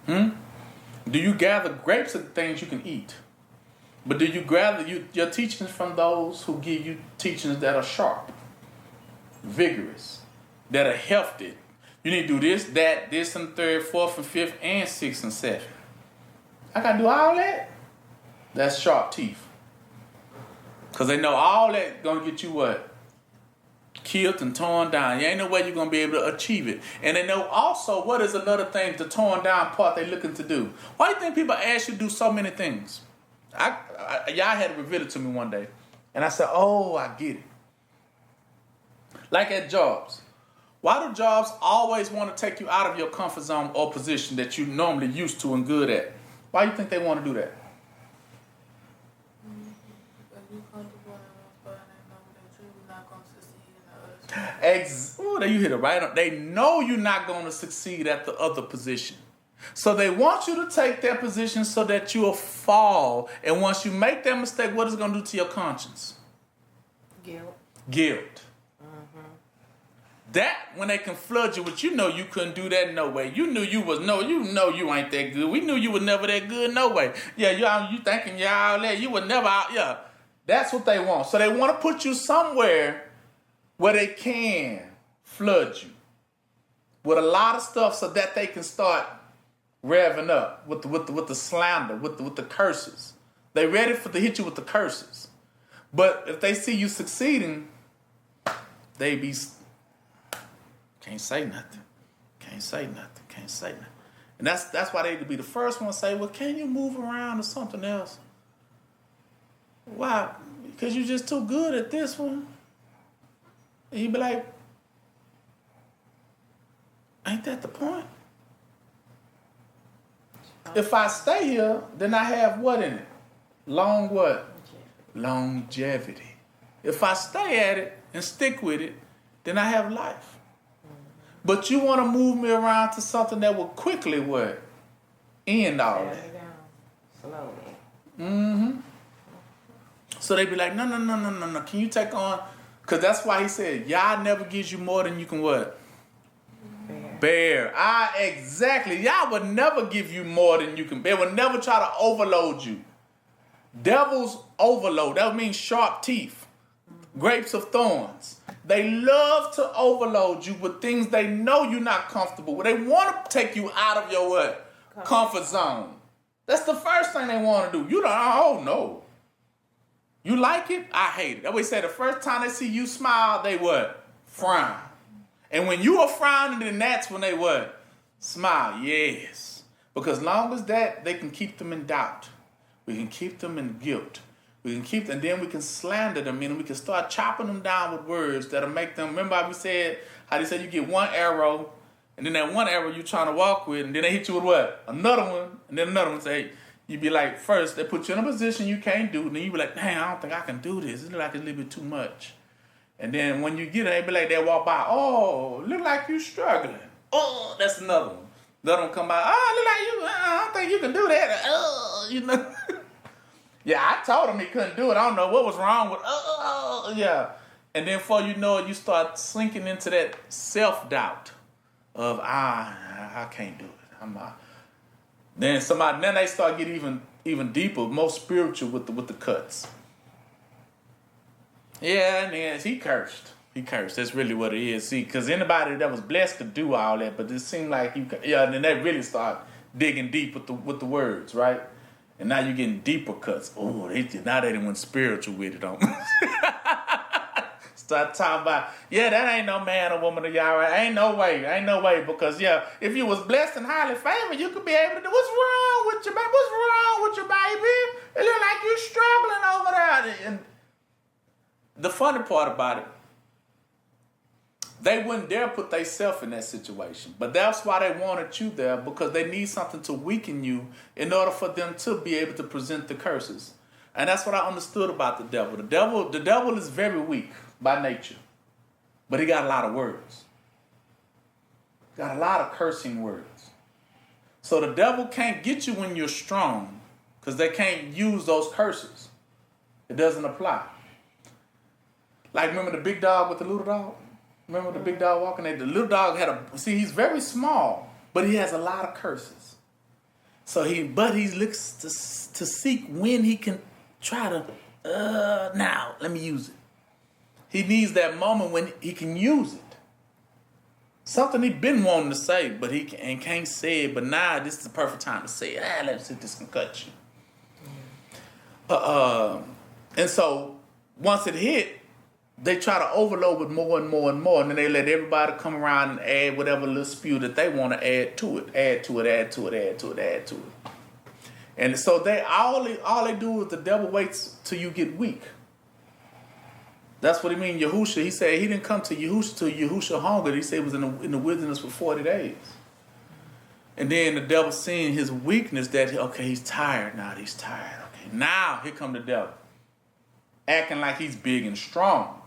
Do you gather grapes of things you can eat? But do you gather your teachings from those who give you teachings that are sharp, vigorous, that are hefty? You need to do this, that, this, and third, fourth, and fifth, and sixth, and seventh. I got to do all that? That's sharp teeth. Because they know all that going to get you what? Killed and torn down. You ain't no way you're going to be able to achieve it. And they know also what is another thing, the torn down part they're looking to do. Why do you think people ask you to do so many things? Y'all had to reveal it to me one day. And I said, oh, I get it. Like at jobs. Why do jobs always want to take you out of your comfort zone or position that you normally used to and good at? Why do you think they want to do that? Oh, there you hit it right on. They know you're not going to succeed at the other position. So they want you to take their position so that you'll fall. And once you make that mistake, what is it going to do to your conscience? Guilt. That, when they can flood you with, you couldn't do that no way. You knew you ain't that good. We knew you was never that good no way. Yeah, you thinking y'all there. You were never out. Yeah, that's what they want. So they want to put you somewhere where they can flood you with a lot of stuff so that they can start revving up with the slander, with the curses. They ready to hit you with the curses. But if they see you succeeding, they be can't say nothing. And that's why they need to be the first one to say, well, can you move around or something else? Why? Because you're just too good at this one. And you be like, ain't that the point? If I stay here, then I have what in it? Longevity. If I stay at it and stick with it, then I have life. But you want to move me around to something that will quickly what? End all that. Slowly. So they be like, no. Can you take on? Because that's why he said, Yah never gives you more than you can what? Bear. Exactly. Yah would never give you more than you can bear. Would never try to overload you. Devils overload. That means sharp teeth. Grapes of thorns. They love to overload you with things they know you're not comfortable with. They want to take you out of your what? Comfort zone. That's the first thing they want to do. You don't, oh no. You like it? I hate it. That's what he said. The first time they see you smile, they what? Frown. And when you are frowning, then that's when they what? Smile. Yes. Because long as that, they can keep them in doubt. We can keep them in guilt. We can keep them, and then we can slander them, meaning we can start chopping them down with words that'll make them. Remember how we said, how they said you get one arrow, and then that one arrow you're trying to walk with, and then they hit you with what? Another one, and then another one. Say, you be like, first, they put you in a position you can't do, and then you be like, dang, I don't think I can do this. It look like it's a little bit too much. And then when you get it, they be like, they walk by, oh, look like you struggling. Oh, that's another one. The other one come by, oh, look like you, I don't think you can do that. Oh, you know. Yeah, I told him he couldn't do it. I don't know what was wrong with, yeah. And then before you know it, you start sinking into that self-doubt of, I can't do it. I'm not. Then they start getting even deeper, more spiritual with the cuts. Yeah, and then he cursed. He cursed. That's really what it is. See, because anybody that was blessed could do all that, but it seemed like and then they really start digging deep with the words, right? And now you're getting deeper cuts. Oh, now they done went spiritual with it on. Start talking about, that ain't no man or woman of Yahweh. Ain't no way. Because, if you was blessed and highly favored, you could be able to do, what's wrong with you, baby? What's wrong with you, baby? It look like you struggling over there. And the funny part about it, they wouldn't dare put themselves in that situation. But that's why they wanted you there, because they need something to weaken you in order for them to be able to present the curses. And that's what I understood about the devil. The devil is very weak by nature, but he got a lot of words. Got a lot of cursing words. So the devil can't get you when you're strong, because they can't use those curses. It doesn't apply. Like, remember the big dog with the little dog? Remember the big dog walking there? The little dog he's very small, but he has a lot of curses. So he looks to seek when he can try to, now, let me use it. He needs that moment when he can use it. Something he's been wanting to say, but he can't say it, but now this is the perfect time to say it. Let's see if this can cut you. And so once it hit, they try to overload with more and more and more, and then they let everybody come around and add whatever little spew that they want to add to it. And so all they do is the devil waits till you get weak. That's what he mean, Yahusha. He said he didn't come to Yahusha till Yahusha hungered. He said he was in the wilderness for 40 days. And then the devil seeing his weakness, that, he's tired now. He's tired. Okay, now here come the devil. Acting like he's big and strong.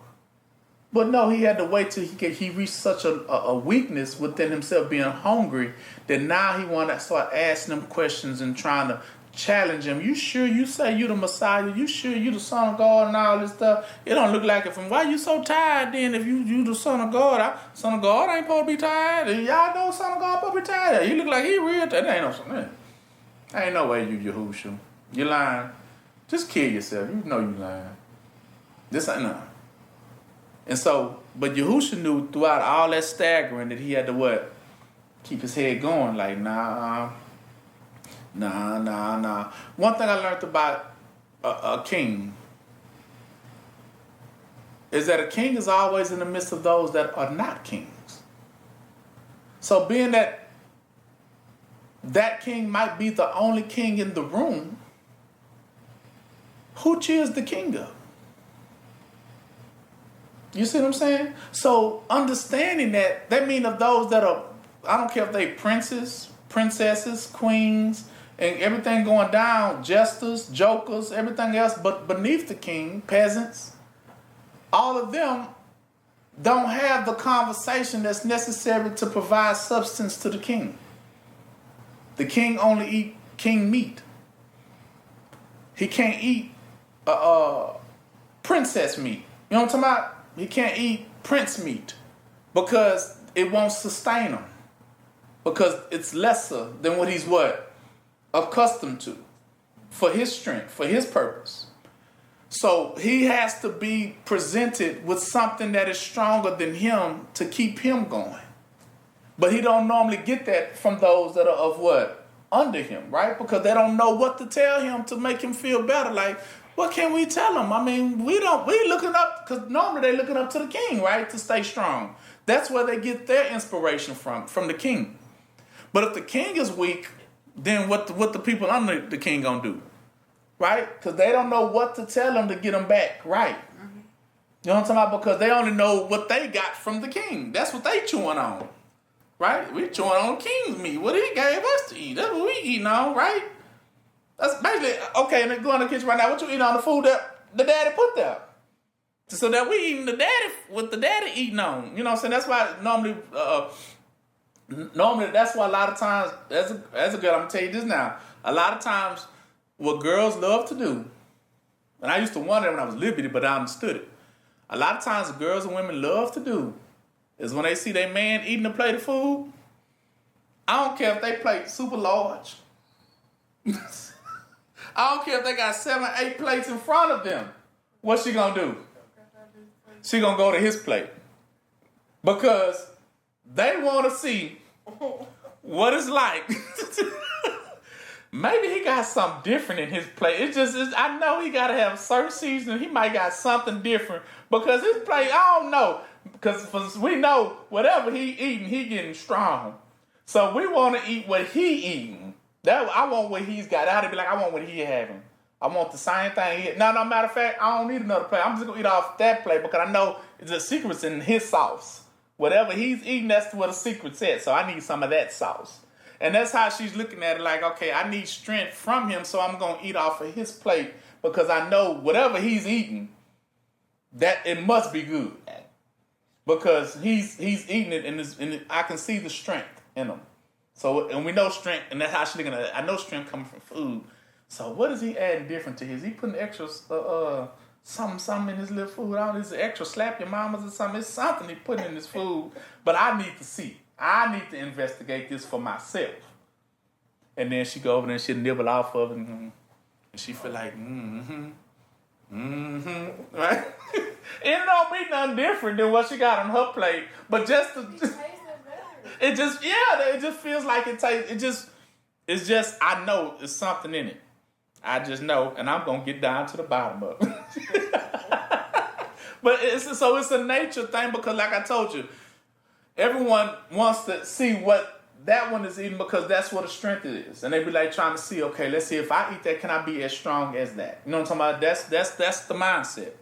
But no, he had to wait till he reached such a weakness within himself, being hungry, that now he want to start asking them questions and trying to challenge him. You sure you say you the Messiah? You sure you the Son of God and all this stuff? It don't look like it from, why you so tired then if you the Son of God? Son of God ain't supposed to be tired. Y'all know Son of God supposed to be tired. He look like he real tired. That ain't no something. Ain't no way you Yahushua. You lying. Just kill yourself. You know you lying. This ain't no. And so, but Yahushua knew throughout all that staggering that he had to what? Keep his head going, like, nah. One thing I learned about a king is that a king is always in the midst of those that are not kings. So being that king might be the only king in the room, who cheers the king up? You see what I'm saying? So understanding that means of those that are, I don't care if they princes, princesses, queens, and everything going down, jesters, jokers, everything else, but beneath the king, peasants, all of them don't have the conversation that's necessary to provide substance to the king. The king only eat king meat. He can't eat princess meat. You know what I'm talking about? He can't eat prince meat because it won't sustain him. Because it's lesser than what he's accustomed to for his strength, for his purpose. So he has to be presented with something that is stronger than him to keep him going. But he don't normally get that from those that are of under him, right? Because they don't know what to tell him to make him feel better. Like, what can we tell him? I mean, we looking up, because normally they're looking up to the king, right? To stay strong. That's where they get their inspiration from the king. But if the king is weak, then what the people under the king gonna do? right? Because they don't know what to tell them to get them back right. You know what I'm talking about? Because they only know what they got from the king. That's what they chewing on, right? We chewing on king's meat. What he gave us to eat. That's what we eating on, right? That's basically, okay, and then go in the kitchen right now. What you eating on the food that the daddy put there? So that we eating what the daddy eating on. You know what I'm saying? That's why normally that's why a lot of times, as a girl, I'm going to tell you this now. A lot of times what girls love to do, and I used to wonder when I was little bitty, but I understood it. A lot of times girls and women love to do is when they see their man eating a plate of food, I don't care if they plate super large. I don't care if they got 7, 8 plates in front of them. What's she gonna do? She gonna go to his plate. Because they wanna see what it's like. Maybe he got something different in his plate. I know he gotta have certain seasoning. He might got something different. Because his plate, I don't know. Because we know whatever he eating, he getting strong. So we want to eat what he eating. I want what he's got. I had to be like, I want what he having. I want the same thing. No, matter of fact, I don't need another plate. I'm just going to eat off that plate because I know the secret's in his sauce. Whatever he's eating, that's where the secret's at. So I need some of that sauce. And that's how she's looking at it like, okay, I need strength from him, so I'm going to eat off of his plate because I know whatever he's eating, that it must be good. Because he's eating it and I can see the strength in him. So, and we know strength, and that's how she's looking at it. I know strength coming from food. So what is he adding different to his? He putting extra something in his little food. I don't know, it's extra slap your mamas or something. It's something he putting in his food. But I need to see. I need to investigate this for myself. And then she go over there and she nibble off of it. And she feel like, right? It don't be nothing different than what she got on her plate. But just it just feels like it tastes. It's just I know it's something in it. I just know, and I'm gonna get down to the bottom of it. But it's a nature thing because, like I told you, everyone wants to see what that one is eating because that's what the strength is, and they be like trying to see, okay, let's see if I eat that, can I be as strong as that? You know what I'm talking about? That's the mindset.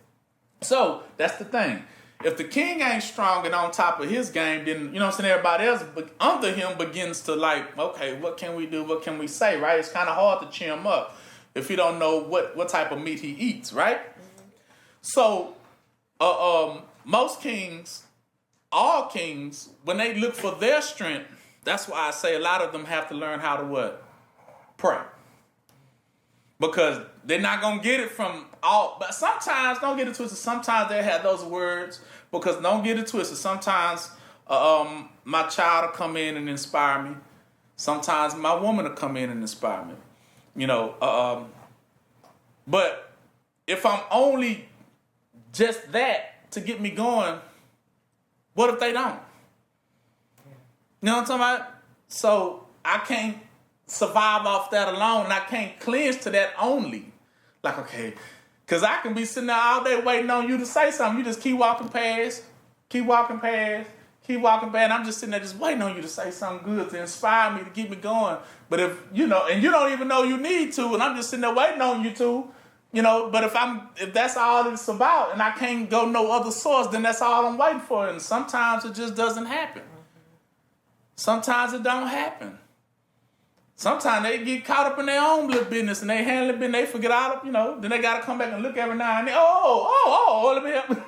So that's the thing. If the king ain't strong and on top of his game, then, you know what I'm saying, everybody else under him begins to like, okay, what can we do? What can we say, right? It's kind of hard to cheer him up if you don't know what type of meat he eats, right? Mm-hmm. So most kings, all kings, when they look for their strength, that's why I say a lot of them have to learn how to what? Pray. Because they're not going to get it from all. But sometimes, don't get it twisted, sometimes they have those words. Because don't get it twisted, sometimes my child will come in and inspire me. Sometimes my woman will come in and inspire me. You know, but if I'm only just that to get me going, what if they don't? You know what I'm talking about? So I can't survive off that alone, and I can't clinch to that only. Like, okay, because I can be sitting there all day waiting on you to say something. You just keep walking past. I'm just sitting there just waiting on you to say something good to inspire me, to get me going. But if, you know, and you don't even know you need to, and I'm just sitting there waiting on you to, you know, but if that's all it's about and I can't go no other source, then that's all I'm waiting for. And sometimes it just doesn't happen. Sometimes it don't happen. Sometimes they get caught up in their own little business and they handle it, and they forget all, you know, then they got to come back and look every now and then. Let me help.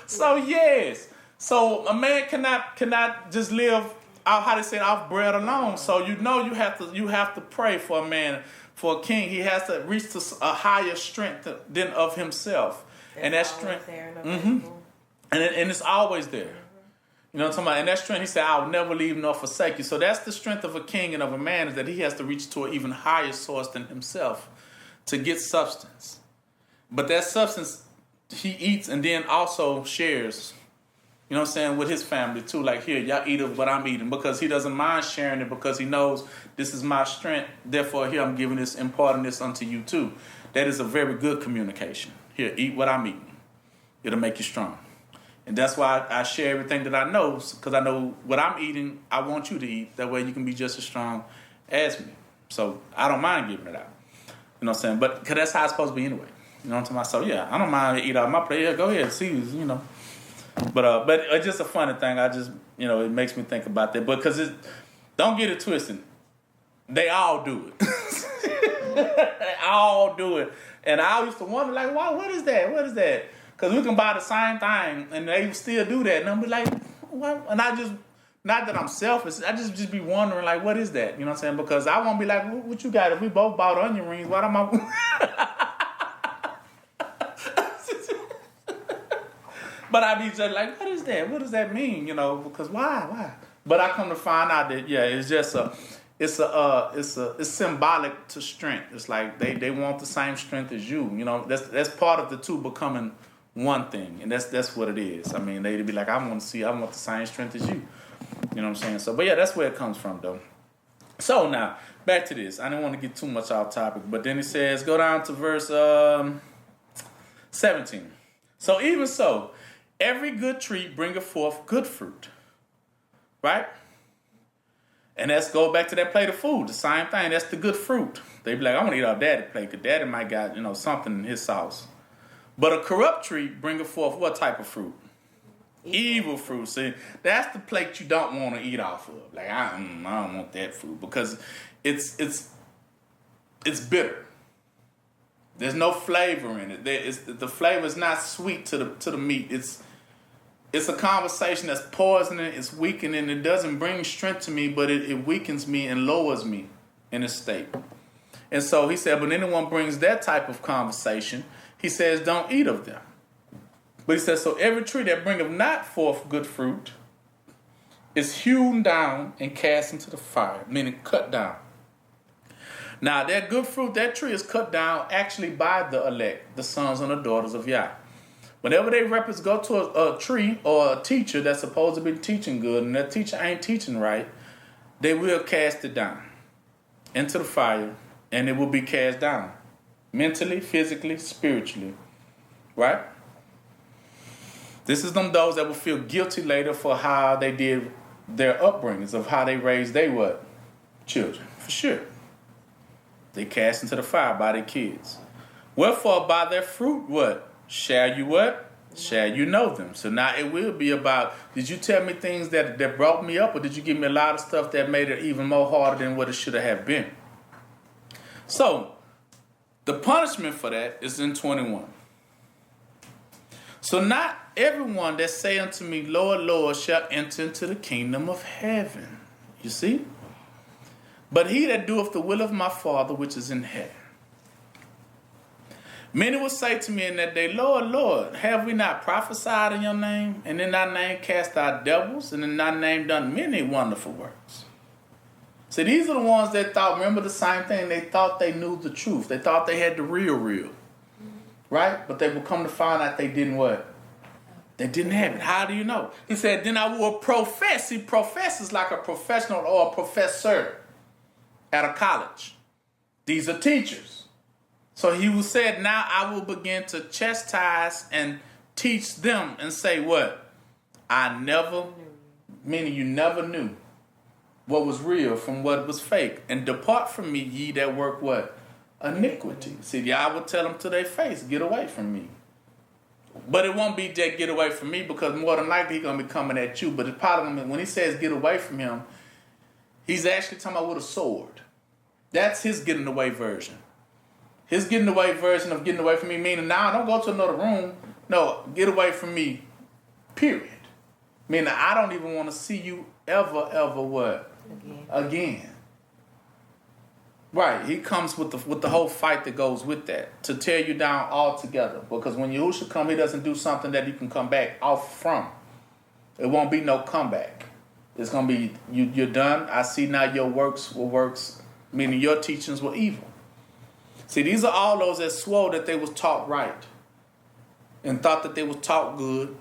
So, yes. So, a man cannot just live out, how they say, off bread alone. So, you know, you have to pray for a man, for a king. He has to reach to a higher strength than of himself. And that strength. And it's always there. You know what I'm talking about? And that strength, he said, I will never leave nor forsake you. So that's the strength of a king and of a man, is that he has to reach to an even higher source than himself to get substance. But that substance he eats and then also shares, you know what I'm saying, with his family too. Like, here, y'all eat of what I'm eating, because he doesn't mind sharing it, because he knows this is my strength. Therefore, here I'm giving this, imparting this unto you too. That is a very good communication. Here, eat what I'm eating. It'll make you strong. And that's why I share everything that I know, because I know what I'm eating, I want you to eat. That way you can be just as strong as me. So I don't mind giving it out. You know what I'm saying? But because that's how it's supposed to be anyway. You know what I'm talking about? So yeah, I don't mind eat out my plate. Yeah, go ahead, see, you know. But it's just a funny thing. I just, you know, it makes me think about that. But because don't get it twisted. They all do it. They all do it. And I used to wonder, like, why? What is that? What is that? Because we can buy the same thing, and they still do that. And I'm be like, what? And I just, not that I'm selfish, I just be wondering, like, what is that? You know what I'm saying? Because I won't be like, what you got? If we both bought onion rings, what am I? But I be just like, what is that? What does that mean? You know, because why? But I come to find out that it's just it's symbolic to strength. It's like they want the same strength as you. You know, that's part of the two becoming one thing, and that's what it is. I mean, they'd be like, I want the same strength as you. You know what I'm saying? So, but yeah, that's where it comes from, though. So now back to this. I didn't want to get too much off topic, but then he says, go down to verse 17. So even so, every good tree bringeth forth good fruit, right? And let's go back to that plate of food. The same thing. That's the good fruit. They be like, I want to eat off daddy's plate because daddy might got, you know, something in his sauce. But a corrupt tree bringeth forth what type of fruit? Evil fruit. See, that's the plate you don't want to eat off of. Like, I don't want that food because it's bitter. There's no flavor in it. The flavor is not sweet to the meat. It's a conversation that's poisoning, it's weakening, it doesn't bring strength to me, but it weakens me and lowers me in a state. And so he said, but anyone brings that type of conversation, he says, don't eat of them. But he says, so every tree that bringeth not forth good fruit is hewn down and cast into the fire, meaning cut down. Now, that good fruit, that tree is cut down actually by the elect, the sons and the daughters of Yah. Whenever they go to a tree or a teacher that's supposed to be teaching good and that teacher ain't teaching right, they will cast it down into the fire and it will be cast down mentally, physically, spiritually, right? This is those that will feel guilty later for how they did their upbringings, of how they raised their what? Children, for sure. They cast into the fire by their kids. Wherefore, by their fruit, what? Shall you what? Shall you know them? So now it will be about, did you tell me things that brought me up, or did you give me a lot of stuff that made it even more harder than what it should have been? So, the punishment for that is in 21. So not everyone that say unto me, Lord, Lord, shall enter into the kingdom of heaven. You see? But he that doeth the will of my Father which is in heaven. Many will say to me in that day, Lord, Lord, have we not prophesied in your name? And in thy name cast out devils? And in thy name done many wonderful works? See, these are the ones that thought, remember the same thing, they thought they knew the truth. They thought they had the real. Right? But they will come to find out they didn't what? They didn't have it. How do you know? He said, then I will profess. See, profess is like a professional or a professor at a college. These are teachers. So he said, now I will begin to chastise and teach them and say what? Meaning you never knew what was real from what was fake. And depart from me, ye that work what? Iniquity. See, Yah will tell them to their face, get away from me. But it won't be that get away from me, because more than likely he's going to be coming at you. But it's probably going to be, when he says get away from him, he's actually talking about with a sword. That's his getting away version. His getting away version of getting away from me, meaning now don't go to another room. No, get away from me, period. Meaning I don't even want to see you ever what? Again. Right, he comes with the whole fight that goes with that, to tear you down altogether. Because when Yahushua come, he doesn't do something that you can come back off from. It won't be no comeback. It's going to be, you're done. I see now your works were works, meaning your teachings were evil. See, these are all those that swore that they was taught right and thought that they was taught good,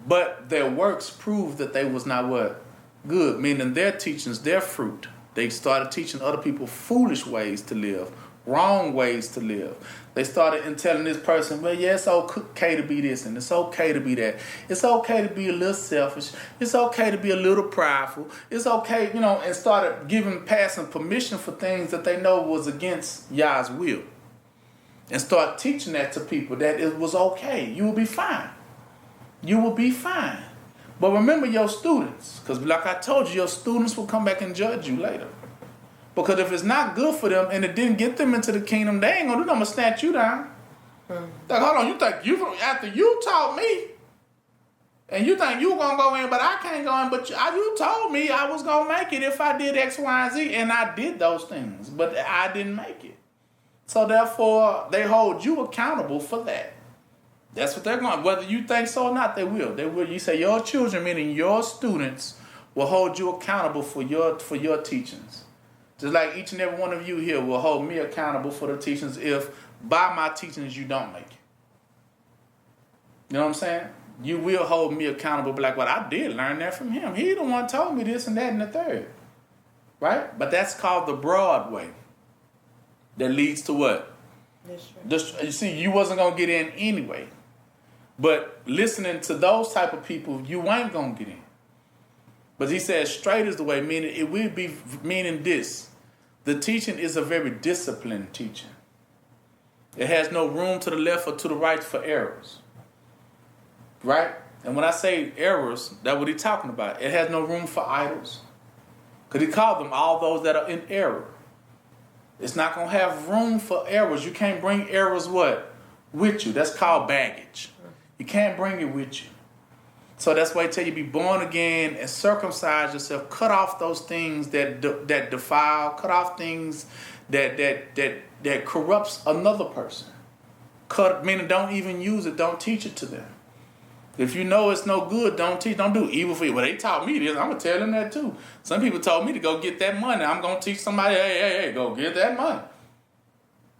but their works proved that they was not what? Good, meaning their teachings, their fruit. They started teaching other people foolish ways to live wrong ways to live. They started in telling this person, well, yeah, it's okay to be this and it's okay to be that. It's okay to be a little selfish. It's okay to be a little prideful. It's okay, and started passing permission for things that they know was against Yah's will. And start teaching that to people that it was okay. You will be fine. You will be fine. But remember your students, because like I told you, your students will come back and judge you later. Because if it's not good for them and it didn't get them into the kingdom, they ain't gonna do nothing but snatch you down. Like, hold on, you think after you taught me, and you think you gonna go in, but I can't go in, but you told me I was gonna make it if I did X, Y, and Z, and I did those things, but I didn't make it. So therefore, they hold you accountable for that. That's what they're going. Whether you think so or not, they will. They will. You say your children, meaning your students, will hold you accountable for your teachings. Just like each and every one of you here will hold me accountable for the teachings if by my teachings you don't make it. You know what I'm saying? You will hold me accountable, like, well, I did learn that from him. He the one told me this and that and the third. Right? But that's called the broad way. That leads to what? You see, you wasn't going to get in anyway. But listening to those type of people, you ain't going to get in. But he says straight is the way, meaning it will be meaning this. The teaching is a very disciplined teaching. It has no room to the left or to the right for errors. Right? And when I say errors, that's what he's talking about. It has no room for idols. Because he called them all those that are in error. It's not going to have room for errors. You can't bring errors what? With you. That's called baggage. You can't bring it with you. So that's why I tell you, be born again and circumcise yourself. Cut off those things that defile. Cut off things that corrupts another person. Meaning don't even use it. Don't teach it to them. If you know it's no good, don't teach. Don't do evil for you. Well, they taught me this. I'm going to tell them that too. Some people told me to go get that money. I'm going to teach somebody, hey, go get that money.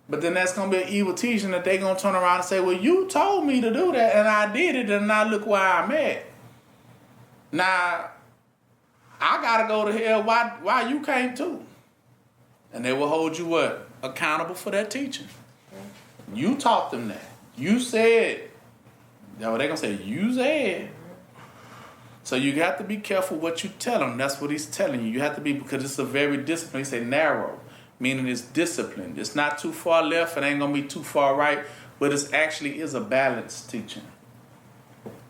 But then that's going to be an evil teaching that they're going to turn around and say, well, you told me to do that and I did it and now look where I'm at. Now, I got to go to hell. Why you can't too? And they will hold you what? Accountable for that teaching. You taught them that. You said. Now they're going to say, you said. So you have to be careful what you tell them. That's what he's telling you. You have to be, because it's a very disciplined. He said narrow, meaning it's disciplined. It's not too far left. It ain't going to be too far right. But it actually is a balanced teaching.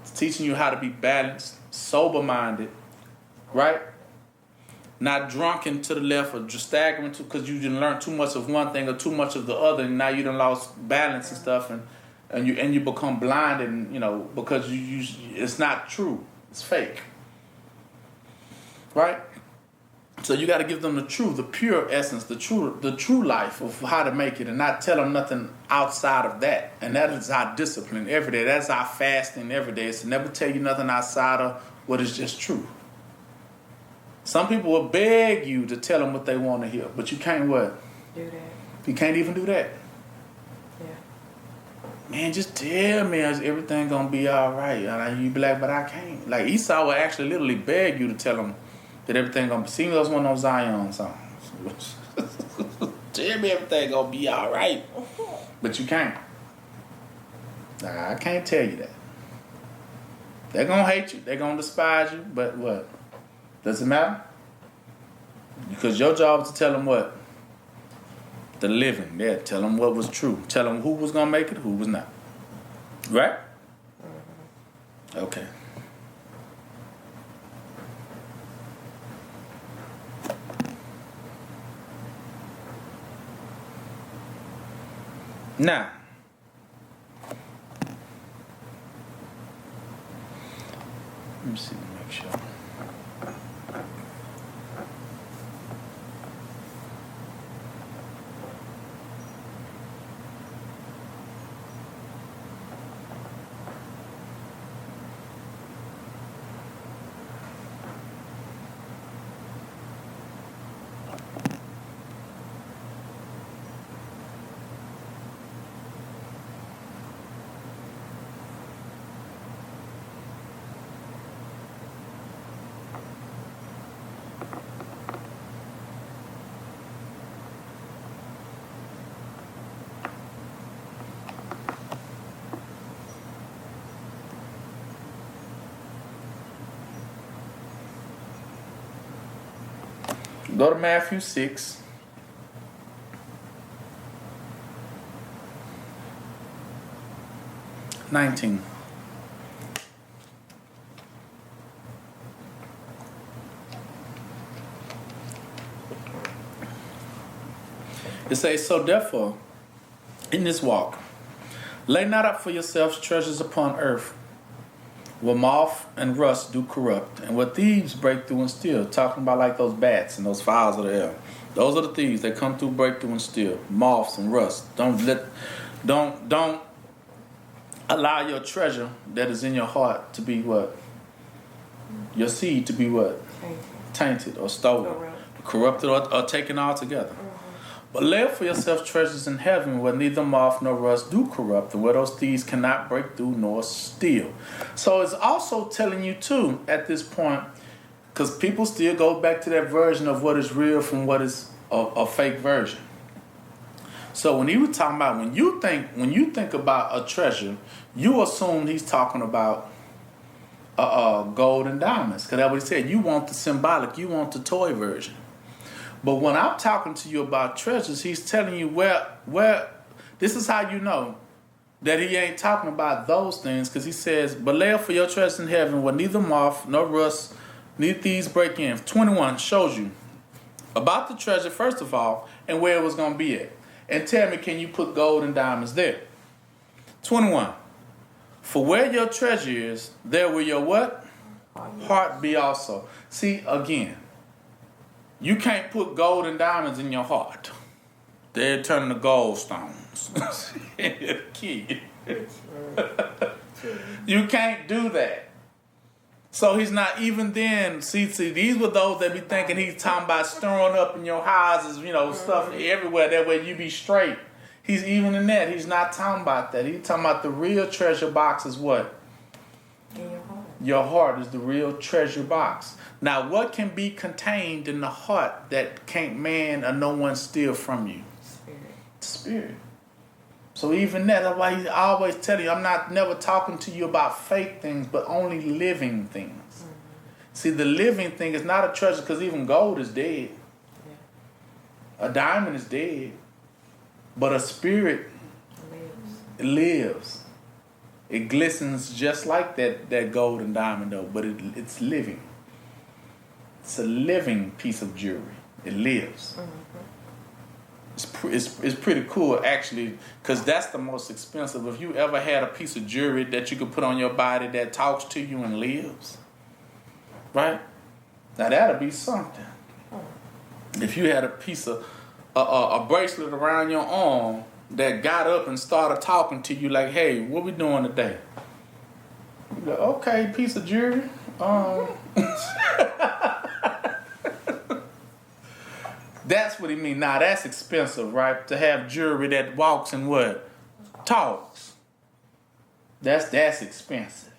It's teaching you how to be balanced, sober-minded, right? Not drunken to the left or just staggering because you didn't learn too much of one thing or too much of the other, and now you done lost balance and stuff, and you become blind, and because you it's not true, it's fake, right? So you got to give them the true, the pure essence, the true life of how to make it, and not tell them nothing outside of that. And that is our discipline every day. That's our fasting every day. It's to never tell you nothing outside of what is just true. Some people will beg you to tell them what they want to hear, but you can't what? Do that. You can't even do that. Yeah. Man, just tell me everything gonna be all right. You be like, but I can't. Like Esau will actually literally beg you to tell him that everything gonna be. See, those one of those Zion songs. Tell me everything gonna be all right, but you can't. I can't tell you that. They're gonna hate you. They're gonna despise you. But what? Does it matter? Because your job is to tell them what? The living. Yeah, tell them what was true. Tell them who was going to make it, who was not. Right? Okay. Now, let me see, make sure. Go to Matthew 6. $19. It says, so therefore, in this walk, lay not up for yourselves treasures upon earth, where moth and rust do corrupt, and where thieves break through and steal. Talking about like those bats and those fowls of the air. Those are the thieves that come through, break through, and steal. Moths and rust. Don't allow your treasure that is in your heart to be what? Your seed to be what? Tainted or stolen, corrupted or taken altogether. But lay up for yourself treasures in heaven where neither moth nor rust do corrupt, and where those thieves cannot break through nor steal. So it's also telling you too at this point, because people still go back to that version of what is real from what is a fake version. So when he was talking about when you think about a treasure, you assume he's talking about gold and diamonds, because that's what he said. You want the symbolic, you want the toy version. But when I'm talking to you about treasures, he's telling you where this is how you know that he ain't talking about those things, because he says, but lay up for your treasure in heaven where neither moth nor rust, neither thieves break in. 21 shows you about the treasure, first of all, and where it was going to be at. And tell me, can you put gold and diamonds there? 21. For where your treasure is, there will your what? Heart be also. See, again, you can't put gold and diamonds in your heart. They're turning to gold stones. Kid. You can't do that. So he's not even then. See, these were those that be thinking he's talking about stirring up in your houses, stuff everywhere. That way you be straight. He's even in that. He's not talking about that. He's talking about the real treasure box is what? In your heart. Your heart is the real treasure box. Now, what can be contained in the heart that can't man or no one steal from you? Spirit. So even that's why he always tell you, I'm never talking to you about fake things, but only living things. Mm-hmm. See, the living thing is not a treasure, because even gold is dead. Yeah. A diamond is dead. But a spirit lives. It glistens just like that gold and diamond, though, but it's living. It's a living piece of jewelry. It lives. Mm-hmm. It's pretty cool, actually, because that's the most expensive. If you ever had a piece of jewelry that you could put on your body that talks to you and lives, right? Now that'll be something. If you had a piece of a bracelet around your arm that got up and started talking to you like, hey, what we doing today? You go, okay, piece of jewelry. That's what he mean. Now that's expensive, right? To have jewelry that walks and what? Talks. That's expensive.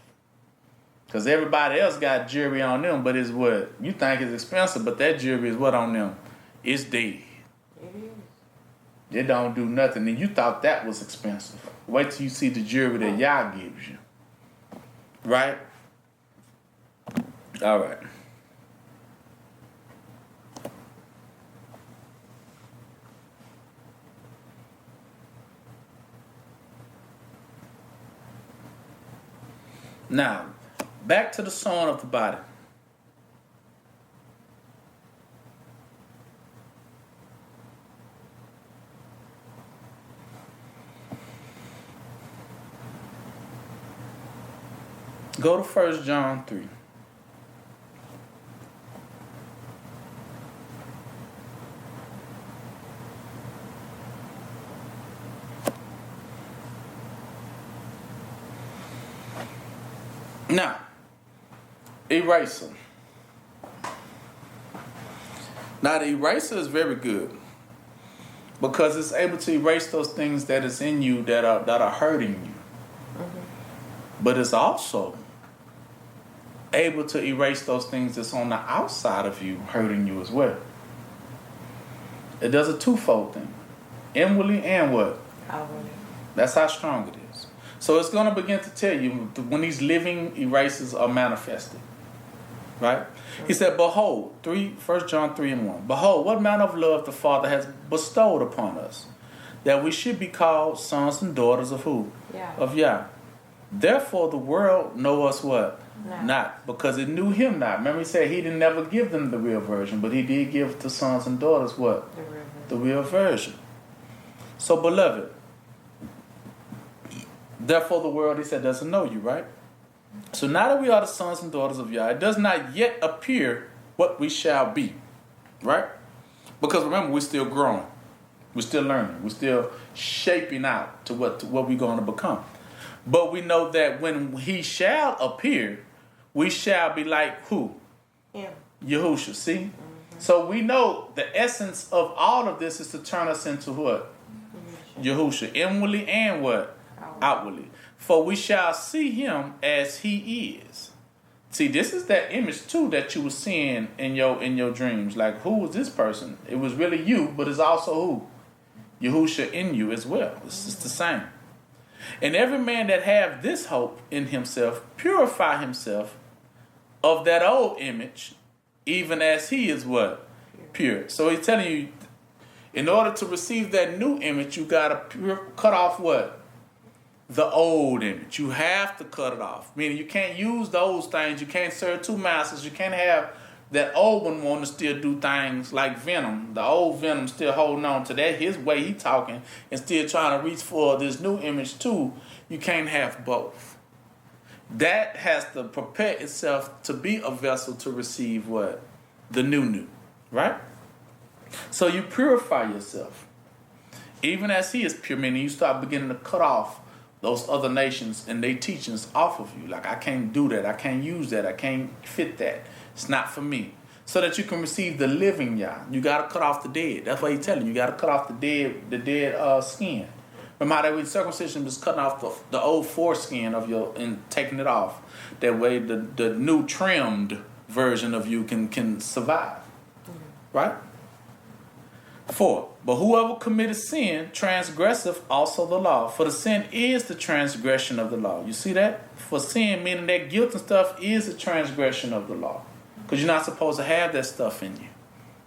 Because everybody else got jewelry on them, but it's what? You think it's expensive, but that jewelry is what on them? It's dead. It don't do nothing. And you thought that was expensive. Wait till you see the jewelry that Yah gives you. Right? All right. Now, back to the sewing of the body. Go to 1 John 3. Now, eraser. Now, the eraser is very good because it's able to erase those things that is in you that are hurting you. Mm-hmm. But it's also able to erase those things that's on the outside of you hurting you as well. It does a twofold thing. Inwardly and what? Outwardly. That's how strong it is. So it's going to begin to tell you when these living erasers are manifested. Right? He said, behold, 1 John 3 and 1. Behold, what manner of love the Father has bestowed upon us, that we should be called sons and daughters of who? Yeah. Of Yah. Therefore the world know us what? No. Not, because it knew him not. Remember he said he didn't never give them the real version, but he did give the sons and daughters what? The river. The real version. So beloved, therefore the world, he said, doesn't know you, right? So now that we are the sons and daughters of Yah, it does not yet appear what we shall be, right? Because remember, we're still growing. We're still learning. We're still shaping out to what we're going to become. But we know that when he shall appear, we shall be like who? Him. Yahusha, see? So we know the essence of all of this is to turn us into what? Yahusha, inwardly and what? Outwardly. For we shall see him as he is. See, this is that image too that you were seeing in your dreams. Like, who was this person? It was really you, but it's also who? Yahusha in you as well. It's just the same. And every man that have this hope in himself purify himself of that old image, even as he is what? Pure. So he's telling you, in order to receive that new image, you got to cut off what? The old image. You have to cut it off. Meaning you can't use those things. You can't serve two masters. You can't have that old one wanting to still do things like Venom. The old Venom still holding on to that, his way he talking, and still trying to reach for this new image too. You can't have both. That has to prepare itself to be a vessel to receive what? The new. Right? So you purify yourself. Even as he is pure, meaning you start beginning to cut off those other nations and their teachings off of you. Like, I can't do that. I can't use that. I can't fit that. It's not for me. So that you can receive the living Yah. You got to cut off the dead. That's what he's telling you. You got to cut off the dead skin. Remember how that when circumcision was cutting off the old foreskin of your and taking it off. That way the new trimmed version of you can survive. Right? 4. But whoever committeth sin transgresseth also the law. For the sin is the transgression of the law. You see that? For sin, meaning that guilt and stuff, is a transgression of the law. Because you're not supposed to have that stuff in you.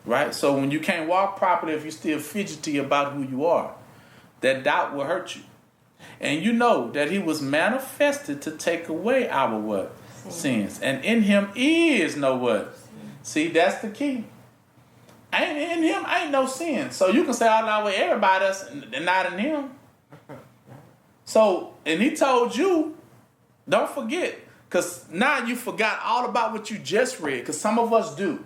Right? So when you can't walk properly, if you're still fidgety about who you are, that doubt will hurt you. And you know that he was manifested to take away our what? Sins. And in him is no what? See, that's the key. In him ain't no sin. So you can say all that way everybody else and not in him. So, and he told you, don't forget, because now you forgot all about what you just read, because some of us do.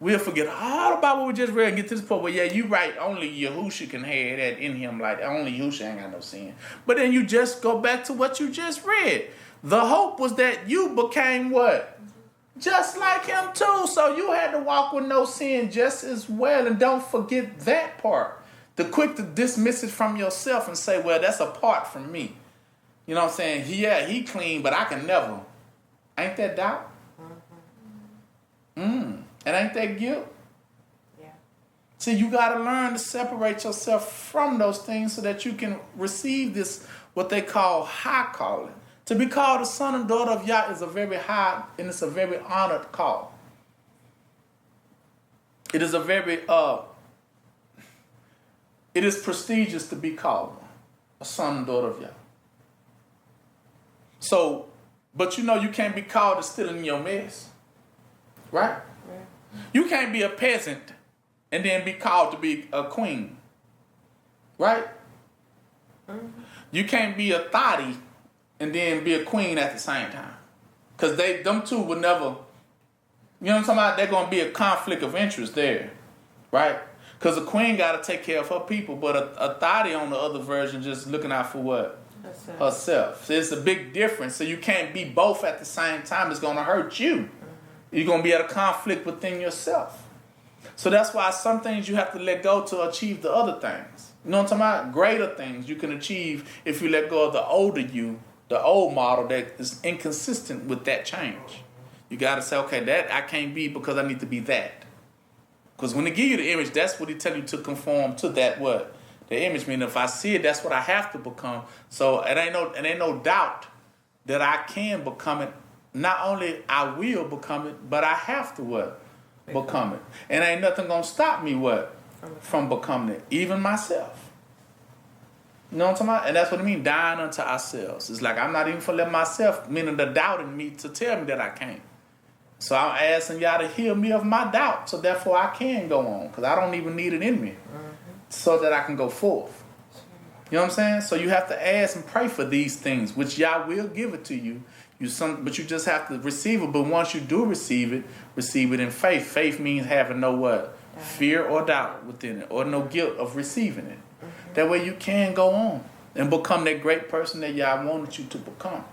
We'll forget all about what we just read and get to this point where, yeah, you right, only Yahusha can have that in him, like only Yahusha ain't got no sin. But then you just go back to what you just read. The hope was that you became what? Just like him too. So you had to walk with no sin just as well. And don't forget that part. The quick to dismiss it from yourself and say, well, that's apart from me. You know what I'm saying? Yeah, he clean, but I can never. Ain't that doubt? And ain't that guilt? Yeah. See, you got to learn to separate yourself from those things so that you can receive this, what they call high calling. To be called a son and daughter of Yah is a very high and it's a very honored call. It is a very, it is prestigious to be called a son and daughter of Yah. So, but you know you can't be called to still in your mess. Right? You can't be a peasant and then be called to be a queen. Right? You can't be a thotty and then be a queen at the same time. Because them two would never, you know what I'm talking about? They're going to be a conflict of interest there. Right? Because a queen got to take care of her people, but a thotty on the other version just looking out for what? Herself. So it's a big difference. So you can't be both at the same time. It's going to hurt you. You're going to be at a conflict within yourself. So that's why some things you have to let go to achieve the other things. You know what I'm talking about? Greater things you can achieve if you let go of the older you, the old model that is inconsistent with that change. You got to say, okay, that I can't be because I need to be that. Because when they give you the image, that's what he tell you to conform to that what? The image, meaning if I see it, that's what I have to become. So it ain't no doubt that I can become it not only I will become it, but I have to what? Become it. And ain't nothing gonna stop me what? From becoming it. Even myself. You know what I'm talking about? And that's what I mean, dying unto ourselves. It's like I'm not even for letting myself, meaning the doubt in me, to tell me that I can't. So I'm asking y'all to heal me of my doubt, so therefore I can go on, because I don't even need it in me, so that I can go forth. You know what I'm saying? So you have to ask and pray for these things, which Yah will give it to you. But you just have to receive it. But once you do receive it in faith. Faith means having no what? Fear or doubt within it, or no guilt of receiving it. That way you can go on and become that great person that Yah wanted you to become.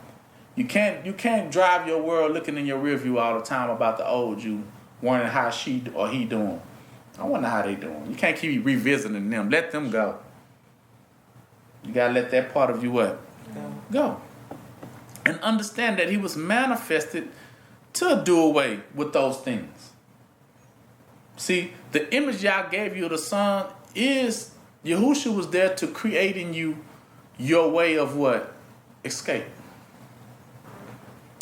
You can't drive your world looking in your rear view all the time about the old you, wondering how she or he doing. I wonder how they doing. You can't keep revisiting them. Let them go. You gotta let that part of you what? Go. And understand that he was manifested to do away with those things. See, the image Yah gave you of the Son is, Yahushua was there to create in you your way of what? Escape.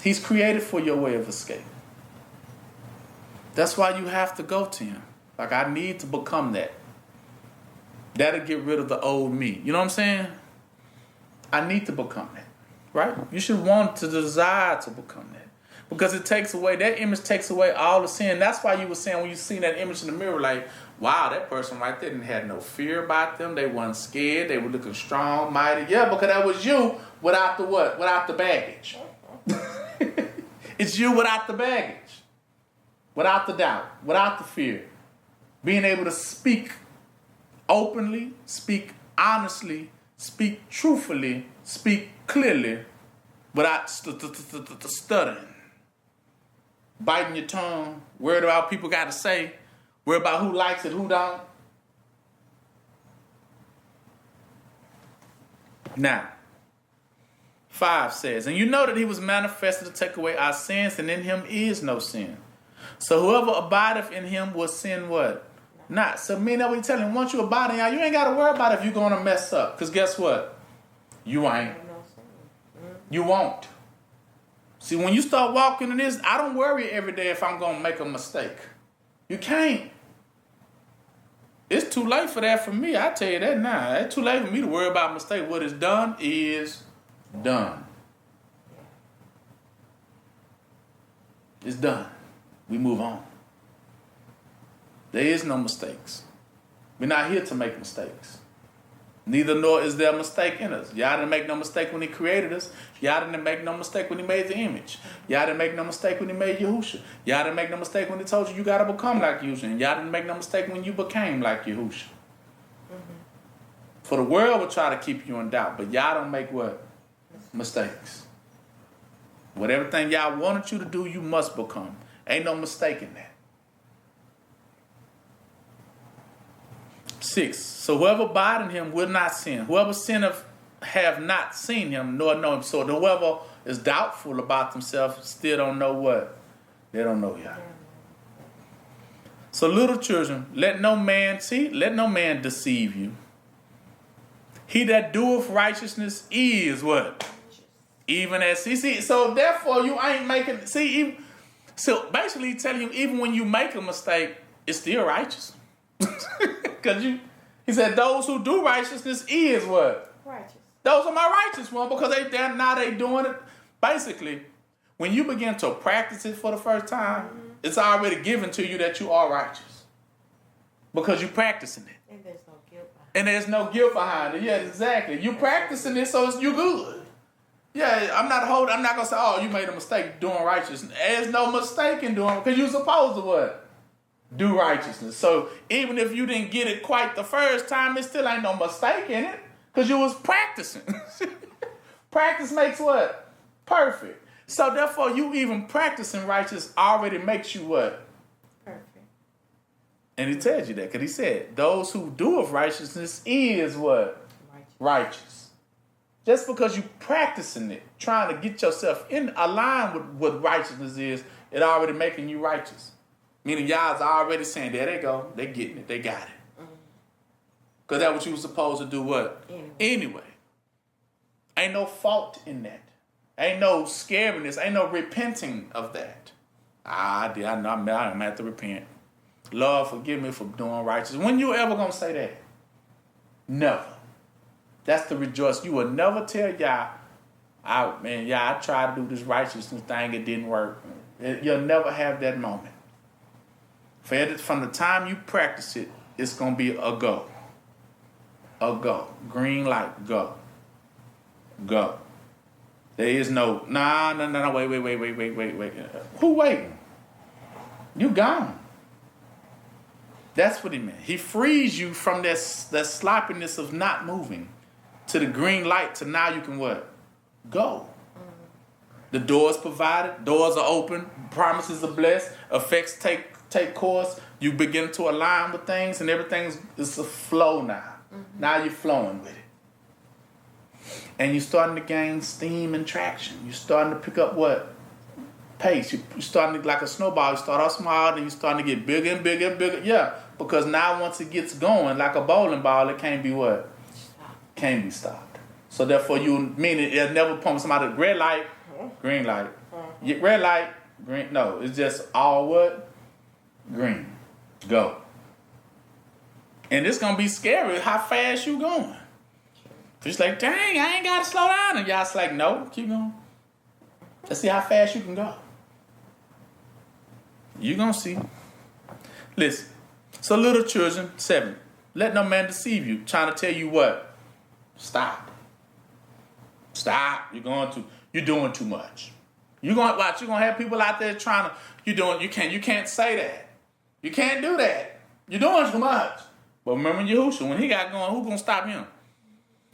He's created for your way of escape. That's why you have to go to him. Like, I need to become that. That'll get rid of the old me. You know what I'm saying? I need to become that. Right? You should want to desire to become that. Because it takes away, that image takes away all the sin. That's why you were saying when you seen that image in the mirror, like, wow, that person right there didn't have no fear about them. They wasn't scared. They were looking strong, mighty. Yeah, because that was you without the what? Without the baggage. It's you without the baggage. Without the doubt. Without the fear. Being able to speak openly, speak honestly, speak truthfully, speak clearly, without stuttering. Biting your tongue, worried about what people got to say, worried about who likes it, who don't. Now, 5 says, and you know that he was manifested to take away our sins, and in him is no sin. So whoever abideth in him will sin what? Not. So mean that we tell him, once you abide in Yah, you ain't got to worry about if you're going to mess up. Because guess what? You ain't. You won't. See, when you start walking in this, I don't worry every day if I'm going to make a mistake. You can't. It's too late for that for me. I tell you that now. It's too late for me to worry about mistake. What is done is done. It's done. We move on. There is no mistakes. We're not here to make mistakes. Neither nor is there a mistake in us. Yah didn't make no mistake when he created us. Yah didn't make no mistake when he made the image. Yah didn't make no mistake when he made Yahushua. Yah didn't make no mistake when he told you got to become like Yahushua. And Yah didn't make no mistake when you became like Yahushua. For the world will try to keep you in doubt, but Yah don't make what? Mistakes. Whatever thing Yah wanted you to do, you must become. Ain't no mistake in that. 6. So whoever abide in him will not sin. Whoever sinneth have not seen him nor know him. So whoever is doubtful about themselves still don't know what? They don't know Yah. So little children, let no man deceive you. He that doeth righteousness is what? Even as he see. So therefore you ain't making, so basically telling you even when you make a mistake, it's still righteous. Because he said, those who do righteousness is what? Righteous. Those are my righteous ones, because they doing it. Basically, when you begin to practice it for the first time, it's already given to you that you are righteous. Because you're practicing it. And there's no guilt behind it. And there's no guilt behind it. Yeah, exactly. You practicing it, so you good. Yeah, I'm not going to say, oh, you made a mistake doing righteousness. There's no mistake in doing it, because you're supposed to what? Do righteousness. So even if you didn't get it quite the first time, it still ain't no mistake in it, because you was practicing. Practice makes what? Perfect. So therefore, you even practicing righteousness already makes you what? Perfect. And he tells you that, because he said, those who do of righteousness is what? Righteous. Just because you practicing it, trying to get yourself in align with what righteousness is, it already making you righteous. Meaning Yah's already saying, there they go. They getting it. They got it. Because that's what you were supposed to do what? Anyway. Ain't no fault in that. Ain't no scariness. Ain't no repenting of that. I know. I'm gonna have to repent. Lord, forgive me for doing righteous. When you ever gonna say that? Never. That's the rejoice. You will never tell Yah, I tried to do this righteousness thing, it didn't work. You'll never have that moment. From the time you practice it, it's gonna be a go. A go. Green light, go. Go. There is no, wait. Who waiting? You gone. That's what he meant. He frees you from that sloppiness of not moving to the green light to now you can what? Go. The doors provided, doors are open, promises are blessed, effects take course, you begin to align with things and everything's a flow now. Mm-hmm. Now you're flowing with it. And you're starting to gain steam and traction. You're starting to pick up what? Pace. You're starting to, like a snowball, you start off small, then you're starting to get bigger and bigger and bigger. Yeah, because now once it gets going, like a bowling ball, it can't be what? Can't be stopped. So therefore meaning it'll never pump somebody red light, green light. Red light, green. No, it's just all what? Green. Go. And it's gonna be scary how fast you going. It's like, dang, I ain't gotta slow down. And y'all's like, no, keep going. Let's see how fast you can go. You gonna see. Listen. So little children, 7. Let no man deceive you, trying to tell you what? Stop. Stop. You're doing too much. You're gonna have people out there trying to, you can't say that. You can't do that. You're doing too much. But remember Yahushua, when he got going, who gonna stop him?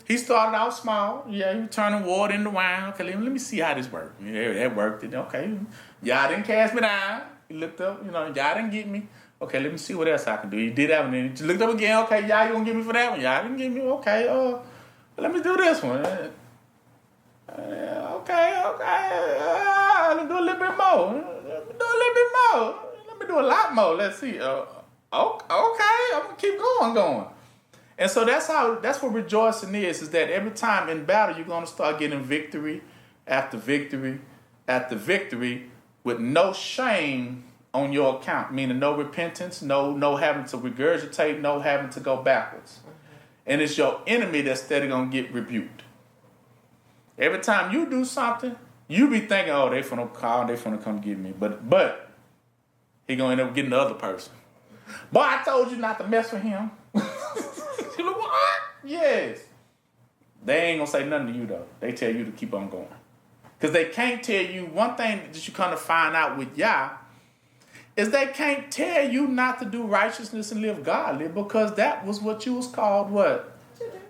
He started out small. Yeah, he was turning water into wine. Okay, let me see how this worked. Yeah, that worked. Okay, y'all didn't cast me down. He looked up, y'all didn't get me. Okay, let me see what else I can do. He did that one. Then he looked up again. Okay, y'all gonna get me for that one. Y'all didn't get me. Okay, let me do this one. Okay. Let me do a little bit more. Let me do a lot more. Let's see. Okay, I'm gonna keep going. And so that's what rejoicing is that every time in battle you're gonna start getting victory after victory after victory with no shame on your account, meaning no repentance, no having to regurgitate, no having to go backwards. Mm-hmm. And it's your enemy that's steady gonna get rebuked. Every time you do something, you be thinking, oh, they finna call, they finna come get me. But he gonna end up getting the other person. Boy, I told you not to mess with him. You know what? Yes. They ain't gonna say nothing to you though. They tell you to keep on going. Because they can't tell you, one thing that you kind of find out with Yah is they can't tell you not to do righteousness and live godly because that was what you was called what?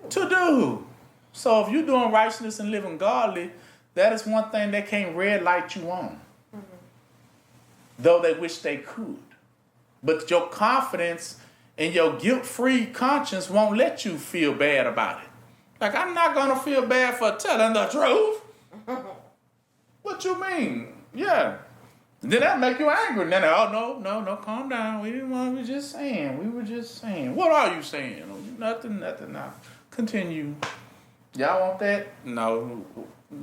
To do. So if you're doing righteousness and living godly, that is one thing they can't red light you on. Mm-hmm. Though they wish they could. But your confidence and your guilt-free conscience won't let you feel bad about it. Like, I'm not going to feel bad for telling the truth. What you mean? Yeah. Then that make you angry. And then, no, calm down. We were just saying. What are you saying? Nothing. Now, continue. Y'all want that? No.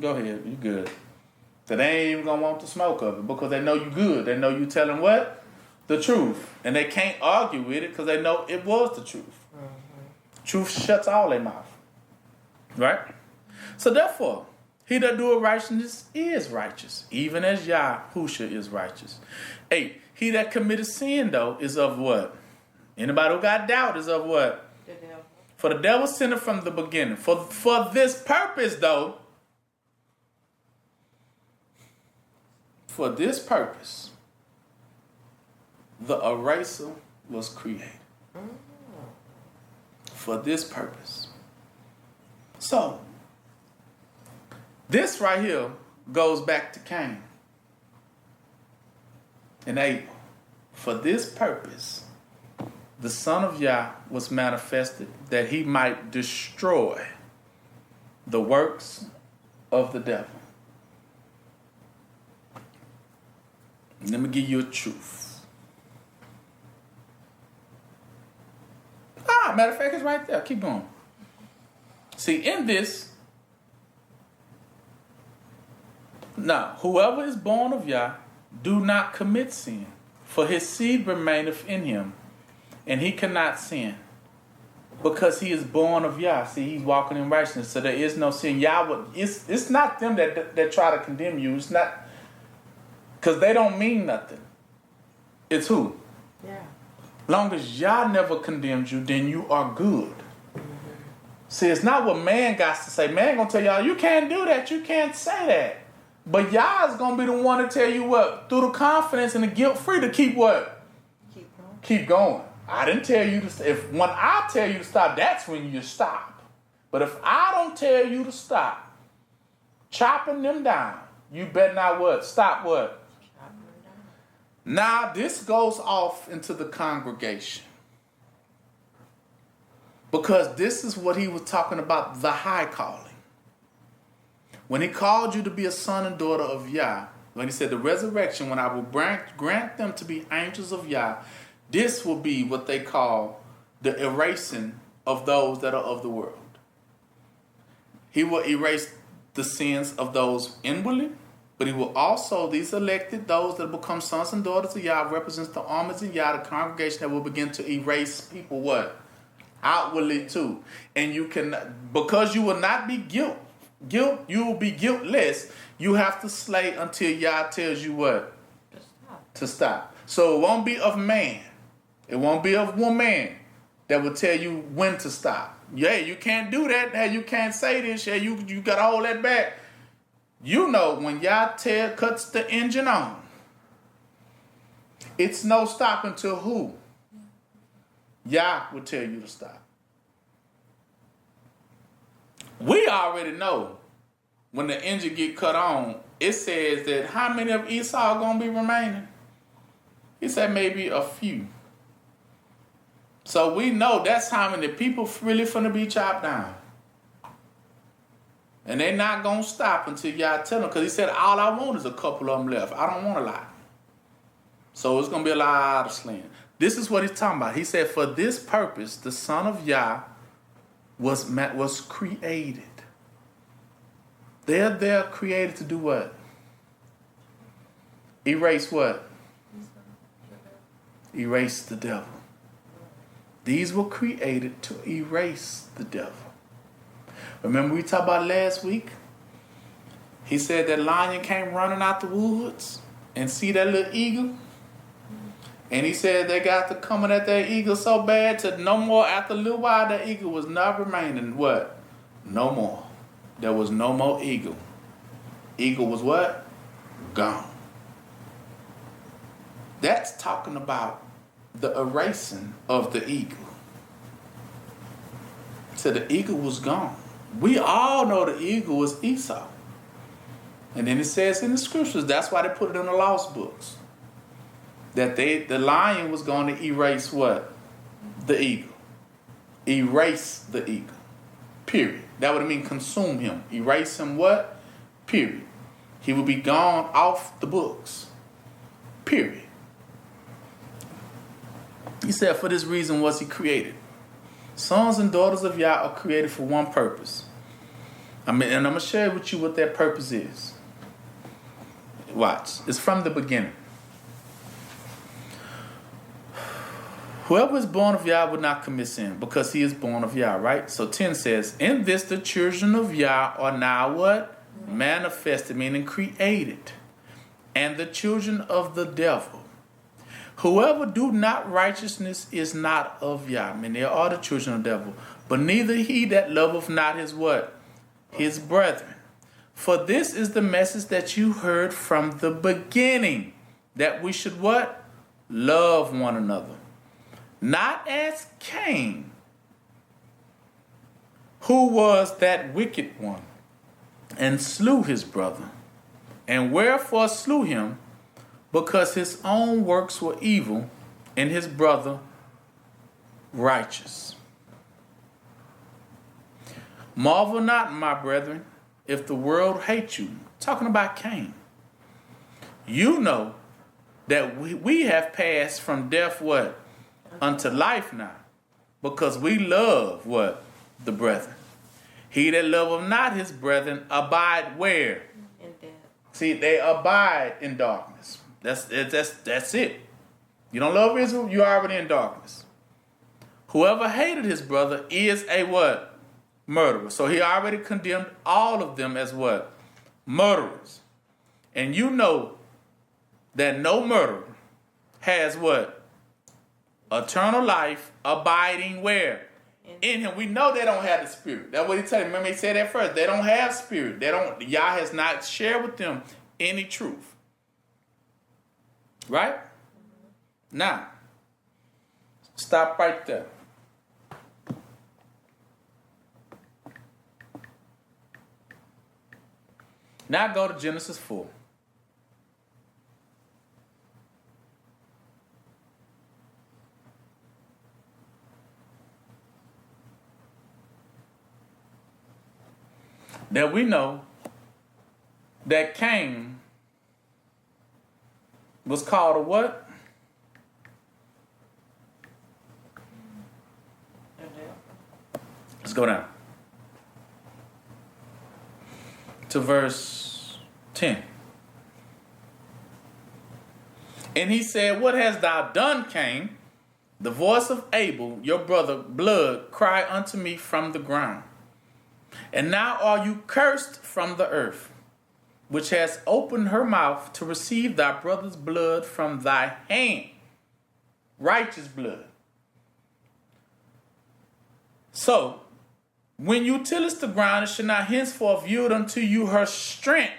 Go ahead. You good. So they ain't even going to want the smoke of it because they know you good. They know you telling what? The truth. And they can't argue with it because they know it was the truth. Mm-hmm. Truth shuts all their mouth. Right? So therefore, he that doeth righteousness is righteous, even as Yahushua is righteous. 8. He that committed sin, though, is of what? Anybody who got doubt is of what? The devil. For the devil sinned from the beginning. For this purpose, though, the eraser was created. For this purpose. So, this right here goes back to Cain and Abel. For this purpose, the Son of Yah was manifested that he might destroy the works of the devil. Let me give you a truth. Matter of fact, it's right there. Keep going. See, in this, Now, whoever is born of Yah, do not commit sin, for his seed remaineth in him, and he cannot sin, because he is born of Yah. See, he's walking in righteousness, so there is no sin. Yah, it's not them that try to condemn you. It's not, because they don't mean nothing. It's who? Yeah. Long as Yah never condemns you, then you are good. See, it's not what man got to say. Man gonna tell y'all, you can't do that, you can't say that. But Yah is gonna be the one to tell you what, through the confidence and the guilt-free to keep what? Keep going. Keep going. I didn't tell you to. When I tell you to stop, that's when you stop. But if I don't tell you to stop chopping them down, you better not what? Stop what? Chopping them down. Now this goes off into the congregation. Because this is what he was talking about, the high calling. When he called you to be a son and daughter of Yah, when he said the resurrection, when I will grant them to be angels of Yah, this will be what they call the erasing of those that are of the world. He will erase the sins of those inwardly, but he will also, these elected, those that become sons and daughters of Yah, represents the armies of Yah, the congregation that will begin to erase people what? Outwardly too. And you can, because you will not be you will be guiltless. You have to slay until Yah tells you what? To stop. So it won't be of man. It won't be of woman that will tell you when to stop. Yeah, you can't do that. Hey, you can't say this. Yeah, you got to hold that back. You know when Yah cuts the engine on, it's no stopping till who? Yah will tell you to stop. We already know when the engine get cut on, it says that how many of Esau going to be remaining? He said maybe a few. So we know that's how many people really finna be chopped down. And they're not going to stop until y'all tell them. Because he said, all I want is a couple of them left. I don't want a lot. So it's going to be a lot of slaying. This is what he's talking about. He said, for this purpose, the Son of Yah was created. They're created to do what? Erase what? Erase the devil. These were created to erase the devil. Remember we talked about last week? He said that lion came running out the woods and see that little eagle. And he said they got to coming at that eagle so bad to no more. After a little while, that eagle was not remaining. What? No more. There was no more eagle. Eagle was what? Gone. That's talking about the erasing of the eagle. So the eagle was gone. We all know the eagle was Esau. And then it says in the scriptures, that's why they put it in the lost books. That the lion was going to erase what? The eagle. Erase the eagle. Period. That would mean consume him. Erase him what? Period. He would be gone off the books. Period. He said for this reason was he created. Sons and daughters of Yah are created for one purpose. And I'm going to share with you what that purpose is. Watch. It's from the beginning. Whoever is born of Yah will not commit sin because he is born of Yah, right? So 10 says, in this the children of Yah are now what? Manifested, meaning created. And the children of the devil. Whoever do not righteousness is not of Yah. I mean, they are the children of the devil. But neither he that loveth not his what? His brethren. For this is the message that you heard from the beginning. That we should what? Love one another. Not as Cain, who was that wicked one, and slew his brother. And wherefore slew him? Because his own works were evil, and his brother righteous. Marvel not, my brethren, if the world hate you. Talking about Cain. You know that we have passed from death what? Unto life now. Because we love what? The brethren. He that loveth not his brethren abide where? In death. See, they abide in darkness. That's it. You don't love Israel, you're already in darkness. Whoever hated his brother is a what? Murderer. So he already condemned all of them as what? Murderers. And you know that no murderer has what? Eternal life abiding where? In him. We know they don't have the spirit. That's what he said. Remember he said that first. They don't have spirit. Yah has not shared with them any truth. Right? Now, stop right there. Now go to Genesis 4. That we know that Cain was called a what? Let's go down to verse 10. And he said, what hast thou done, Cain? The voice of Abel, your brother, blood, cry unto me from the ground. And now are you cursed from the earth, which has opened her mouth to receive thy brother's blood from thy hand, righteous blood. So, when you tillest the ground, it shall not henceforth yield unto you her strength.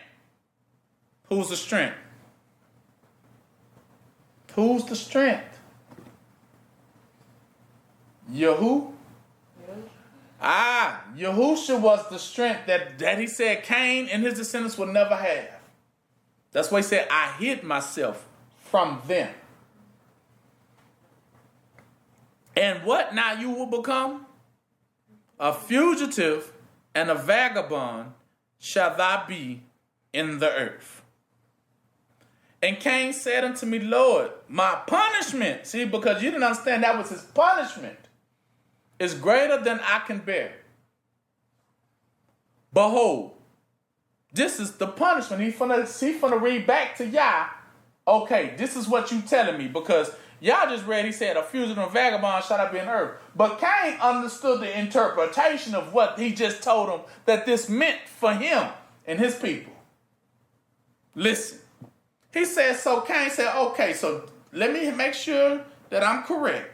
Who's the strength? Who's the strength? Yahu? Yahusha was the strength that he said Cain and his descendants will never have. That's why he said, I hid myself from them. And what now you will become? A fugitive and a vagabond shall thou be in the earth. And Cain said unto me, Lord, my punishment, see, because you didn't understand that was his punishment, is greater than I can bear. Behold, this is the punishment. He finna read back to Yah. Okay, this is what you telling me, because Yah just read, he said, a fugitive and vagabond shall I be in earth. But Cain understood the interpretation of what he just told him that this meant for him and his people. Listen, he said, so Cain said, okay, so let me make sure that I'm correct.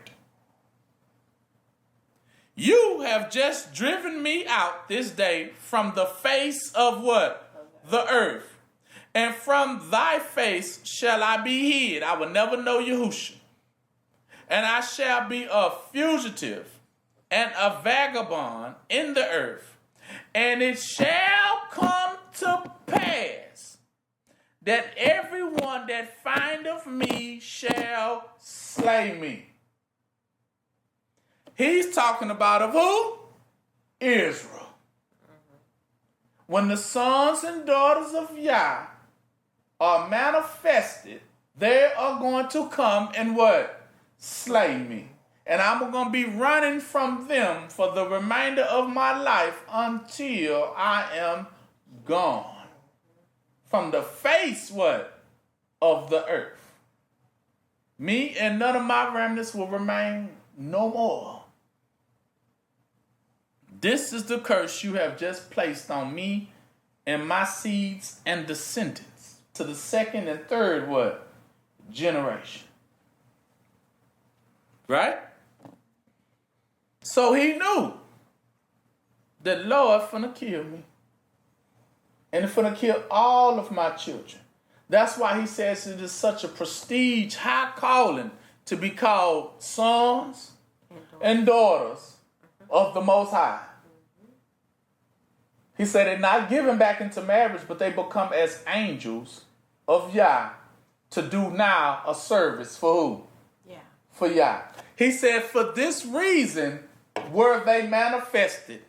You have just driven me out this day from the face of what? The earth. And from thy face shall I be hid. I will never know Yahusha. And I shall be a fugitive and a vagabond in the earth. And it shall come to pass that everyone that findeth me shall slay me. He's talking about of who? Israel. When the sons and daughters of Yah are manifested, they are going to come and what? Slay me. And I'm going to be running from them for the remainder of my life until I am gone. From the face, what? Of the earth. Me and none of my remnants will remain no more. This is the curse you have just placed on me and my seeds and descendants to the second and third what? Generation. Right? So he knew that Lord finna kill me. And it's finna kill all of my children. That's why he says it is such a prestige, high calling to be called sons and daughters of the Most High. He said they're not given back into marriage, but they become as angels of Yah to do now a service for who? Yeah. For Yah. He said for this reason were they manifested.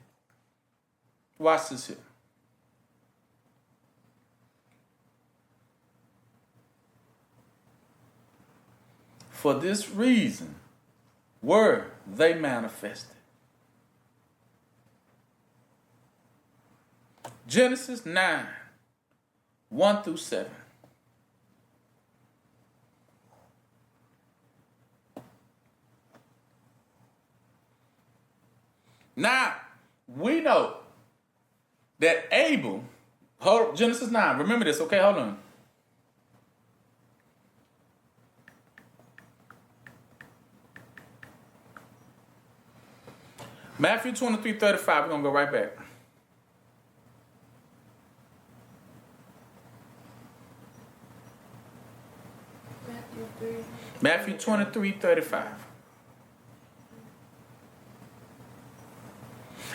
Watch this here. For this reason were they manifested. Genesis 9, 1 through 7. Now, we know that Abel, Genesis 9, remember this, okay? Hold on. Matthew 23:35, we're going to go right back. Matthew 3. Matthew 23:35.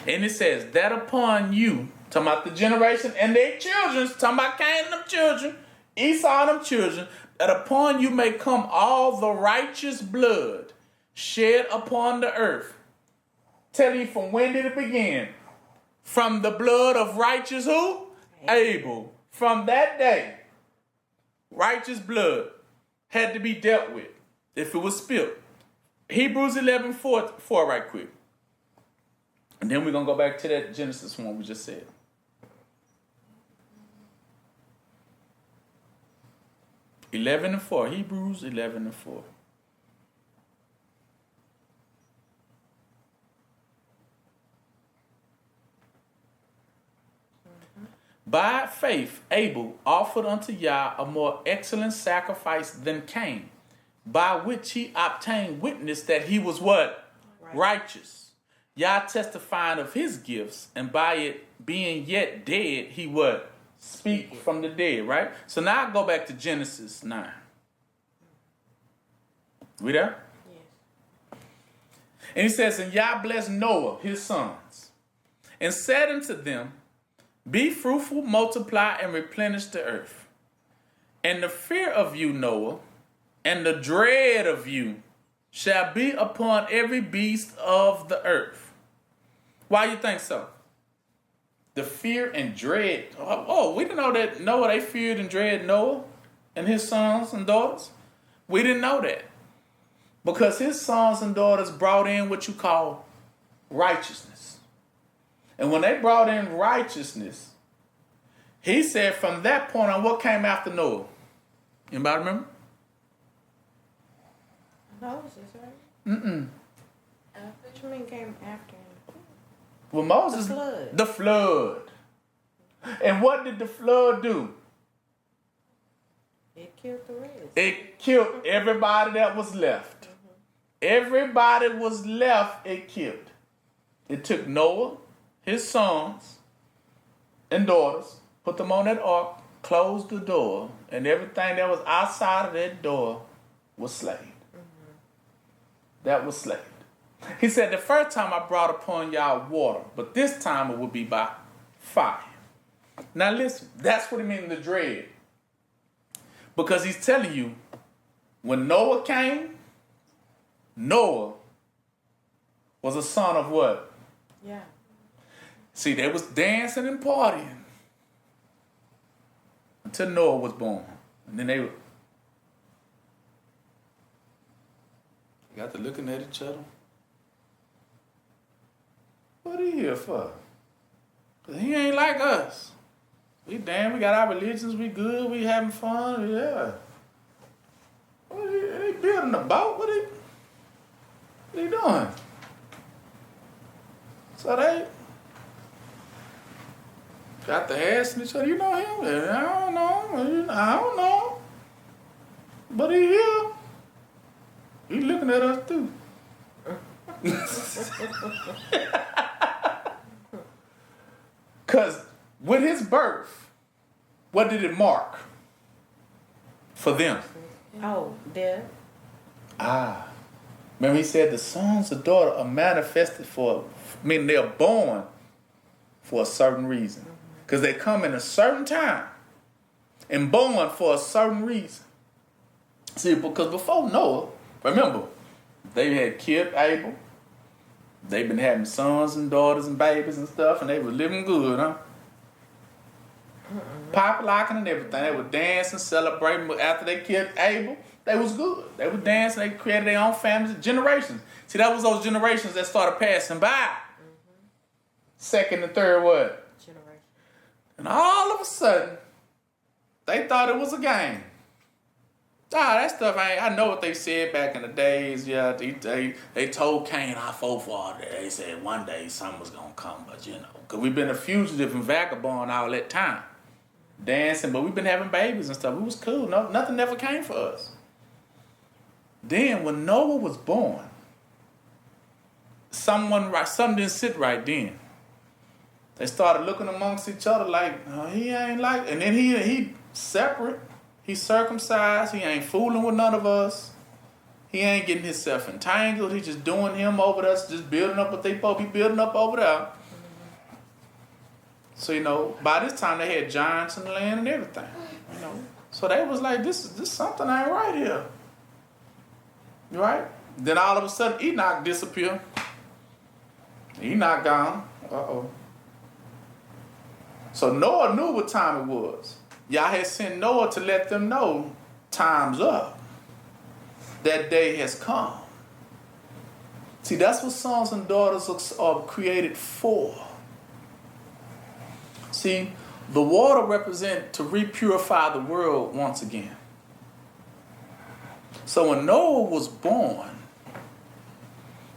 And it says, that upon you, talking about the generation and their children, talking about Cain and them children, Esau and them children, that upon you may come all the righteous blood shed upon the earth. Tell you from when did it begin? From the blood of righteous who? Abel. From that day, righteous blood had to be dealt with if it was spilled. Hebrews 11:4 right quick. And then we're going to go back to that Genesis one we just said. Hebrews 11:4. By faith, Abel offered unto Yah a more excellent sacrifice than Cain, by which he obtained witness that he was what? Righteous. Yah testifying of his gifts, and by it being yet dead, he what? Speak from the dead, right? So now I go back to Genesis 9. We there? Yes. And he says, and Yah blessed Noah, his sons, and said unto them, be fruitful, multiply, and replenish the earth. And the fear of you, Noah, and the dread of you shall be upon every beast of the earth. Why you think so? The fear and dread. Oh, we didn't know that Noah, they feared and dread Noah and his sons and daughters. We didn't know that. Because his sons and daughters brought in what you call righteousness. And when they brought in righteousness, he said from that point on, what came after Noah? Anybody remember? Moses, right? Mm-mm. What you mean came after him? Well, Moses, The flood. the flood. And what did the flood do? It killed the rest. It killed everybody that was left. Everybody was left, it killed. It took Noah, his sons, and daughters, put them on that ark, closed the door, and everything that was outside of that door was slaved. That was slaved. He said, the first time I brought upon y'all water, but this time it will be by fire. Now listen, that's what he means the dread. Because he's telling you, when Noah came, Noah was a son of what? Yeah. See, they was dancing and partying until Noah was born. And then they got to looking at each other. What are you here for? 'Cause he ain't like us. We damn, we got our religions, we good, we having fun, yeah. What are they building a boat? What are they doing? So they got the asking each other, you know him? I don't know. But he here. He looking at us too. Because with his birth, what did it mark for them? Oh, death. Remember he said the sons and daughters are manifested meaning they are born for a certain reason. Because they come in a certain time and born for a certain reason. See, because before Noah, remember, they had killed Abel. They've been having sons and daughters and babies and stuff, and they were living good, huh? Pop-locking and everything. They would dance and celebrate. But after they killed Abel, they was good. They would dance and they created their own families, generations. See, that was those generations that started passing by. Second and third what? Generation. And all of a sudden, They thought it was a game. Ah, that stuff ain't. I know what they said back in the days. Yeah, they told Cain, "Our forefather." They said one day something was gonna come, but because we've been a fugitive and vagabond all that time, dancing, but we've been having babies and stuff. It was cool. No, nothing ever came for us. Then when Noah was born, something didn't sit right then. They started looking amongst each other like, oh, he ain't like, and then he separate. He's circumcised. He ain't fooling with none of us. He ain't getting himself entangled. He just doing him over there, just building up what they supposed to be building up over there. So, by this time they had giants in the land and everything. So they was like, this something ain't right here. Right? Then all of a sudden Enoch disappeared. Enoch gone. Uh-oh. So Noah knew what time it was. Y'all had sent Noah to let them know time's up. That day has come. See, that's what sons and daughters are created for. See, the water represents to repurify the world once again. So when Noah was born,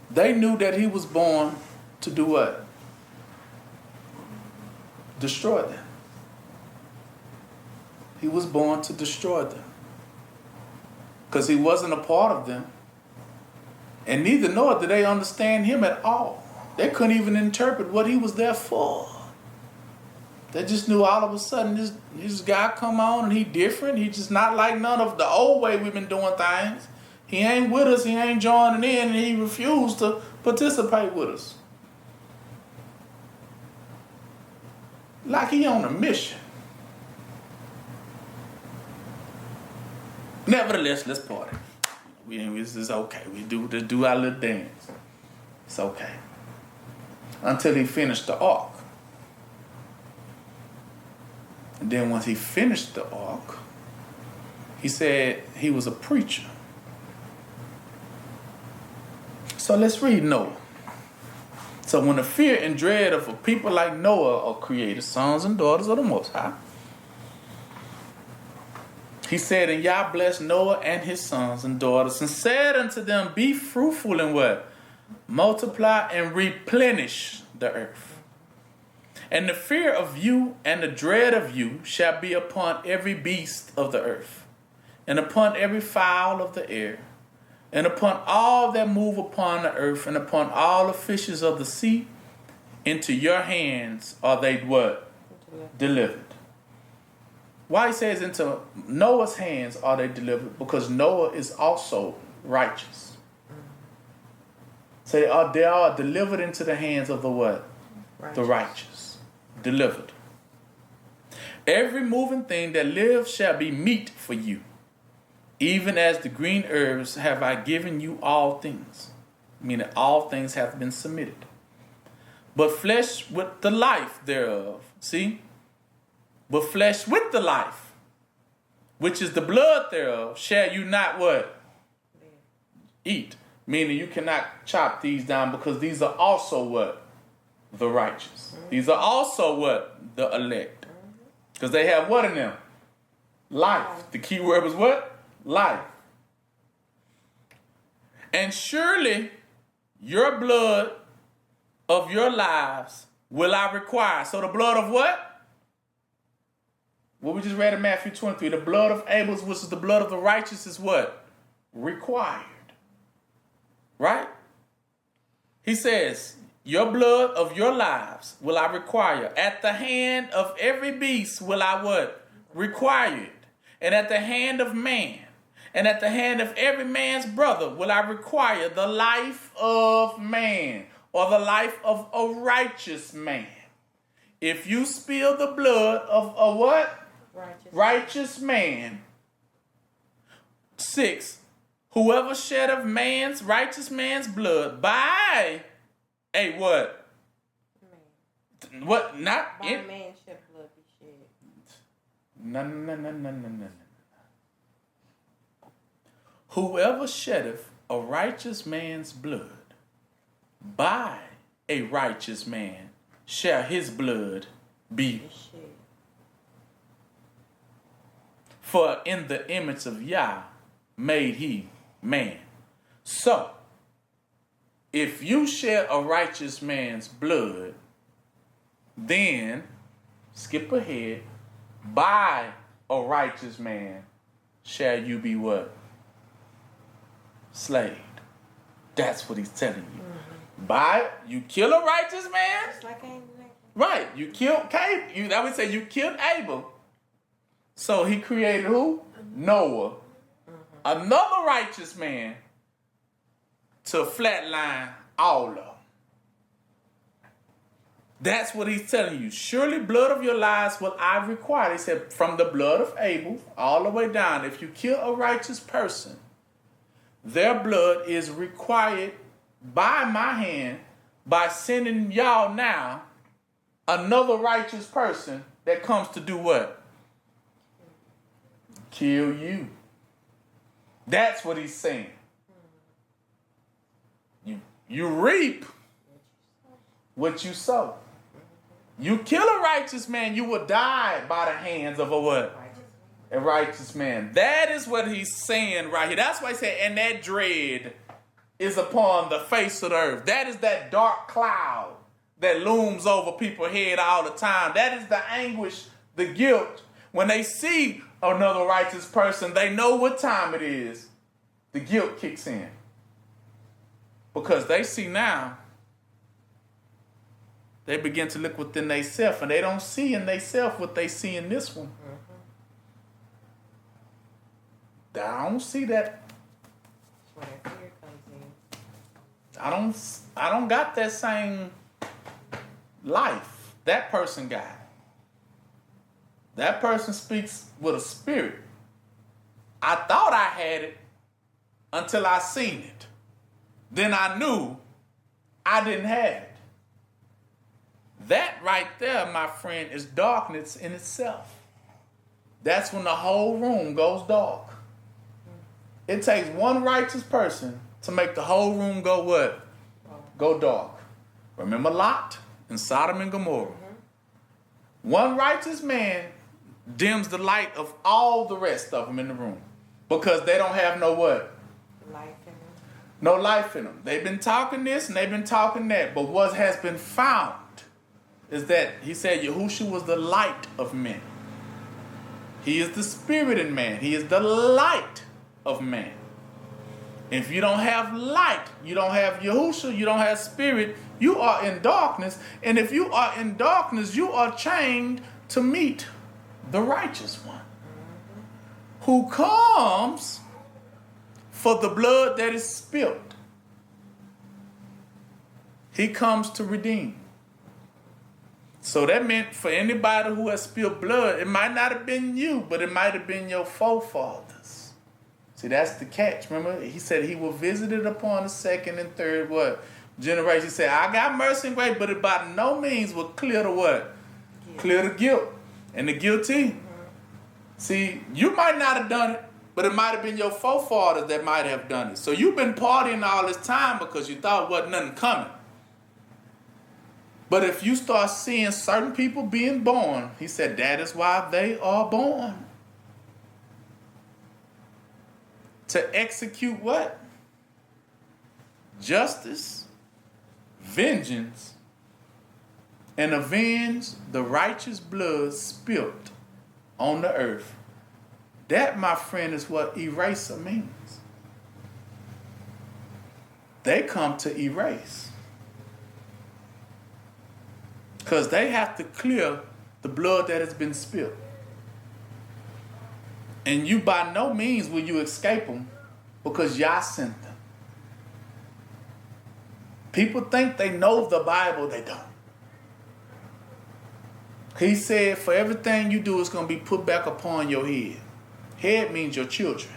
they knew that he was born to do what? Destroy them. He was born to destroy them. Because he wasn't a part of them. And neither nor did they understand him at all. They couldn't even interpret what he was there for. They just knew all of a sudden this guy come on and he different. He just not like none of the old way we've been doing things. He ain't with us. He ain't joining in, and he refused to participate with us. Like he on a mission. Nevertheless, let's party. This is okay. We do our little dance. It's okay. Until he finished the ark. And then once he finished the ark, he said he was a preacher. So let's read Noah. So when the fear and dread of a people like Noah are created, sons and daughters of the Most High, he said, and Yah blessed Noah and his sons and daughters and said unto them, be fruitful and what? Multiply and replenish the earth. And the fear of you and the dread of you shall be upon every beast of the earth, and upon every fowl of the air, and upon all that move upon the earth, and upon all the fishes of the sea. Into your hands are they what? Delivered. Why he says into Noah's hands are they delivered? Because Noah is also righteous. So they are delivered into the hands of the what? Righteous. The righteous. Delivered. Every moving thing that lives shall be meat for you. Even as the green herbs have I given you all things. Meaning all things have been submitted. But flesh with the life thereof. See? But flesh with the life, which is the blood thereof, shall you not what? Eat. Meaning you cannot chop these down because these are also what? The righteous. These are also what? The elect. Because they have what in them? Life. The key word was what? Life. And surely your blood of your lives will I require. So the blood of what? What we just read in Matthew 23. The blood of Abel's, which is the blood of the righteous, is what? Required. Right? He says, your blood of your lives will I require. At the hand of every beast will I what? Require it. And at the hand of man, and at the hand of every man's brother will I require the life of man, or the life of a righteous man. If you spill the blood of a what? Righteous man. 6. Whoever shed of righteous man's blood by a what? Man. What? Not by in. Man shall blood be shed. No. Whoever sheddeth a righteous man's blood by a righteous man shall his blood be. For in the image of Yah made he man. So, if you shed a righteous man's blood, then, skip ahead, by a righteous man shall you be what? Slaved. That's what he's telling you. By, you kill a righteous man. Just like Cain and Abel. Right, you killed Cain. That would say you killed Abel. So he created who? Noah. Another righteous man to flatline all of them. That's what he's telling you. Surely blood of your lives will I require. He said from the blood of Abel all the way down. If you kill a righteous person, their blood is required by my hand by sending y'all now another righteous person that comes to do what? Kill you. That's what he's saying. You reap what you sow. You kill a righteous man, you will die by the hands of a what? A righteous man. That is what he's saying right here. That's why he said, and that dread is upon the face of the earth. That is that dark cloud that looms over people's head all the time. That is the anguish, the guilt. When they see another righteous person, they know what time it is. The guilt kicks in. Because they see now, they begin to look within themselves, and they don't see in themselves what they see in this one. I don't see that. That's where that fear comes in. I don't got that same life that person got. That person speaks with a spirit. I thought I had it until I seen it. Then I knew I didn't have it. That right there, my friend, is darkness in itself. That's when the whole room goes dark. It takes one righteous person to make the whole room go what? Go dark. Remember Lot and Sodom and Gomorrah. One righteous man dims the light of all the rest of them in the room because they don't have no what? Life in them. No life in them. They've been talking this and they've been talking that, but what has been found is that he said Yahushua was the light of men. He is the spirit in man. He is the light of man. If you don't have light, you don't have Yahushua, you don't have spirit, you are in darkness. And if you are in darkness, you are chained to meet the righteous one who comes for the blood that is spilt. He comes to redeem. So that meant for anybody who has spilled blood, it might not have been you, but it might have been your forefathers. See, that's the catch. Remember, he said he will visit it upon the second and third what? Generation. He said, I got mercy and grace, but it by no means will clear the what? Guilt. Clear the guilt and the guilty. See, you might not have done it, but it might have been your forefathers that might have done it. So you've been partying all this time because you thought wasn't nothing coming. But if you start seeing certain people being born, he said that is why they are born. To execute what? Justice, vengeance, and avenge the righteous blood spilt on the earth. That, my friend, is what eraser means. They come to erase. Because they have to clear the blood that has been spilled. And you by no means will you escape them because Yah sent them. People think they know the Bible, they don't. He said for everything you do is going to be put back upon your head. Head means your children.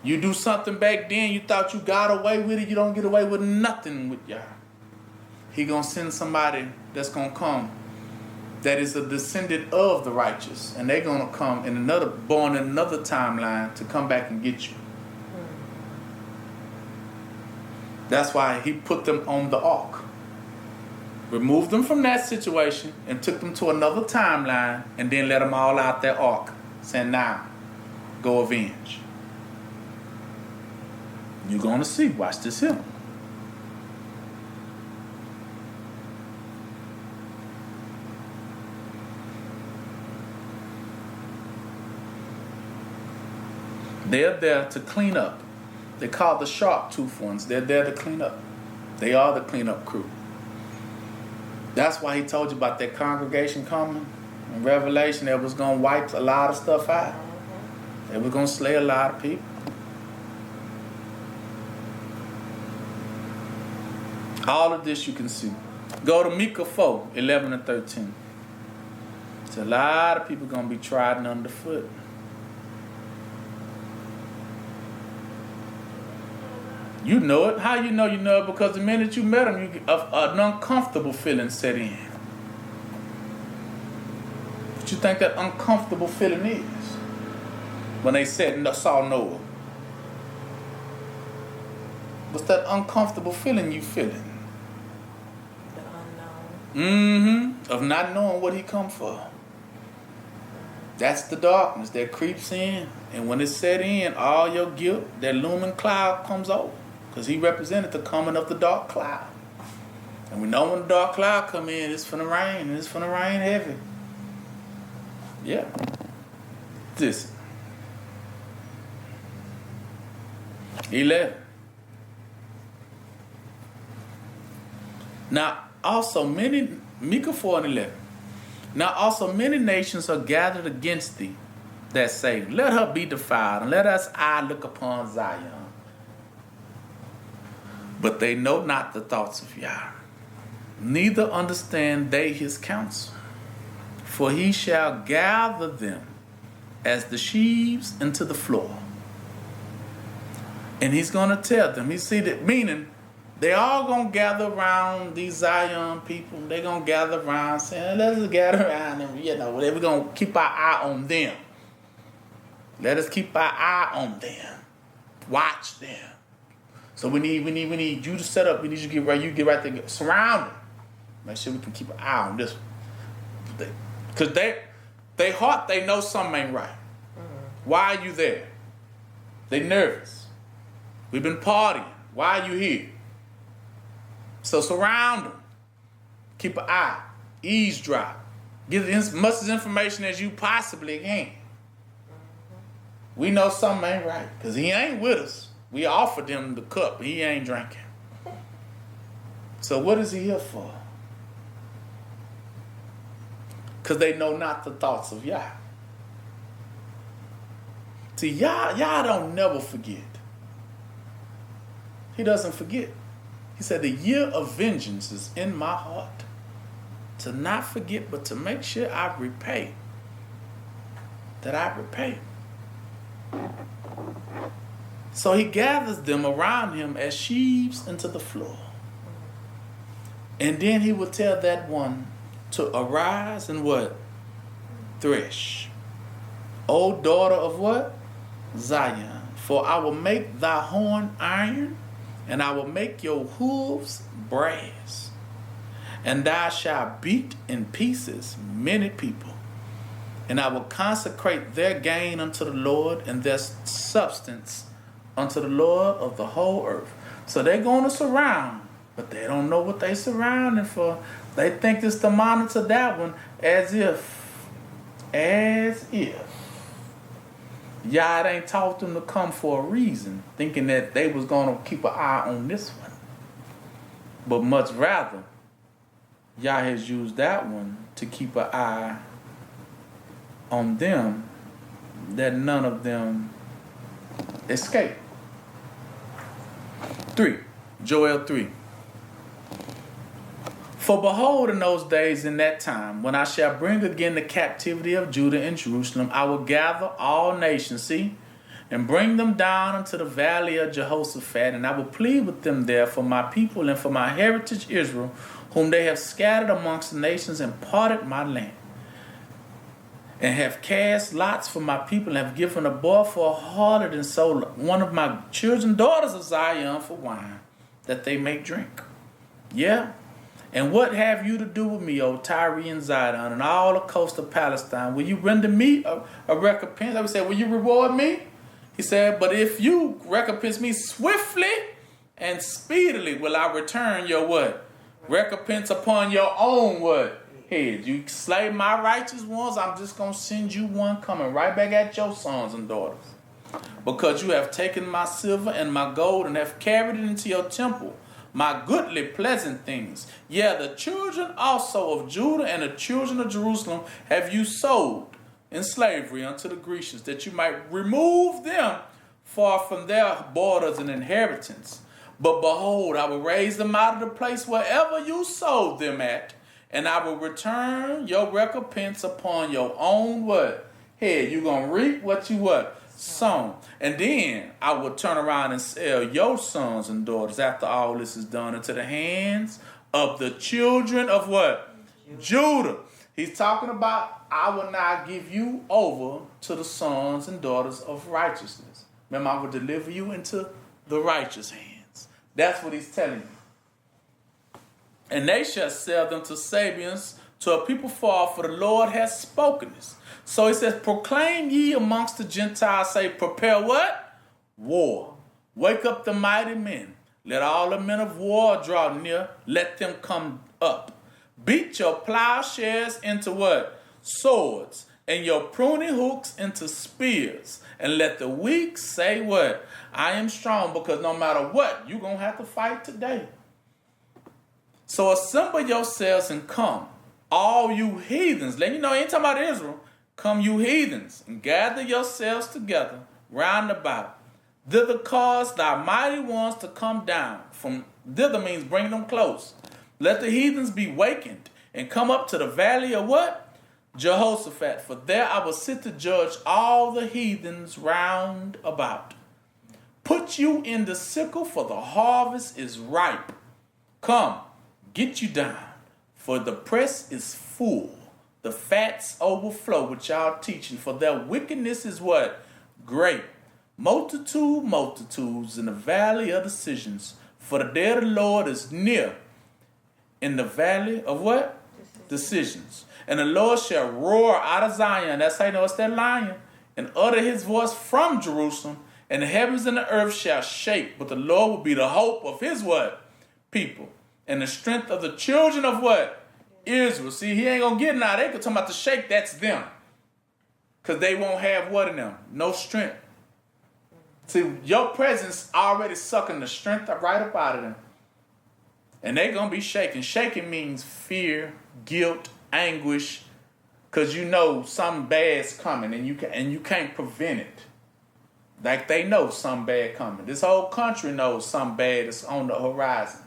You do something back then, you thought you got away with it, you don't get away with nothing with Yah. He gonna send somebody that's gonna come that is a descendant of the righteous, and they're gonna come in born in another timeline to come back and get you. That's why he put them on the ark, removed them from that situation, and took them to another timeline, and then let them all out that ark saying, now, go avenge. You're going to see. Watch this here. They're there to clean up. They call the sharp tooth ones. They're there to clean up. They are the cleanup crew. That's why he told you about that congregation coming in Revelation that was going to wipe a lot of stuff out. They were going to slay a lot of people. All of this you can see. Go to Micah 4, 11 and 13. It's a lot of people going to be trodden underfoot. You know it. How you know it? Because the minute you met them, you get an uncomfortable feeling set in. What you think that uncomfortable feeling is? When they saw Noah. What's that uncomfortable feeling you feeling? The unknown. Of not knowing what he come for. That's the darkness that creeps in. And when it's set in, all your guilt, that looming cloud comes over. Because he represented the coming of the dark cloud. And we know when the dark cloud come in, it's finna rain. And it's finna rain heavy. Yeah. Listen. 11. Now, also Micah 4 and 11. Now also many nations are gathered against thee that say, let her be defiled, and let us eye look upon Zion. But they know not the thoughts of Yah, neither understand they his counsel. For he shall gather them as the sheaves into the floor. And he's going to tell them, he see that, meaning they all going to gather around these Zion people. They're going to gather around saying, let's gather around them. We're going to keep our eye on them. Let us keep our eye on them. Watch them. So we need you to set up. We need you to get right there, surround them. Make sure we can keep an eye on this one. Because they heart, they know something ain't right. Why are you there? They nervous. We've been partying. Why are you here? So surround them. Keep an eye. Eavesdrop. Give as much information as you possibly can. We know something ain't right because he ain't with us. We offered him the cup, but he ain't drinking. So what is he here for? Because they know not the thoughts of Yah. See, Yah don't never forget. He doesn't forget. He said, the year of vengeance is in my heart. To not forget, but to make sure I repay. That I repay. So he gathers them around him as sheaves into the floor. And then he will tell that one to arise and what? Thresh. O daughter of what? Zion. For I will make thy horn iron, and I will make your hooves brass. And thou shalt beat in pieces many people. And I will consecrate their gain unto the Lord, and their substance unto the Lord of the whole earth. So they're going to surround, but they don't know what they're surrounding for. They think it's to monitor that one as if Yah ain't taught them to come for a reason, thinking that they was going to keep an eye on this one. But much rather, Yah has used that one to keep an eye on them, that none of them escape. 3. Joel 3. For behold, in those days, in that time, when I shall bring again the captivity of Judah and Jerusalem, I will gather all nations, and bring them down into the valley of Jehoshaphat, and I will plead with them there for my people and for my heritage Israel, whom they have scattered amongst the nations and parted my land, and have cast lots for my people, and have given a boy for a harlot, and sold one of my children, daughters of Zion, for wine, that they may drink. Yeah. And what have you to do with me, O Tyre and Zidon, and all the coast of Palestine? Will you render me a recompense? I would say, will you reward me? He said, but if you recompense me swiftly and speedily, will I return your what? Recompense upon your own what? Head. You slay my righteous ones, I'm just going to send you one coming right back at your sons and daughters. Because you have taken my silver and my gold and have carried it into your temple, my goodly pleasant things. Yeah, the children also of Judah and the children of Jerusalem have you sold in slavery unto the Grecians, that you might remove them far from their borders and inheritance. But behold, I will raise them out of the place wherever you sold them at, and I will return your recompense upon your own what? Head. You're going to reap what you what? Sown. And then I will turn around and sell your sons and daughters after all this is done into the hands of the children of what? Judah. He's talking about, I will now give you over to the sons and daughters of righteousness. Remember, I will deliver you into the righteous hands. That's what he's telling you. And they shall sell them to Sabians, to a people far, for the Lord has spoken this. So he says, proclaim ye amongst the Gentiles, say, prepare what? War. Wake up the mighty men. Let all the men of war draw near. Let them come up. Beat your plowshares into what? Swords. And your pruning hooks into spears. And let the weak say what? I am strong, because no matter what, you're going to have to fight today. So assemble yourselves and come, all you heathens. Let you know, ain't talking about Israel. Come, you heathens, and gather yourselves together round about. Thither cause thy mighty ones to come down. From thither means bring them close. Let the heathens be wakened and come up to the valley of what? Jehoshaphat. For there I will sit to judge all the heathens round about. Put you in the sickle, for the harvest is ripe. Come, get you down, for the press is full. The fats overflow with y'all teaching, for their wickedness is what? Great. Multitudes in the valley of decisions. For the day of the Lord is near in the valley of what? Decisions. And the Lord shall roar out of Zion. That's how you know it's that lion. And utter his voice from Jerusalem. And the heavens and the earth shall shake. But the Lord will be the hope of his what? People. And the strength of the children of what? Israel. See, he ain't going to get now. They could talk about the shake. That's them. Because they won't have what in them? No strength. See, your presence already sucking the strength right up out of them. And they're going to be shaking. Shaking means fear, guilt, anguish. Because you know something bad's coming and you can't prevent it. Like they know something bad coming. This whole country knows something bad is on the horizons.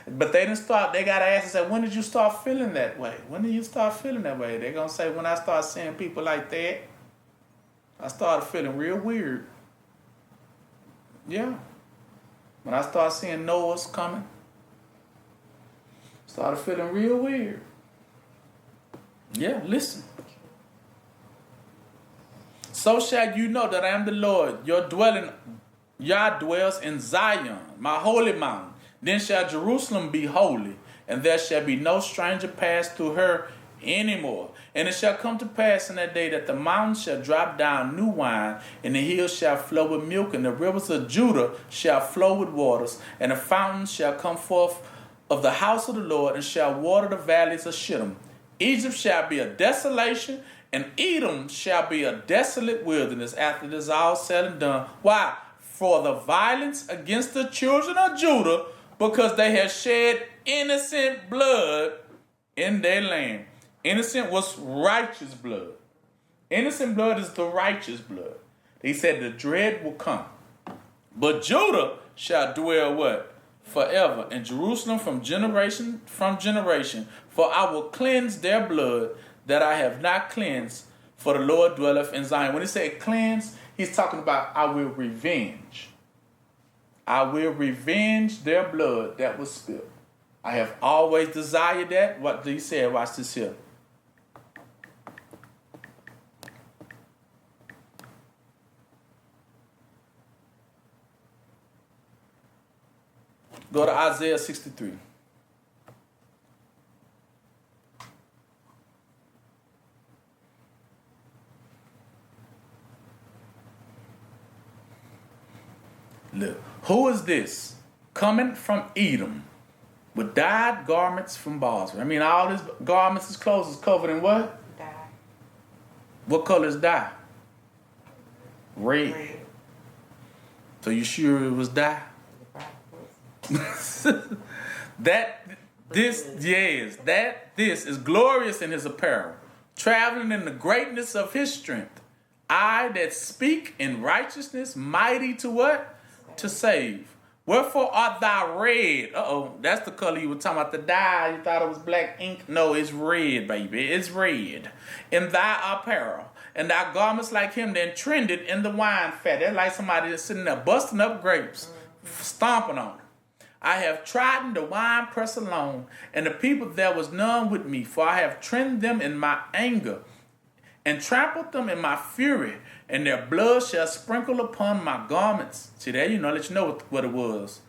But they got to ask themselves, when did you start feeling that way? When did you start feeling that way? They're going to say, when I start seeing people like that, I started feeling real weird. Yeah. When I started seeing Noah's coming, started feeling real weird. Yeah, listen. So shall you know that I am the Lord, your dwelling. Yah dwells in Zion, my holy mountain. Then shall Jerusalem be holy, and there shall be no stranger pass through her anymore. And it shall come to pass in that day that the mountains shall drop down new wine, and the hills shall flow with milk, and the rivers of Judah shall flow with waters, and the fountains shall come forth of the house of the Lord, and shall water the valleys of Shittim. Egypt shall be a desolation, and Edom shall be a desolate wilderness after this all said and done. Why? For the violence against the children of Judah, because they have shed innocent blood in their land. Innocent was righteous blood. Innocent blood is the righteous blood. He said the dread will come. But Judah shall dwell what? Forever. And Jerusalem from generation. For I will cleanse their blood that I have not cleansed. For the Lord dwelleth in Zion. When he said cleanse, he's talking about I will revenge. I will revenge their blood that was spilled. I have always desired that. What did he say? Watch this here. Go to Isaiah 63. Look, who is this coming from Edom with dyed garments from Bosra? I mean, all his garments, his clothes is covered in what? Die. What color is dye? Red. Red. So you sure it was dye? This is glorious in his apparel, traveling in the greatness of his strength. I that speak in righteousness, mighty to what? To save. Wherefore art thou red? That's the color you were talking about, the dye. You thought it was black ink? No, it's red, baby. It's red. In thy apparel. And thy garments like him then trended in the wine fat. That's like somebody that's sitting there busting up grapes, stomping on them. I have trodden the wine press alone, and the people there was none with me, for I have trimmed them in my anger, and trampled them in my fury, and their blood shall sprinkle upon my garments. See there, let you know what it was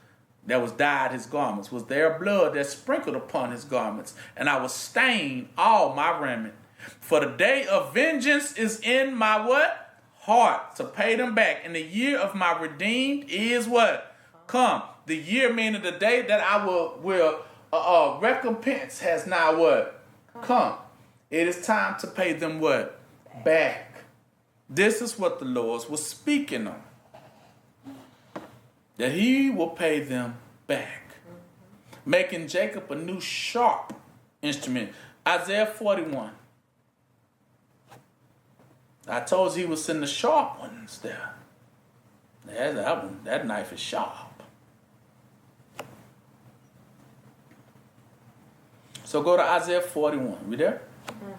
that was dyed his garments, was their blood that sprinkled upon his garments, and I will stain all my raiment. For the day of vengeance is in my what? Heart, to pay them back. And the year of my redeemed is what? Come. The year meaning the day that I will recompense has now what? Come. It is time to pay them what? Back. This is what the Lord was speaking on. That he will pay them back. Making Jacob a new sharp instrument. Isaiah 41. I told you he was sending the sharp ones there. That knife is sharp. So go to Isaiah 41. We there? Mm-hmm.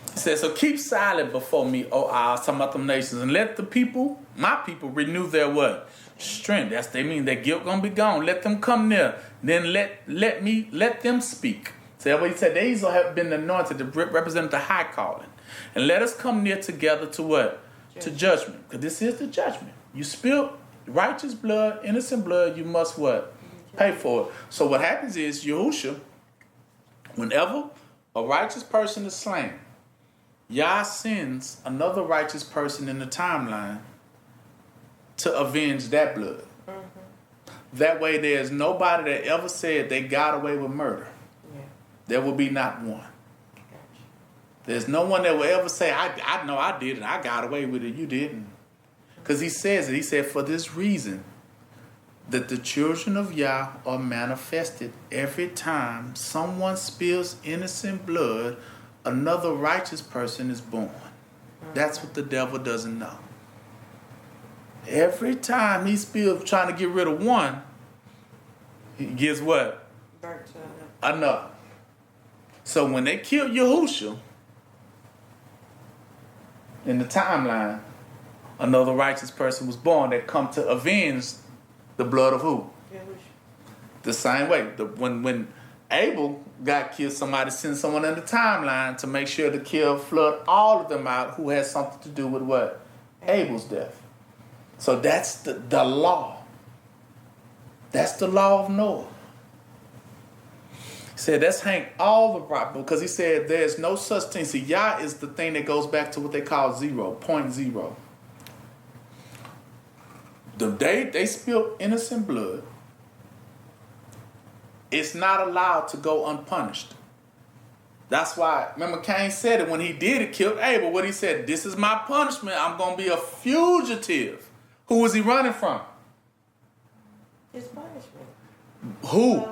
It says, so keep silent before me, O isles, talking about them nations, and let the people, my people, renew their what? Strength. That's they mean their guilt gonna be gone. Let them come near. Then let them speak. See what he said? These have been anointed to represent the high calling. And let us come near together to what? To judgment. Because this is the judgment. You spill righteous blood, innocent blood, you must what? Pay for it. So what happens is, Yahushua, whenever a righteous person is slain, Yah sends another righteous person in the timeline to avenge that blood. Mm-hmm. That way there's nobody that ever said they got away with murder. Yeah. There will be not one. Gotcha. There's no one that will ever say, I know I did it, I got away with it, you didn't. Because he says it, he said, for this reason, that the children of Yah are manifested every time someone spills innocent blood, another righteous person is born. That's what the devil doesn't know. Every time he spills trying to get rid of one, he gets what? Another. So when they killed Yahushua, in the timeline, another righteous person was born that come to avenge the blood of who? Yahushua. The same way. When Abel got killed, somebody sent someone in the timeline to make sure to kill, flood all of them out who had something to do with what? Abel's death. So that's the law. That's the law of Noah. He said, let's hang all the right, because he said there's no such thing. See, Yah is the thing that goes back to what they call 0.0. The day they spilled innocent blood, it's not allowed to go unpunished. That's why, remember Cain said it when he did it, killed Abel. What he said, this is my punishment. I'm going to be a fugitive. Who was he running from? His punishment. Who?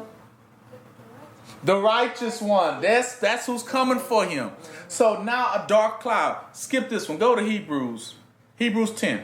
The righteous one. That's who's coming for him. So now a dark cloud. Skip this one. Go to Hebrews. Hebrews 10.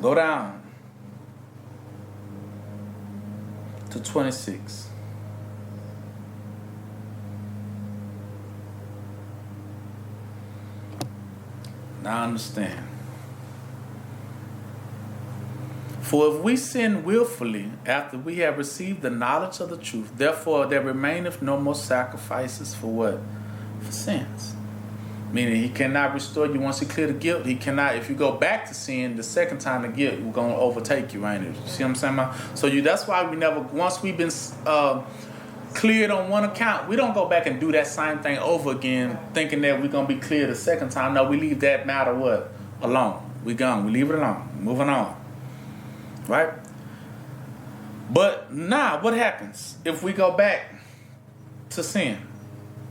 Go down to 26. Now understand. For if we sin willfully after we have received the knowledge of the truth, therefore there remaineth no more sacrifices for what? For sins. Meaning he cannot restore you once he clear the guilt. He cannot, if you go back to sin the second time, the guilt will going to overtake you, ain't it? You see what I'm saying, man? So that's why we never, once we've been cleared on one account, we don't go back and do that same thing over again thinking that we're going to be cleared the second time. No, we leave that matter what? Alone. We gone. We leave it alone. Moving on. Right? But now, what happens if we go back to sin?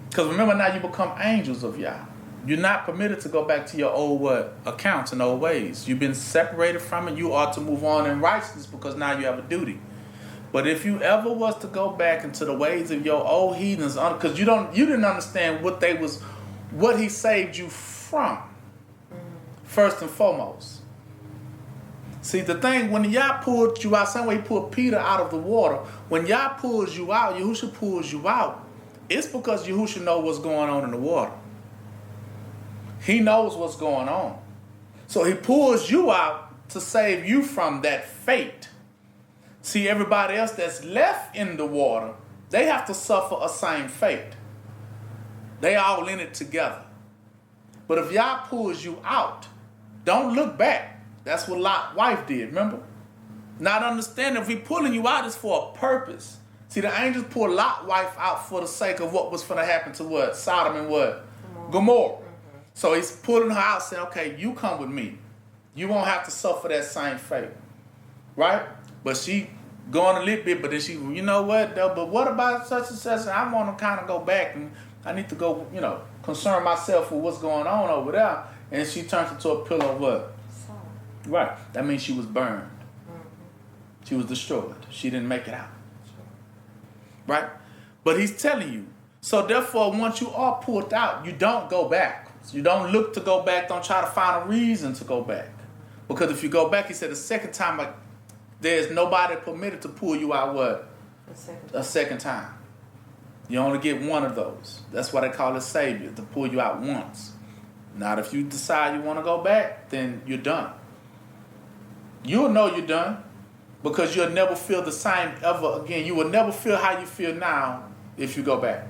Because remember, now you become angels of Yah. You're not permitted to go back to your old what? Accounts and old ways. You've been separated from it. You ought to move on in righteousness because now you have a duty. But if you ever was to go back into the ways of your old heathens, because you didn't understand what he saved you from, first and foremost. See, the thing, when Yah pulled you out, same way he pulled Peter out of the water, when Yah pulls you out, Yahushua pulls you out, it's because Yahushua knows what's going on in the water. He knows what's going on. So he pulls you out to save you from that fate. See, everybody else that's left in the water, they have to suffer a same fate. They all in it together. But if Yah pulls you out, don't look back. That's what Lot's wife did, remember? Not understanding if we pulling you out is for a purpose. See, the angels pulled Lot's wife out for the sake of what was going to happen to what? Sodom and what? Gomorrah. So he's pulling her out saying, okay, you come with me. You won't have to suffer that same fate. Right? But she going a little bit, but then she, you know what, though, but what about such and such? I want to kind of go back and I need to go, concern myself with what's going on over there. And she turns into a pillar of what? So. Right. That means she was burned. She was destroyed. She didn't make it out. Right? But he's telling you. So therefore, once you are pulled out, you don't go back. You don't look to go back. Don't try to find a reason to go back. Because if you go back, he said the second time, there's nobody permitted to pull you out what? A second time. You only get one of those. That's why they call it Savior, to pull you out once. Now, if you decide you want to go back, then you're done. You'll know you're done because you'll never feel the same ever again. You will never feel how you feel now if you go back.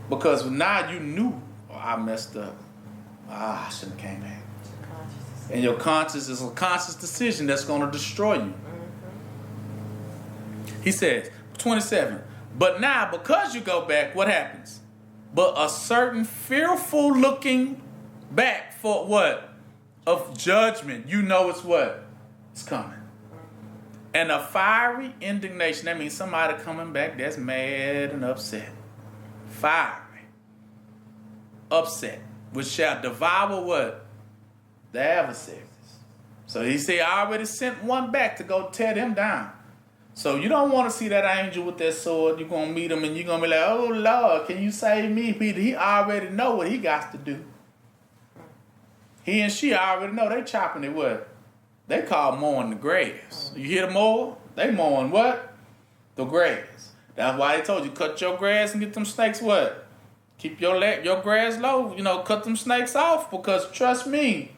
Because now you knew, I messed up. I shouldn't have came back. And your conscience is a conscious decision that's going to destroy you. He says, 27, but now because you go back, what happens? But a certain fearful looking back for what? Of judgment. You know it's what? It's coming. And a fiery indignation. That means somebody coming back that's mad and upset. Fiery. Upset. Which shall devour what? The adversaries. So he said, I already sent one back to go tear them down. So you don't want to see that angel with that sword. You're going to meet him and you're going to be like, oh, Lord, can you save me, Peter? He already know what he got to do. He and she already know they chopping it what? They call mowing the grass. You hear the mower? They mowing what? The grass. That's why they told you, cut your grass and get them snakes what? Keep your grass low. Cut them snakes off because trust me,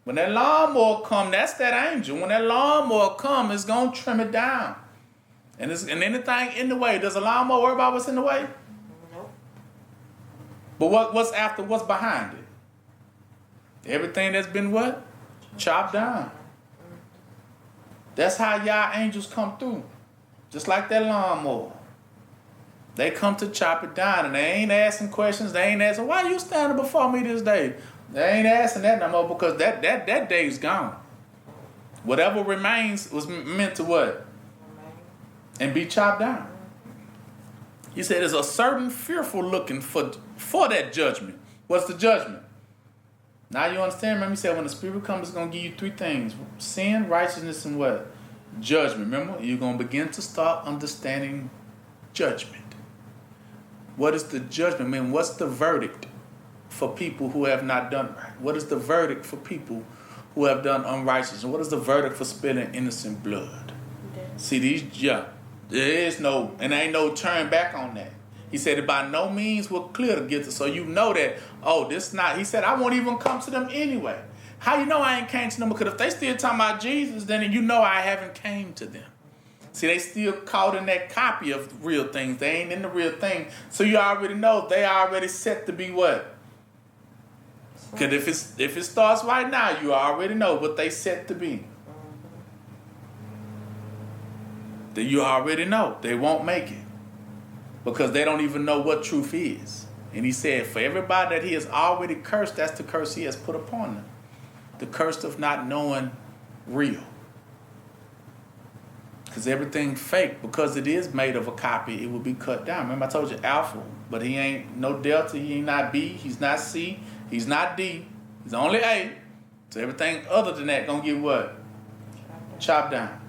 when that lawnmower come, that's that angel. When that lawnmower come, it's going to trim it down. And anything in the way, does a lawnmower worry about what's in the way? Nope. But what's behind it? Everything that's been what? Chopped down. That's how y'all angels come through. Just like that lawnmower. They come to chop it down and they ain't asking questions. They ain't asking, why you standing before me this day? They ain't asking that no more because that day's gone. Whatever remains was meant to what? And be chopped down. He said there's a certain fearful looking for that judgment. What's the judgment? Now you understand, remember he said when the Spirit comes, it's going to give you three things. Sin, righteousness, and what? Judgment. Remember? You're going to begin to start understanding judgment. What is the judgment? I mean, what's the verdict for people who have not done right? What is the verdict for people who have done unrighteousness. And what is the verdict for spilling innocent blood? See, there is no, and ain't no turn back on that. He said it by no means will clear the guilty. So you know that, oh, this not, he said, I won't even come to them anyway. How you know I ain't came to them? Because if they still talking about Jesus, then you know I haven't came to them. See, they still caught in that copy of real things. They ain't in the real thing. So you already know they already set to be what? Because if it starts right now, you already know what they set to be. Then you already know they won't make it. Because they don't even know what truth is. And he said, for everybody that he has already cursed, that's the curse he has put upon them. The curse of not knowing real. Because everything fake, because it is made of a copy, it will be cut down. Remember I told you Alpha, but he ain't no Delta, he ain't not B, he's not C, he's not D, he's only A. So everything other than that gonna get what? Chopped down.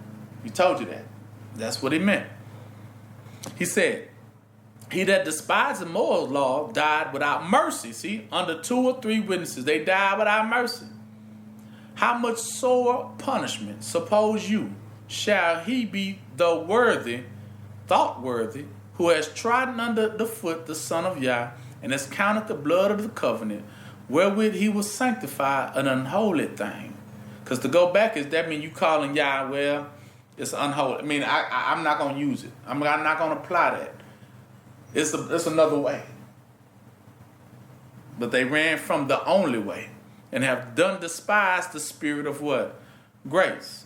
He told you that. That's what he meant. He said, he that despised the moral law died without mercy. See, under 2 or 3 witnesses, they died without mercy. How much sore punishment, suppose you, shall he be thought worthy, who has trodden under the foot the Son of Yah, and has counted the blood of the covenant, wherewith he was sanctified, an unholy thing. Because to go back is that mean you calling Yah, well, it's unholy. I mean, I'm not going to use it. I'm not going to apply that. It's another way. But they ran from the only way and have done despise the spirit of what? Grace.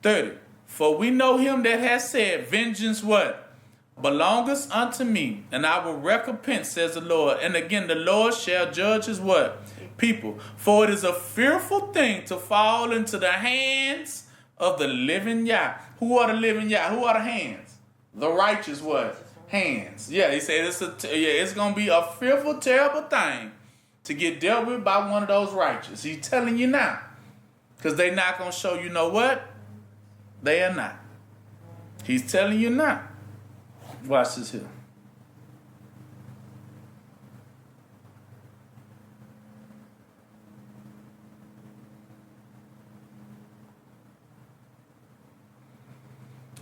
30. For we know him that has said, vengeance what? Belongeth unto me, and I will recompense, says the Lord. And again, the Lord shall judge his what? People. For it is a fearful thing to fall into the hands of the living Yah. Who are the living Yah? Who are the hands? The righteous what? Hands. Yeah, he said it's going to be a fearful, terrible thing to get dealt with by one of those righteous. He's telling you now. Because they're not going to show you know what? They are not. He's telling you now. Watch this here.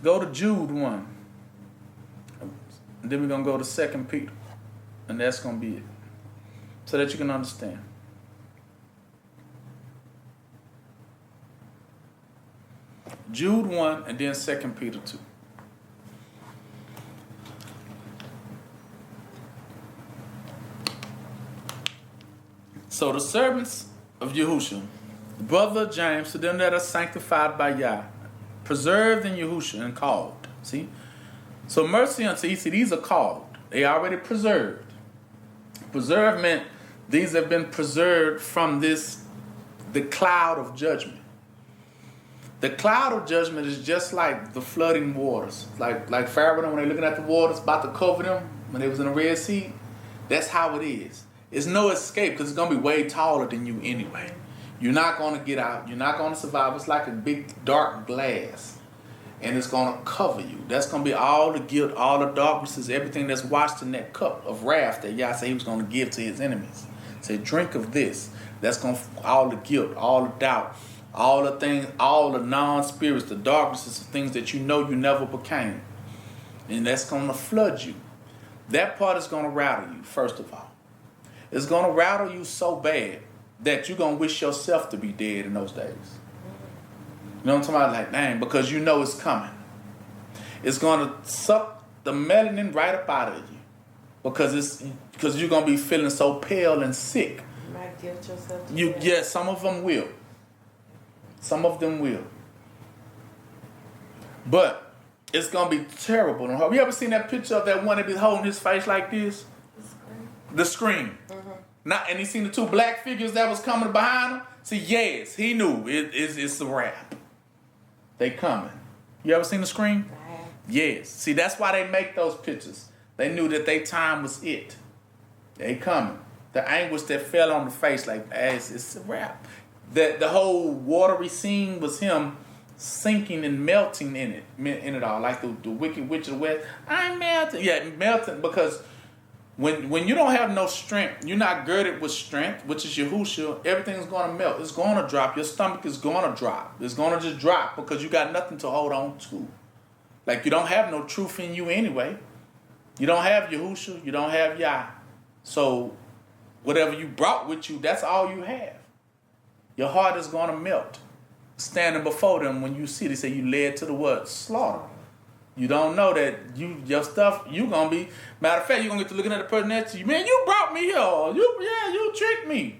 Go to Jude 1. And then we're going to go to 2 Peter. And that's going to be it. So that you can understand. Jude 1 and then 2 Peter 2. So the servants of Yahushua, the brother of James, to them that are sanctified by Yah, preserved in Yahushua and called. See? So mercy unto you. See, these are called. They already preserved. Preserved meant these have been preserved from the cloud of judgment. The cloud of judgment is just like the flooding waters. Like Pharaoh, when they're looking at the waters about to cover them, when they was in the Red Sea, that's how it is. It's no escape because it's going to be way taller than you anyway. You're not going to get out. You're not going to survive. It's like a big dark glass. And it's going to cover you. That's going to be all the guilt, all the darknesses, everything that's washed in that cup of wrath that Yah said he was going to give to his enemies. Say, drink of this. That's going to, all the guilt, all the doubt, all the things, all the non-spirits, the darknesses, the things that you know you never became. And that's going to flood you. That part is going to rattle you, first of all. It's going to rattle you so bad that you're going to wish yourself to be dead in those days. You know what I'm talking about? Like, dang, because you know it's coming. It's going to suck the melanin right up out of you. Because you're going to be feeling so pale and sick. You might guilt yourself to death. Yeah, some of them will. Some of them will. But it's going to be terrible. You ever seen that picture of that one that be holding his face like this? The scream. Mm-hmm. And he seen the 2 black figures that was coming behind him. See, yes, he knew it's a wrap. They coming. You ever seen the Scream? Yes. See, that's why they make those pictures. They knew that their time was it. They coming. The anguish that fell on the face, like, it's a wrap. The whole watery scene was him sinking and melting in it all, like the Wicked Witch of the West. I'm melting. Yeah, melting because When you don't have no strength, you're not girded with strength, which is Yahushua, everything's going to melt. It's going to drop. Your stomach is going to drop. It's going to just drop because you got nothing to hold on to. Like you don't have no truth in you anyway. You don't have Yahushua. You don't have Yah. So whatever you brought with you, that's all you have. Your heart is going to melt. Standing before them when you see, they say you led to the what? Slaughter. You don't know that your stuff, you going to be, matter of fact, you're going to get to looking at the person next to you. Man, you brought me here. You tricked me.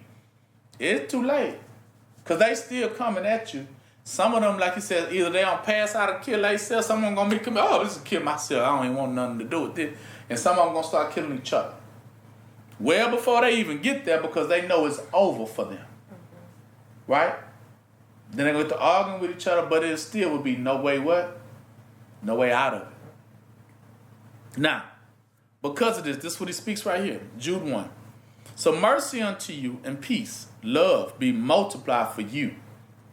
It's too late. Because they still coming at you. Some of them, like you said, either they don't pass out or kill themselves. Some of them going to be coming, oh, this is kill myself. I don't even want nothing to do with this. And some of them going to start killing each other. Well before they even get there because they know it's over for them. Right? Then they're going to argue with each other, but it still would be no way what? No way out of it. Now, because of this is what he speaks right here. Jude 1. So mercy unto you and peace, love be multiplied for you,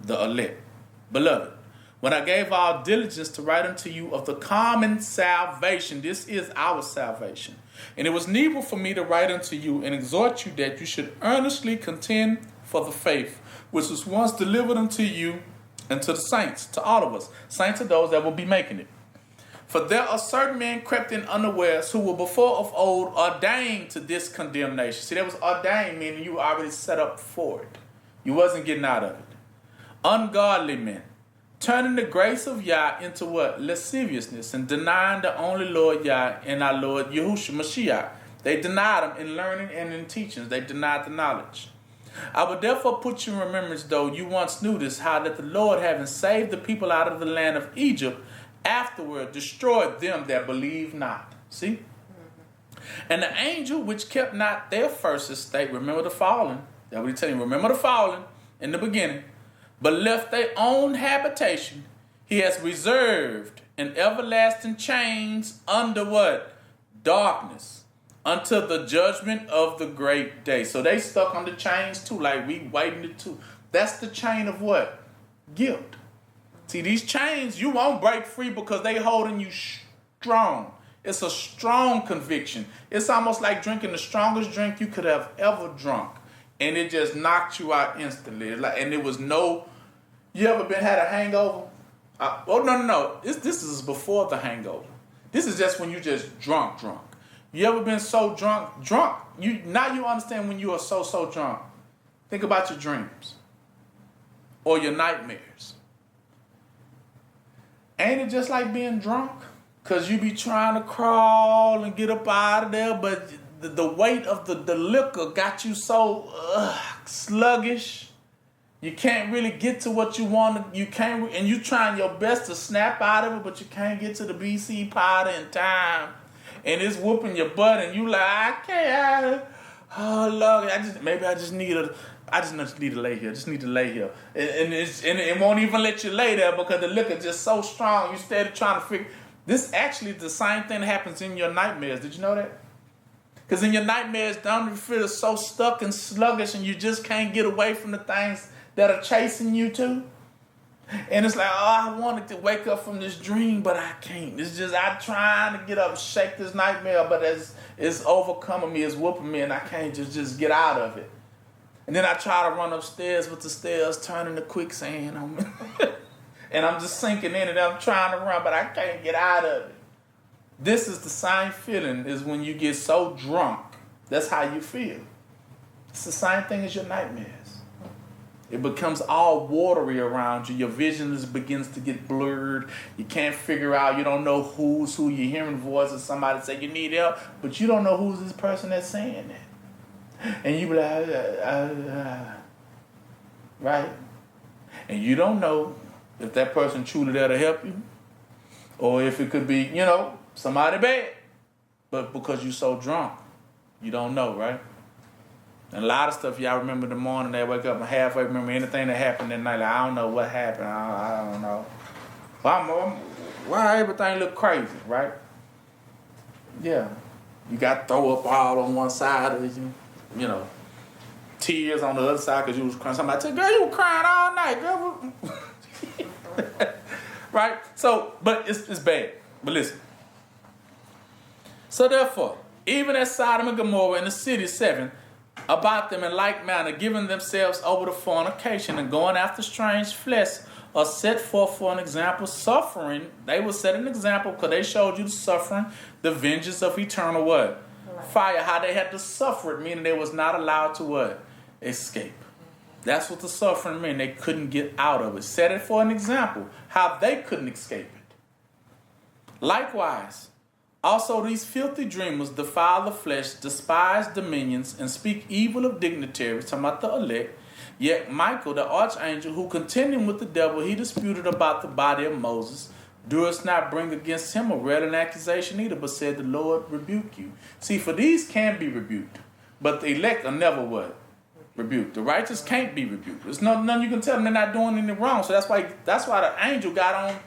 the elect. Beloved, when I gave all diligence to write unto you of the common salvation, this is our salvation. And it was needful for me to write unto you and exhort you that you should earnestly contend for the faith, which was once delivered unto you and to the saints, to all of us. Saints are those that will be making it. For there are certain men crept in unawares who were before of old ordained to this condemnation. See, that was ordained, meaning you were already set up for it. You wasn't getting out of it. Ungodly men, turning the grace of Yah into what? Lasciviousness, and denying the only Lord Yah and our Lord Yahushua Mashiach. They denied him in learning and in teachings. They denied the knowledge. I would therefore put you in remembrance, though you once knew this, how that the Lord, having saved the people out of the land of Egypt, afterward destroyed them that believe not. See? And the angel which kept not their first estate, remember the fallen. That's what he's telling you. Remember the fallen in the beginning, but left their own habitation. He has reserved in everlasting chains under what? Darkness, until the judgment of the great day. So they stuck on the chains too, like we waiting it too. That's the chain of what? Guilt. See, these chains, you won't break free because they holding you strong. It's a strong conviction. It's almost like drinking the strongest drink you could have ever drunk. And it just knocked you out instantly. And it was no, you ever had a hangover? No. This is before the hangover. This is just when you just drunk. You ever been so drunk? Now you understand when you are so drunk. Think about your dreams or your nightmares. Ain't it just like being drunk? Because you be trying to crawl and get up out of there, but the weight of the liquor got you so sluggish. You can't really get to what you want. You can't, and you trying your best to snap out of it, but you can't get to the BC powder in time. And it's whooping your butt, and you like, I can't. Oh Lord, I just need to lay here. Just need to lay here, and it won't even let you lay there because the liquor just so strong. You steady trying to figure. This actually the same thing that happens in your nightmares. Did you know that? Because in your nightmares, don't you feel so stuck and sluggish, and you just can't get away from the things that are chasing you too. And it's like, oh, I wanted to wake up from this dream, but I can't. It's just I'm trying to get up, shake this nightmare, but it's overcoming me, it's whooping me, and I can't just get out of it. And then I try to run upstairs, but the stairs turn into quicksand on me. And I'm just sinking in it. I'm trying to run, but I can't get out of it. This is the same feeling as when you get so drunk. That's how you feel. It's the same thing as your nightmares. It becomes all watery around you. Your vision begins to get blurred. You can't figure out. You don't know who's who. You're hearing voices. Somebody say you need help, but you don't know who's this person that's saying that. And you be like, right? And you don't know if that person truly there to help you, or if it could be, somebody bad. But because you're so drunk, you don't know, right? And a lot of stuff y'all remember in the morning, they wake up and halfway remember anything that happened that night. Like, I don't know what happened. I don't know. Why everything look crazy, right? Yeah. You got throw up all on one side of you, tears on the other side because you was crying. Somebody said, girl, you were crying all night, girl. Right? So, but it's bad. But listen. So therefore, even as Sodom and Gomorrah in the city 7, about them in like manner, giving themselves over to fornication and going after strange flesh, are set forth for an example, suffering. They will set an example because they showed you the suffering, the vengeance of eternal what? Fire, how they had to suffer it, meaning they was not allowed to what? Escape. That's what the suffering meant. They couldn't get out of it. Set it for an example, how they couldn't escape it. Likewise, also these filthy dreamers defile the flesh, despise dominions, and speak evil of dignitaries, talking about the elect. Yet Michael, the archangel, who contending with the devil, he disputed about the body of Moses, durst not bring against him a railing accusation either, but said, the Lord rebuke you. See, for these can be rebuked, but the elect are never what? Rebuked. The righteous can't be rebuked. There's none you can tell them they're not doing anything wrong. So that's why the angel got on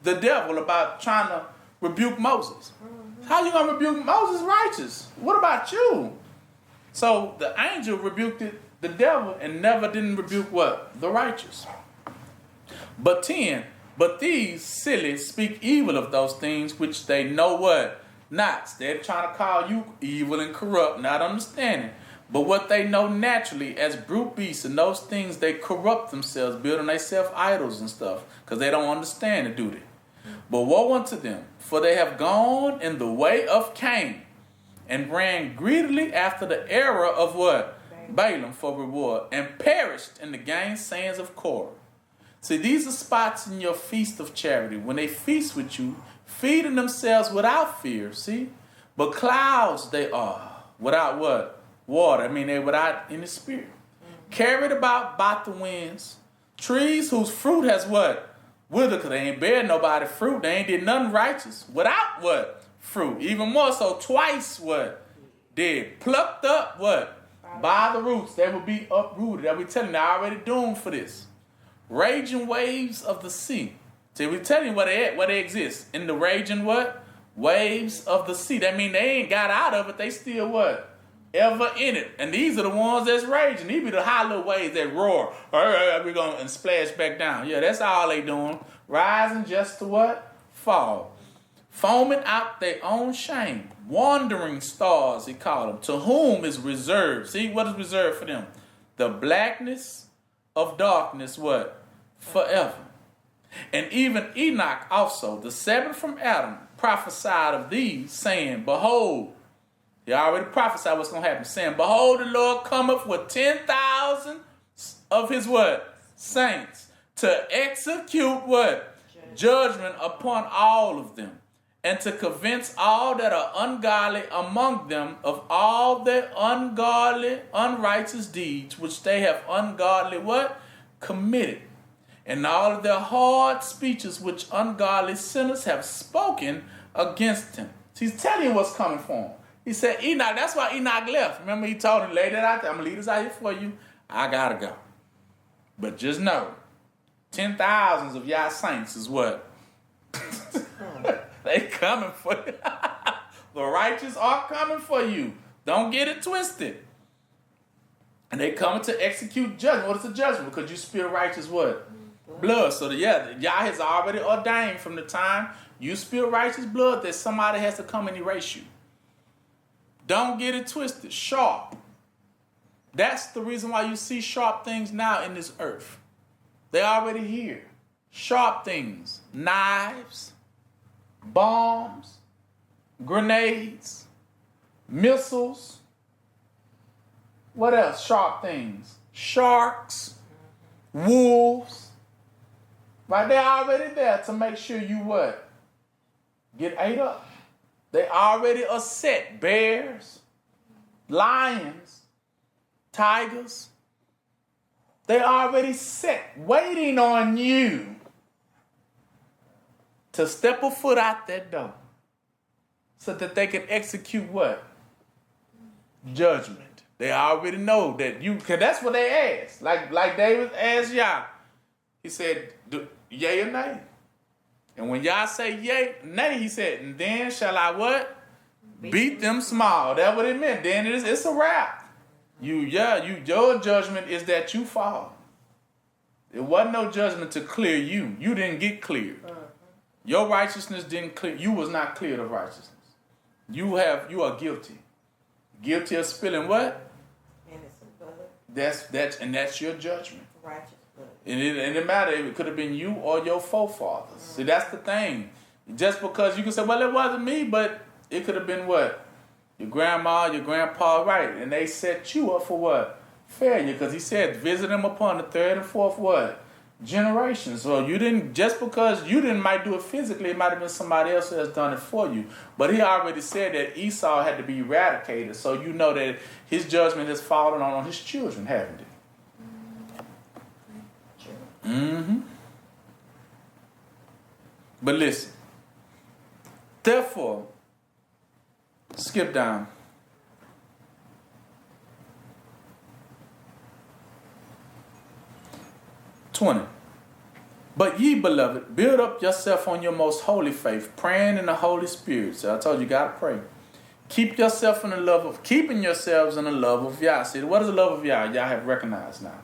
the devil about trying to rebuke Moses. How you gonna rebuke Moses righteous? What about you? So the angel rebuked the devil and never didn't rebuke what? The righteous. But 10, but these silly speak evil of those things which they know what? Not. They're trying to call you evil and corrupt, not understanding. But what they know naturally as brute beasts and those things, they corrupt themselves, building themselves idols and stuff, because they don't understand it, do they? But woe unto them, for they have gone in the way of Cain, and ran greedily after the error of what? Balaam for reward, and perished in the gainsayings of Korah. See, these are spots in your feast of charity, when they feast with you, feeding themselves without fear, see? But clouds they are, without what? Water. I mean, they're without any spirit. Carried about by the winds. Trees whose fruit has what? Withered, because they ain't bear nobody fruit. They ain't did nothing righteous. Without what? Fruit. Even more so, twice what? Dead. Plucked up what? By the roots. They will be uprooted. That we telling you, they're already doomed for this. Raging waves of the sea. See, we telling you where they at, where they exist. In the raging what? Waves of the sea. That mean they ain't got out of it. They still what? Ever in it. And these are the ones that's raging. These be the high little waves that roar. We're going to splash back down. Yeah, that's all they doing. Rising just to what? Fall. Foaming out their own shame. Wandering stars, he called them. To whom is reserved. See, what is reserved for them? The blackness of darkness, what? Forever. And even Enoch also, the seventh from Adam, prophesied of these, saying, behold, he already prophesied what's going to happen, saying, behold, the Lord cometh with 10,000 of his what? Saints, to execute what? Judgment upon all of them, and to convince all that are ungodly among them of all their ungodly, unrighteous deeds, which they have ungodly what? Committed. And all of their hard speeches which ungodly sinners have spoken against him. So he's telling you what's coming for him. He said, Enoch, that's why Enoch left. Remember, he told him, lay that out there. I'm going to leave this out here for you. I got to go. But just know, 10,000s of y'all saints is what? They coming for you. The righteous are coming for you. Don't get it twisted. And they coming to execute judgment. What is the judgment? Because you spill righteous what? Blood. So, Yah has already ordained from the time you spill righteous blood that somebody has to come and erase you. Don't get it twisted. Sharp. That's the reason why you see sharp things now in this earth. They're already here. Sharp things. Knives, bombs, grenades, missiles. What else? Sharp things. Sharks, wolves. Right? They're already there to make sure you what? Get ate up. They already are set. Bears, lions, tigers. They already set, waiting on you to step a foot out that door so that they can execute what? Judgment. They already know that you, because that's what they asked. Like David asked Yah. He said, yea or nay? And when y'all say yea, nay, he said, and then shall I what? Beat them small. That's what it meant. Then it's a wrap. Your judgment is that you fall. It wasn't no judgment to clear you. You didn't get cleared. Your righteousness didn't clear. You was not cleared of righteousness. You are guilty. Guilty of spilling what? Innocent blood. That's your judgment. Righteous blood. And it didn't matter. It could have been you or your forefathers. See, that's the thing. Just because you can say, well, it wasn't me, but it could have been what? Your grandma, your grandpa, right? And they set you up for what? Failure. Because he said, visit them upon the third and fourth what? Generation. So you didn't, just because you didn't might do it physically, it might have been somebody else who has done it for you. But he already said that Esau had to be eradicated. So you know that his judgment has fallen on his children, haven't it? Mm-hmm. But listen. Therefore, skip down. But ye, beloved, build up yourself on your most holy faith, praying in the Holy Spirit. So I told you, you gotta pray. Keeping yourselves in the love of Yah. See, what is the love of Yah? Y'all have recognized now.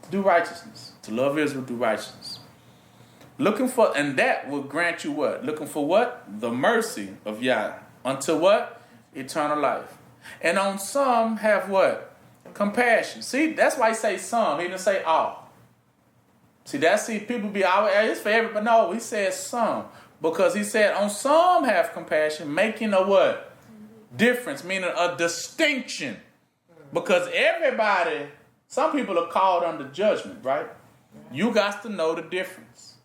To do righteousness. To love Israel, do righteousness. Looking for, and that will grant you what? Looking for what? The mercy of Yah. Unto what? Eternal life. And on some have what? Compassion. See, that's why he say some. He didn't say all. See, people be always, it's for everybody. No, he said some. Because he said on some have compassion, making a what? Difference, meaning a distinction. Because everybody, some people are called under judgment, right? You got to know the difference.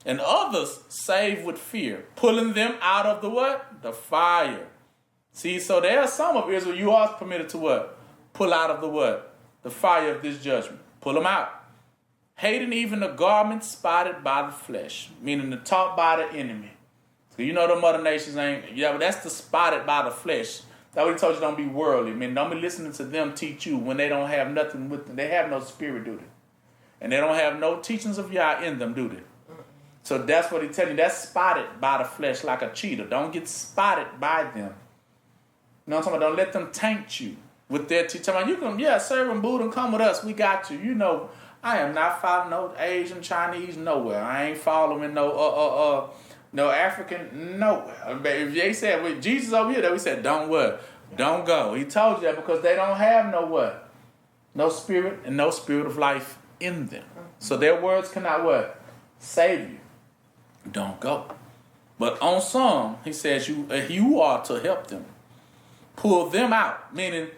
And others save with fear, pulling them out of the what? The fire. See, so there are some of Israel you are permitted to what? Pull out of the what? The fire of this judgment. Pull them out. Hating even the garment spotted by the flesh, meaning the taught by the enemy. So you know the other nations ain't, yeah, but that's the spotted by the flesh. That's what he told you, don't be worldly. I mean, don't be listening to them teach you when they don't have nothing with them. They have no spirit, do they? And they don't have no teachings of Yah in them, do they? So that's what he telling you. That's spotted by the flesh like a cheetah. Don't get spotted by them. You know what I'm talking about? Don't let them taint you with their teaching. You can, serve them Buddha and come with us. We got you. You know, I am not following no Asian, Chinese, nowhere. I ain't following no African, nowhere. If they said with Jesus over here, we said, don't what? Don't go. He told you that because they don't have no what? No spirit and no spirit of life in them. So their words cannot what? Save you. Don't go. But on some, he says you are to help them. Pull them out, meaning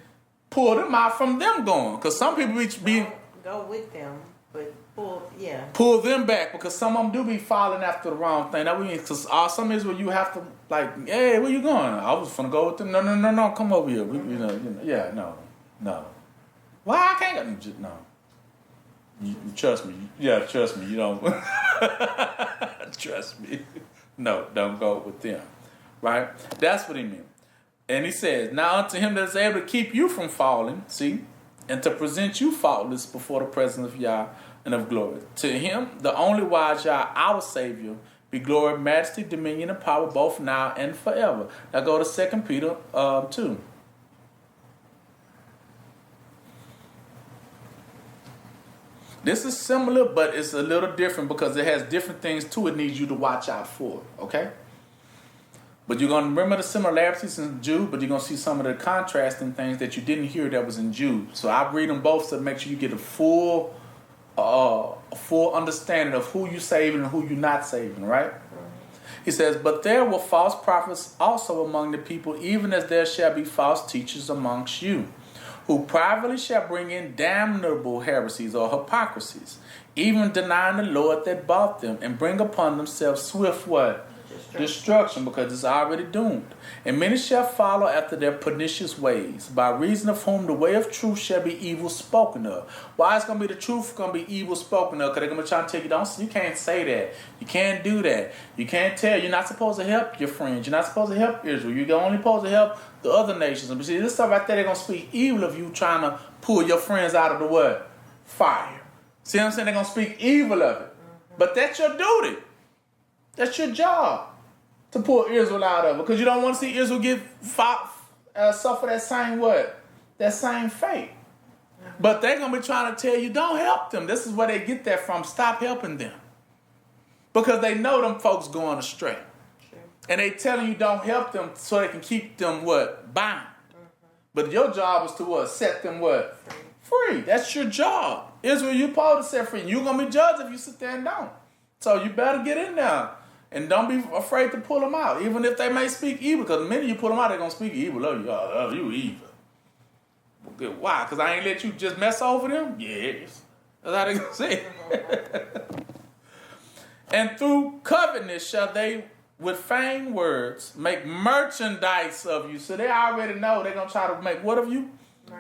pull them out from them going. Because some people be go with them, but pull them back because some of them do be falling after the wrong thing. That means because some is where you have to like, hey, where you going? I was gonna go with them. No, come over here. No. Why I can't go? No. You trust me. Yeah, trust me. You don't. Trust me. No, don't go with them. Right? That's what he meant. And he says, now unto him that is able to keep you from falling, see, and to present you faultless before the presence of Yah and of glory. To him, the only wise Yah, our Savior, be glory, majesty, dominion, and power, both now and forever. Now go to 2 Peter 2. This is similar, but it's a little different because it has different things to it needs you to watch out for, okay? But you're going to remember the similarities in Jude, but you're going to see some of the contrasting things that you didn't hear that was in Jude. So I read them both to make sure you get a full understanding of who you're saving and who you're not saving, right? He says, but there were false prophets also among the people, even as there shall be false teachers amongst you, who privately shall bring in damnable heresies or hypocrisies, even denying the Lord that bought them, and bring upon themselves swift what? Destruction, because it's already doomed. And many shall follow after their pernicious ways, by reason of whom the way of truth shall be evil spoken of. Why is going to be the truth going to be evil spoken of? Because they're going to try to tell you, you can't say that. You can't do that. You can't tell. You're not supposed to help your friends. You're not supposed to help Israel. You're only supposed to help the other nations. And see, this stuff right there, they're going to speak evil of you, trying to pull your friends out of the what? Fire. See what I'm saying? They're going to speak evil of it. But that's your duty. That's your job. To pull Israel out of it. Because you don't want to see Israel suffer that same what? That same fate. But they're going to be trying to tell you, don't help them. This is where they get that from. Stop helping them. Because they know them folks going astray. And they telling you don't help them so they can keep them what? Bound. But your job is to what? Set them what? Free. That's your job. Israel, you're supposed to set free. You're going to be judged if you sit there and don't. So you better get in there. And don't be afraid to pull them out. Even if they may speak evil. Because the minute you pull them out, they're going to speak evil of you. Oh, you evil. Well, why? Because I ain't let you just mess over them? Yes. That's how they going to say it. And through covetousness shall they with feigned words make merchandise of you. So they already know they're going to try to make what of you?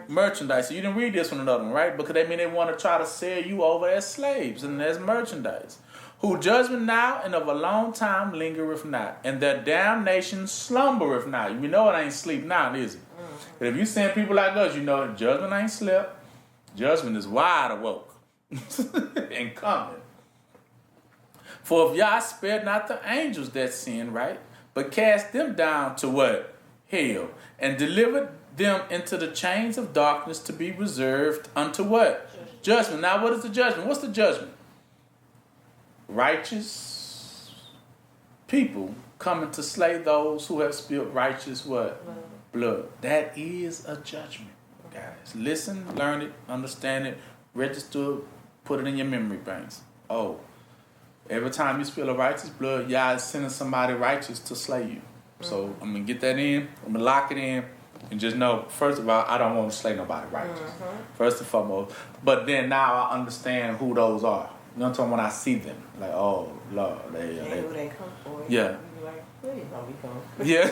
Merchandise. So you didn't read this one another one, right? Because they want to try to sell you over as slaves and as merchandise. Who judgment now and of a long time lingereth not, and their damnation slumbereth not. You know it ain't sleep now, is it? But if you send people like us, you know that judgment ain't slept. Judgment is wide awoke and coming. For if Yah spared not the angels that sinned, right, but cast them down to what? Hell, and delivered them into the chains of darkness to be reserved unto what? Judgment. Now what is the judgment? What's the judgment? Righteous people coming to slay those who have spilled righteous what? Blood. That is a judgment, guys. Listen, learn it, understand it, register it, put it in your memory banks. Oh, every time you spill a righteous blood, Yah is sending somebody righteous to slay you. So I'm going to get that in, I'm going to lock it in, and just know, first of all, I don't want to slay nobody righteous. First and foremost. But then now I understand who those are. You know what I'm talking about? When I see them, like, oh, Lord. They who they come for. Yeah. You like, please don't be coming. Yeah.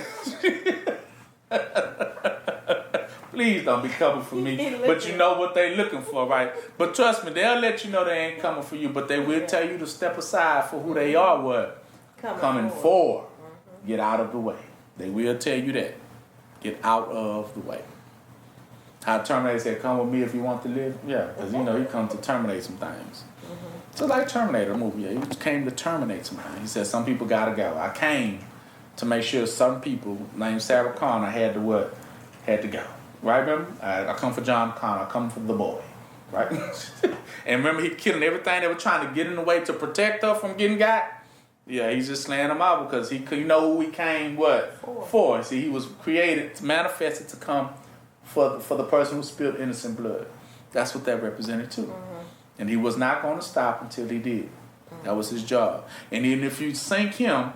Please don't be coming for me. But you know what they looking for, right? But trust me, they'll let you know they ain't coming for you, but they will tell you to step aside for who they are, what? Coming for. Get out of the way. They will tell you that. Get out of the way. How Terminator said, come with me if you want to live. Yeah, because you know he comes to terminate some things. So like Terminator movie, yeah, he came to terminate some things. He said some people gotta go. I came to make sure some people named Sarah Connor had to what? Had to go. Right, remember? I come for John Connor. I come for the boy. Right? And remember he killing everything that was trying to get in the way to protect her from getting got? Yeah, he's just slaying them out because you know who he came what? For. See, he was created, manifested to come for the person who spilled innocent blood. That's what that represented too. And he was not going to stop until he did. That was his job. And even if you sink him,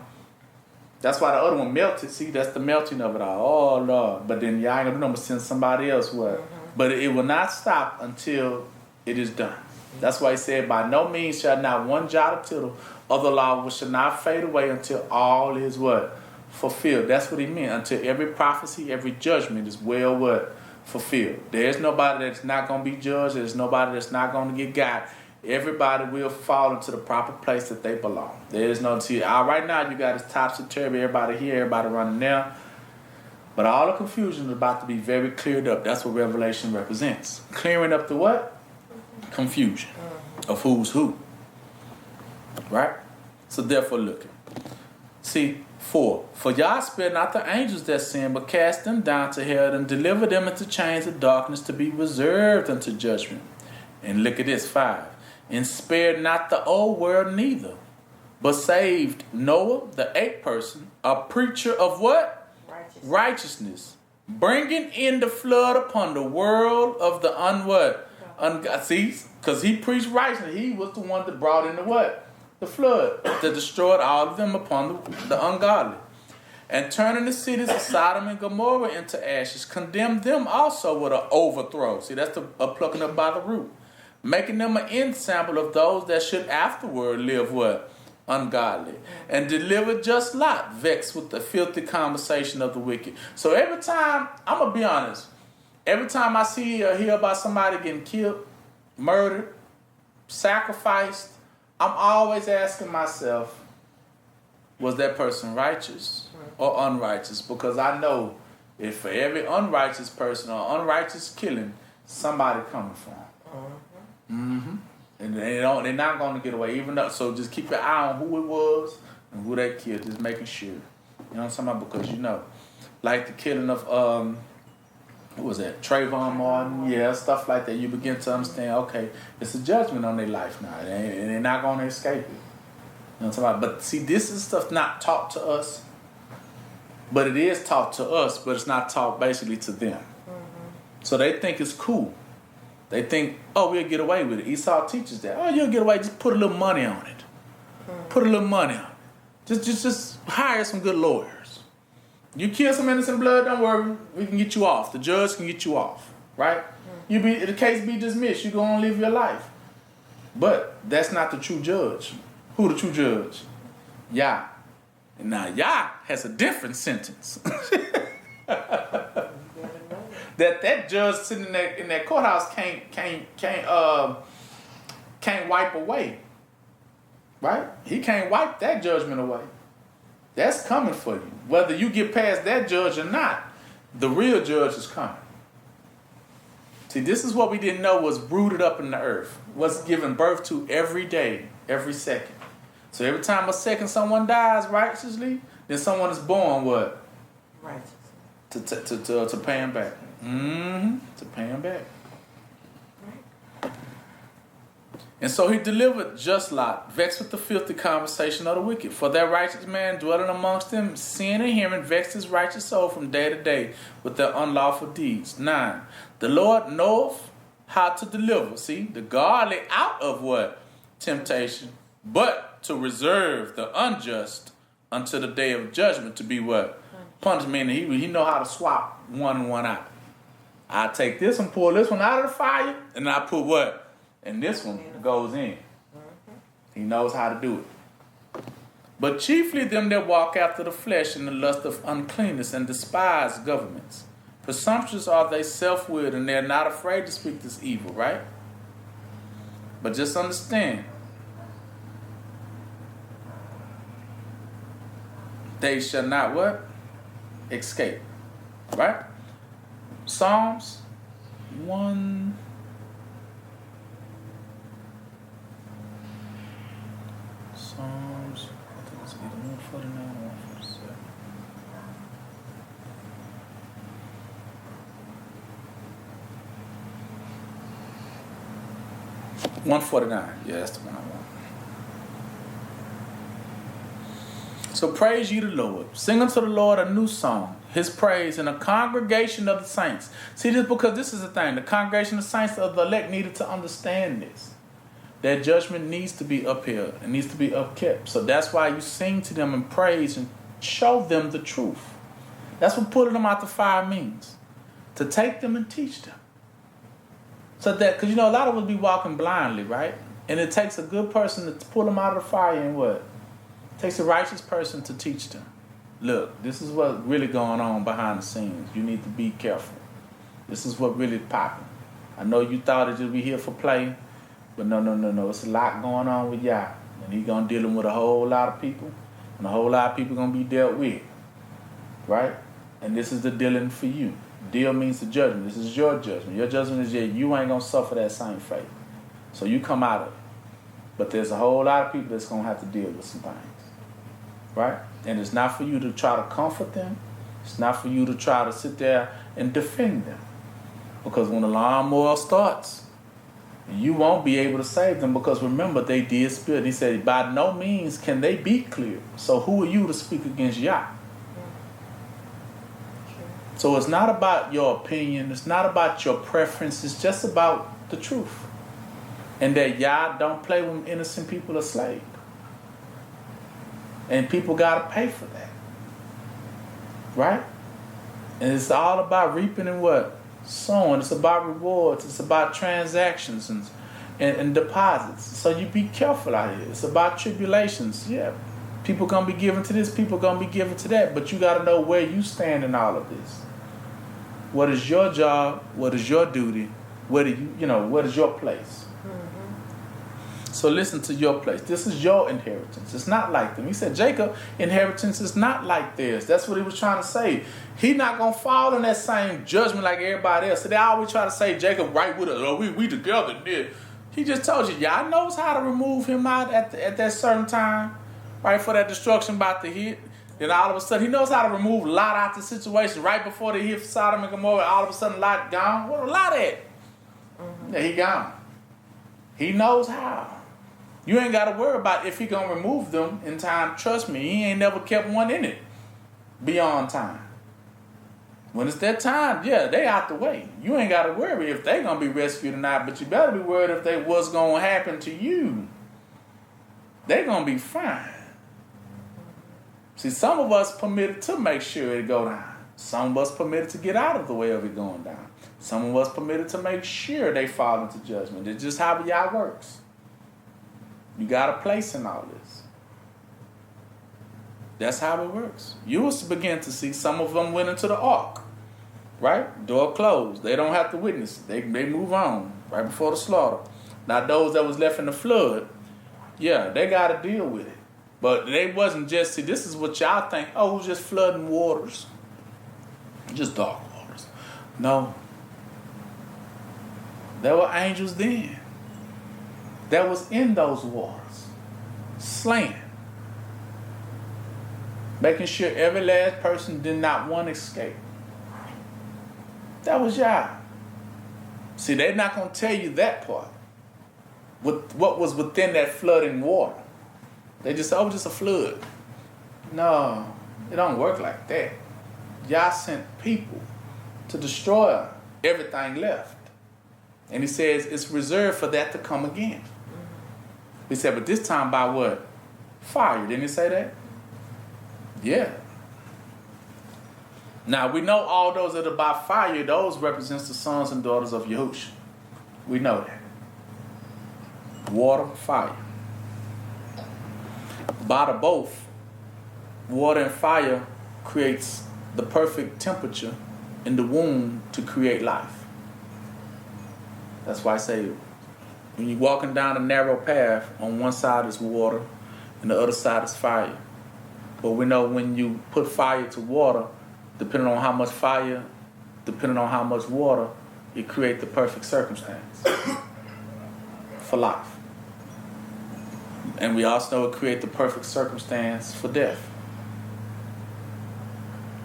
that's why the other one melted. See, that's the melting of it all. Oh, Lord. But then y'all ain't going to do nothing but send somebody else what? But it will not stop until it is done. That's why he said, by no means shall not one jot or tittle of the law which shall not fade away until all is what? Fulfilled. That's what he meant. Until every prophecy, every judgment is well what? Fulfilled. There's nobody that's not going to be judged. There's nobody that's not going to get got. Everybody will fall into the proper place that they belong. There is no right now you got this topsy-turvy, everybody here, everybody running there. But all the confusion is about to be very cleared up. That's what Revelation represents. Clearing up the what? Confusion of who's who. Right? So therefore look. See, 4. For Yah spared not the angels that sin, but cast them down to hell and delivered them into chains of darkness to be reserved unto judgment. And look at this, 5. And spared not the old world neither, but saved Noah, the 8th person, a preacher of what? Righteousness. Bringing in the flood upon the world of the unwhat? See, because he preached righteousness. He was the one that brought in the what? The flood that destroyed all of them upon the ungodly. And turning the cities of Sodom and Gomorrah into ashes, condemned them also with an overthrow. See, that's a plucking up by the root. Making them an ensample of those that should afterward live what? Ungodly. And delivered just Lot, vexed with the filthy conversation of the wicked. So every time, I'm going to be honest, every time I see or hear about somebody getting killed, murdered, sacrificed, I'm always asking myself, was that person righteous or unrighteous? Because I know if for every unrighteous person or unrighteous killing, somebody coming for him. And they're not going to get away. Even though, so just keep your eye on who it was and who they killed. Just making sure. You know what I'm talking about? Because you know, like the killing of who was that? Trayvon Martin. Yeah, stuff like that. You begin to understand. Okay, it's a judgment on their life now, and they're not going to escape it. You know what I'm talking about? But see, this is stuff not taught to us. But it is taught to us, but it's not taught basically to them. So they think it's cool. They think, oh, we'll get away with it. Esau teaches that. Oh, you'll get away. Just put a little money on it. Put a little money on it. Just hire some good lawyers. You kill some innocent blood, don't worry. We can get you off. The judge can get you off, right? The case be dismissed. You go on and live your life. But that's not the true judge. Who the true judge? Yah. And now Yah has a different sentence. that judge sitting in that courthouse can't wipe away. Right? He can't wipe that judgment away. That's coming for you. Whether you get past that judge or not, the real judge is coming. See, this is what we didn't know was rooted up in the earth, was given birth to every day, every second. So every time a second someone dies righteously, then someone is born what? Righteous. To pay him back. To pay him back. And so he delivered just Lot, vexed with the filthy conversation of the wicked. For that righteous man dwelling amongst them, seeing and hearing, vexed his righteous soul from day to day with their unlawful deeds. 9. The Lord knoweth how to deliver, see, the godly out of what? Temptation, but to reserve the unjust until the day of judgment to be what? Punished. Meaning he know how to swap one and one out. I take this and pull this one out of the fire, and I put what? And this one goes in. He knows how to do it. But chiefly them that walk after the flesh in the lust of uncleanness and despise governments. Presumptuous are they, self-willed, and they're not afraid to speak this evil, right? But just understand, they shall not what? Escape. Right? Psalms 1. Psalms, I think it's either 149 or 147. 149. Yeah, that's the one I want. So praise ye the Lord. Sing unto the Lord a new song, his praise in a congregation of the saints. See this, because this is the thing. The congregation of the saints of the elect needed to understand this. That judgment needs to be upheld. It needs to be upkept. So that's why you sing to them and praise and show them the truth. That's what pulling them out the fire means. To take them and teach them. So that, because a lot of us be walking blindly, right? And it takes a good person to pull them out of the fire, and what? It takes a righteous person to teach them. Look, this is what's really going on behind the scenes. You need to be careful. This is what really popping. I know you thought it just be here for play, but no. It's a lot going on with Yah. And he's going to deal with a whole lot of people. And a whole lot of people going to be dealt with. Right? And this is the dealing for you. Deal means the judgment. This is your judgment. Your judgment is that you ain't going to suffer that same fate. So you come out of it. But there's a whole lot of people that's going to have to deal with some things. Right? And it's not for you to try to comfort them. It's not for you to try to sit there and defend them. Because when the lawnmower starts, you won't be able to save them, because remember, they did spill. He said, by no means can they be clear. So who are you to speak against Yah? So it's not about your opinion. It's not about your preference. It's just about the truth. And that Yah don't play when innocent people are slaves. And people got to pay for that. Right? And it's all about reaping and what? Sowing. It's about rewards. It's about transactions and deposits. So you be careful out here. It's about tribulations. Yeah. People going to be given to this. People going to be given to that. But you got to know where you stand in all of this. What is your job? What is your duty? What is your place? So listen to your place. This is your inheritance. It's not like them. He said Jacob's inheritance is not like theirs. That's what he was trying to say. He not going to fall in that same judgment like everybody else. So they always try to say Jacob right with us. Oh, we together. He just told you, Yah knows how to remove him out at that certain time, right, for that destruction about to hit. Then all of a sudden, he knows how to remove Lot out the situation right before they hit Sodom and Gomorrah. All of a sudden, Lot gone. What a Lot at? Yeah, he gone. He knows how. You ain't got to worry about if he going to remove them in time. Trust me, he ain't never kept one in it. beyond time. When it's their time, yeah, they out the way. You ain't got to worry if they going to be rescued or not, but you better be worried if they what's going to happen to you. They going to be fine. See, some of us permitted to make sure it go down. Some of us permitted to get out of the way of it going down. Some of us permitted to make sure they fall into judgment. It's just how y'all works. You got a place in all this. That's how it works. You will begin to see some of them went into the ark, right? Door closed. They don't have to witness it. They move on right before the slaughter. Now those that was left in the flood, yeah, they got to deal with it. But they wasn't just, see, this is what y'all think, oh, it was just flooding waters. Just dark waters. No. There were angels then that was in those waters, slain, making sure every last person did not want escape. That was y'all. See, they're not going to tell you that part. What was within that flooding water. They just say, oh, just a flood. No, it don't work like that. Y'all sent people to destroy everything left. And he says it's reserved for that to come again. He said, but this time by what? Fire. Didn't he say that? Yeah. Now we know all those that are by fire, those represents the sons and daughters of Yahushua. We know that. Water, fire. By the both, water and fire creates the perfect temperature in the womb to create life. That's why I say when you're walking down a narrow path, on one side is water and the other side is fire. But we know when you put fire to water, depending on how much fire, depending on how much water, it creates the perfect circumstance for life. And we also know it creates the perfect circumstance for death.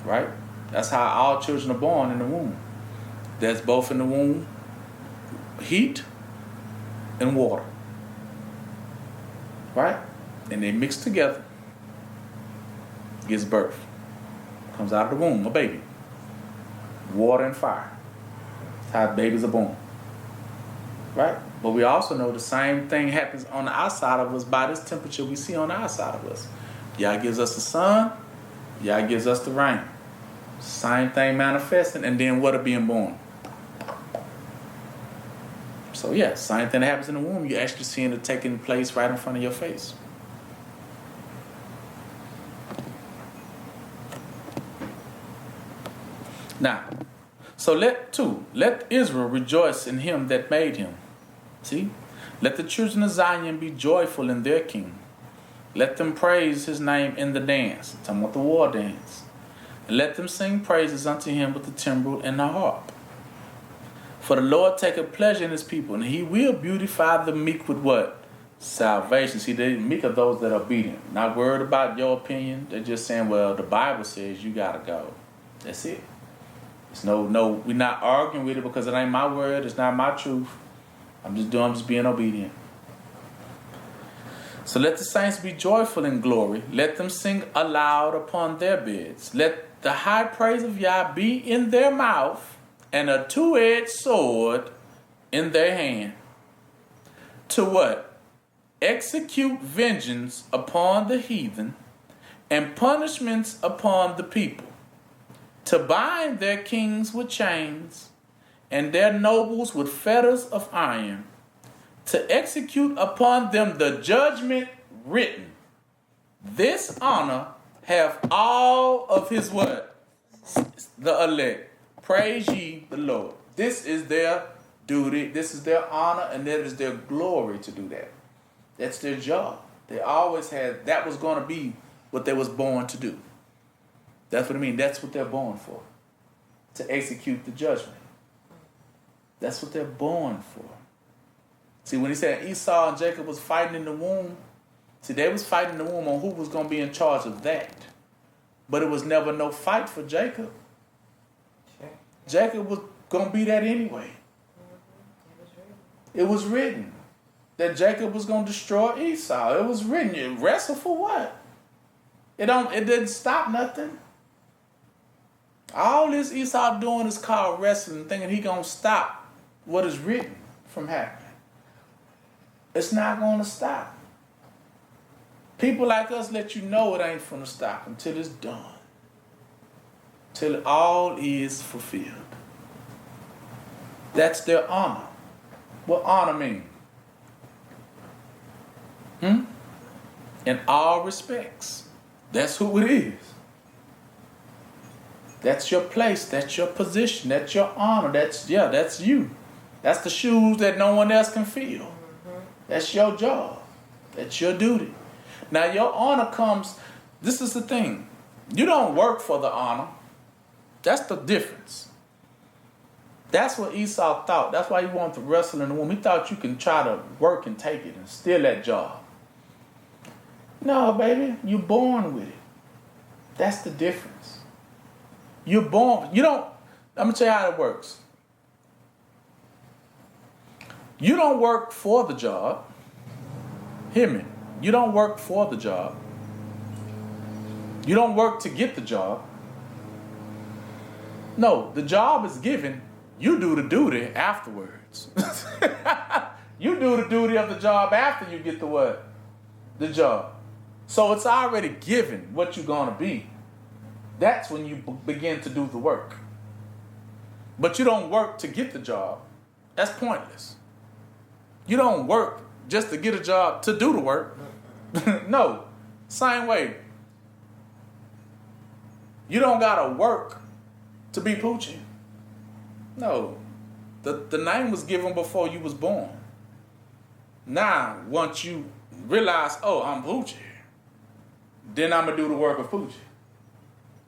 Right? That's how all children are born in the womb. There's both in the womb heat and water. Right? And they mix together. Gives birth. Comes out of the womb, a baby. Water and fire. That's how babies are born. Right? But we also know the same thing happens on the outside of us by this temperature we see on the outside of us. Yah gives us the sun. Yah gives us the rain. Same thing manifesting, and then what are being born. So yeah, same thing that happens in the womb. You're actually seeing it taking place right in front of your face. Now, so let Israel rejoice in him that made him. See? Let the children of Zion be joyful in their king. Let them praise his name in the dance. I'm talking about the war dance. And let them sing praises unto him with the timbrel and the harp. For the Lord taketh pleasure in his people, and he will beautify the meek with what? Salvation. See, the meek are those that are obedient. Not worried about your opinion. They're just saying, well, the Bible says you gotta go. That's it. It's no, we're not arguing with it because it ain't my word, it's not my truth. I'm just being obedient. So let the saints be joyful in glory. Let them sing aloud upon their beds. Let the high praise of Yah be in their mouth, and a two-edged sword in their hand. To what? Execute vengeance upon the heathen, and punishments upon the people. To bind their kings with chains, and their nobles with fetters of iron, to execute upon them the judgment written. This honor have all of his what? The elect. Praise ye the Lord. This is their duty, this is their honor, and that is their glory to do that. That's their job. They always had, that was going to be what they was born to do. That's what I mean. That's what they're born for. To execute the judgment. That's what they're born for. See, when he said Esau and Jacob was fighting in the womb, see, they was fighting in the womb on who was going to be in charge of that. But it was never no fight for Jacob. Sure. Jacob was going to be that anyway. It was written that Jacob was going to destroy Esau. It was written. You wrestle for what? It didn't stop nothing. All this Esau doing is called wrestling, thinking he gonna stop what is written from happening. It's not gonna stop. People like us let you know it ain't gonna stop until it's done. Till all is fulfilled. That's their honor. What honor mean? In all respects. That's who it is. That's your place. That's your position. That's your honor. That's you. That's the shoes that no one else can fill. That's your job. That's your duty. Now your honor comes, this is the thing. You don't work for the honor. That's the difference. That's what Esau thought. That's why he wanted to wrestle in the womb. He thought you can try to work and take it and steal that job. No, baby, you're born with it. That's the difference. You're born, you don't, let me tell you how it works. You don't work for the job. Hear me. You don't work for the job. You don't work to get the job. No, the job is given. You do the duty afterwards. You do the duty of the job after you get the what? The job. So it's already given what you're going to be. That's when you begin to do the work. But you don't work to get the job. That's pointless. You don't work just to get a job to do the work. No. Same way. You don't got to work to be Poochie. No. The name was given before you was born. Now, once you realize, oh, I'm Poochie, then I'm going to do the work of Poochie.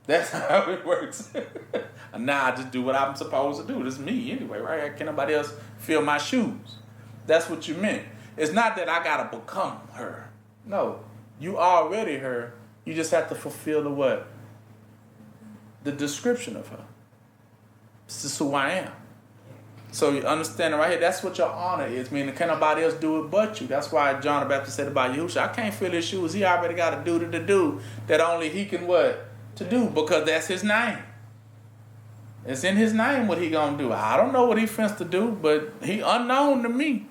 That's how it works. And now I just do what I'm supposed to do. This is me anyway, right? Can't nobody else fill my shoes. That's what you meant. It's not that I got to become her. No. You already her. You just have to fulfill the what? The description of her. This is who I am. So you understand right here, that's what your honor is. Meaning, can nobody else do it but you? That's why John the Baptist said about Yahushua, I can't fill his shoes. He already got a duty to do that only he can what? To do, because that's his name. It's in his name what he gonna do. I don't know what he finna to do, but he unknown to me.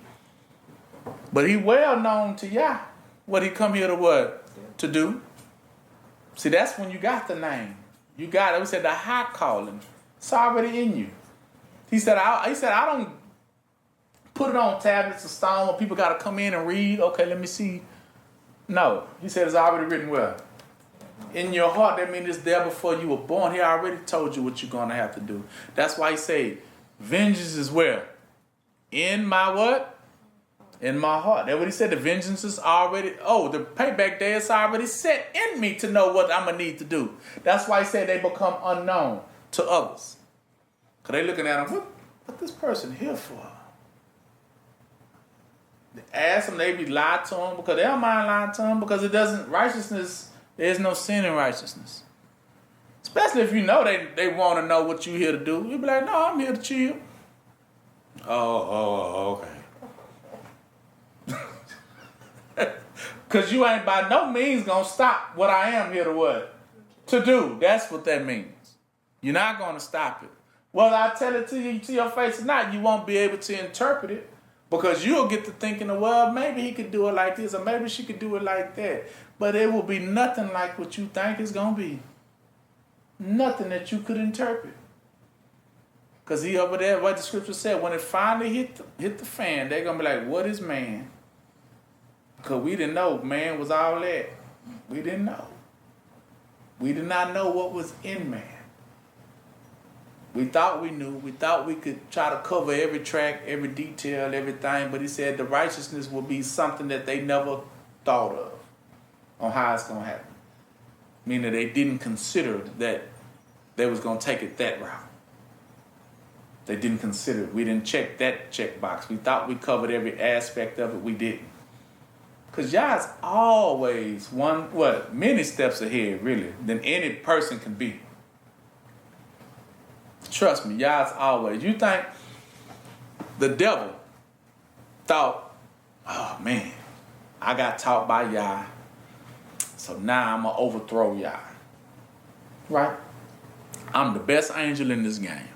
But he well known to Yah. What he come here to what? To do. See, that's when you got the name. You got it. We said the high calling. It's already in you. He said, I don't put it on tablets of stone where people got to come in and read. Okay, let me see. No. He said it's already written where? In your heart. That means it's there before you were born. He already told you what you're going to have to do. That's why he said, vengeance is where? In my what? In my heart. That's what he said. The vengeance is already, the payback day is already set in me to know what I'm going to need to do. That's why he said they become unknown to others. Because they looking at him, what this person here for? They ask them, they be lied to them because they don't mind lying to them because it doesn't, righteousness, there's no sin in righteousness. Especially if you know they want to know what you here to do. You be like, no, I'm here to chill. Oh, okay. Because you ain't by no means going to stop what I am here to what? To do. That's what that means. You're not going to stop it. Whether I tell it to you to your face or not, you won't be able to interpret it because you'll get to thinking, well, maybe he could do it like this or maybe she could do it like that. But it will be nothing like what you think it's going to be. Nothing that you could interpret. Because he over there, what the scripture said, when it finally hit the fan, they're going to be like, what is man? Because we didn't know man was all that. We didn't know. We did not know what was in man. We thought we knew. We thought we could try to cover every track, every detail, everything. But he said the righteousness will be something that they never thought of on how it's going to happen. Meaning they didn't consider that they was going to take it that route. They didn't consider it. We didn't check that checkbox. We thought we covered every aspect of it. We didn't. Because Yah's always many steps ahead, really, than any person can be. Trust me, Yah's always. You think the devil thought, oh man, I got taught by Yah, so now I'm going to overthrow Yah. Right? I'm the best angel in this game.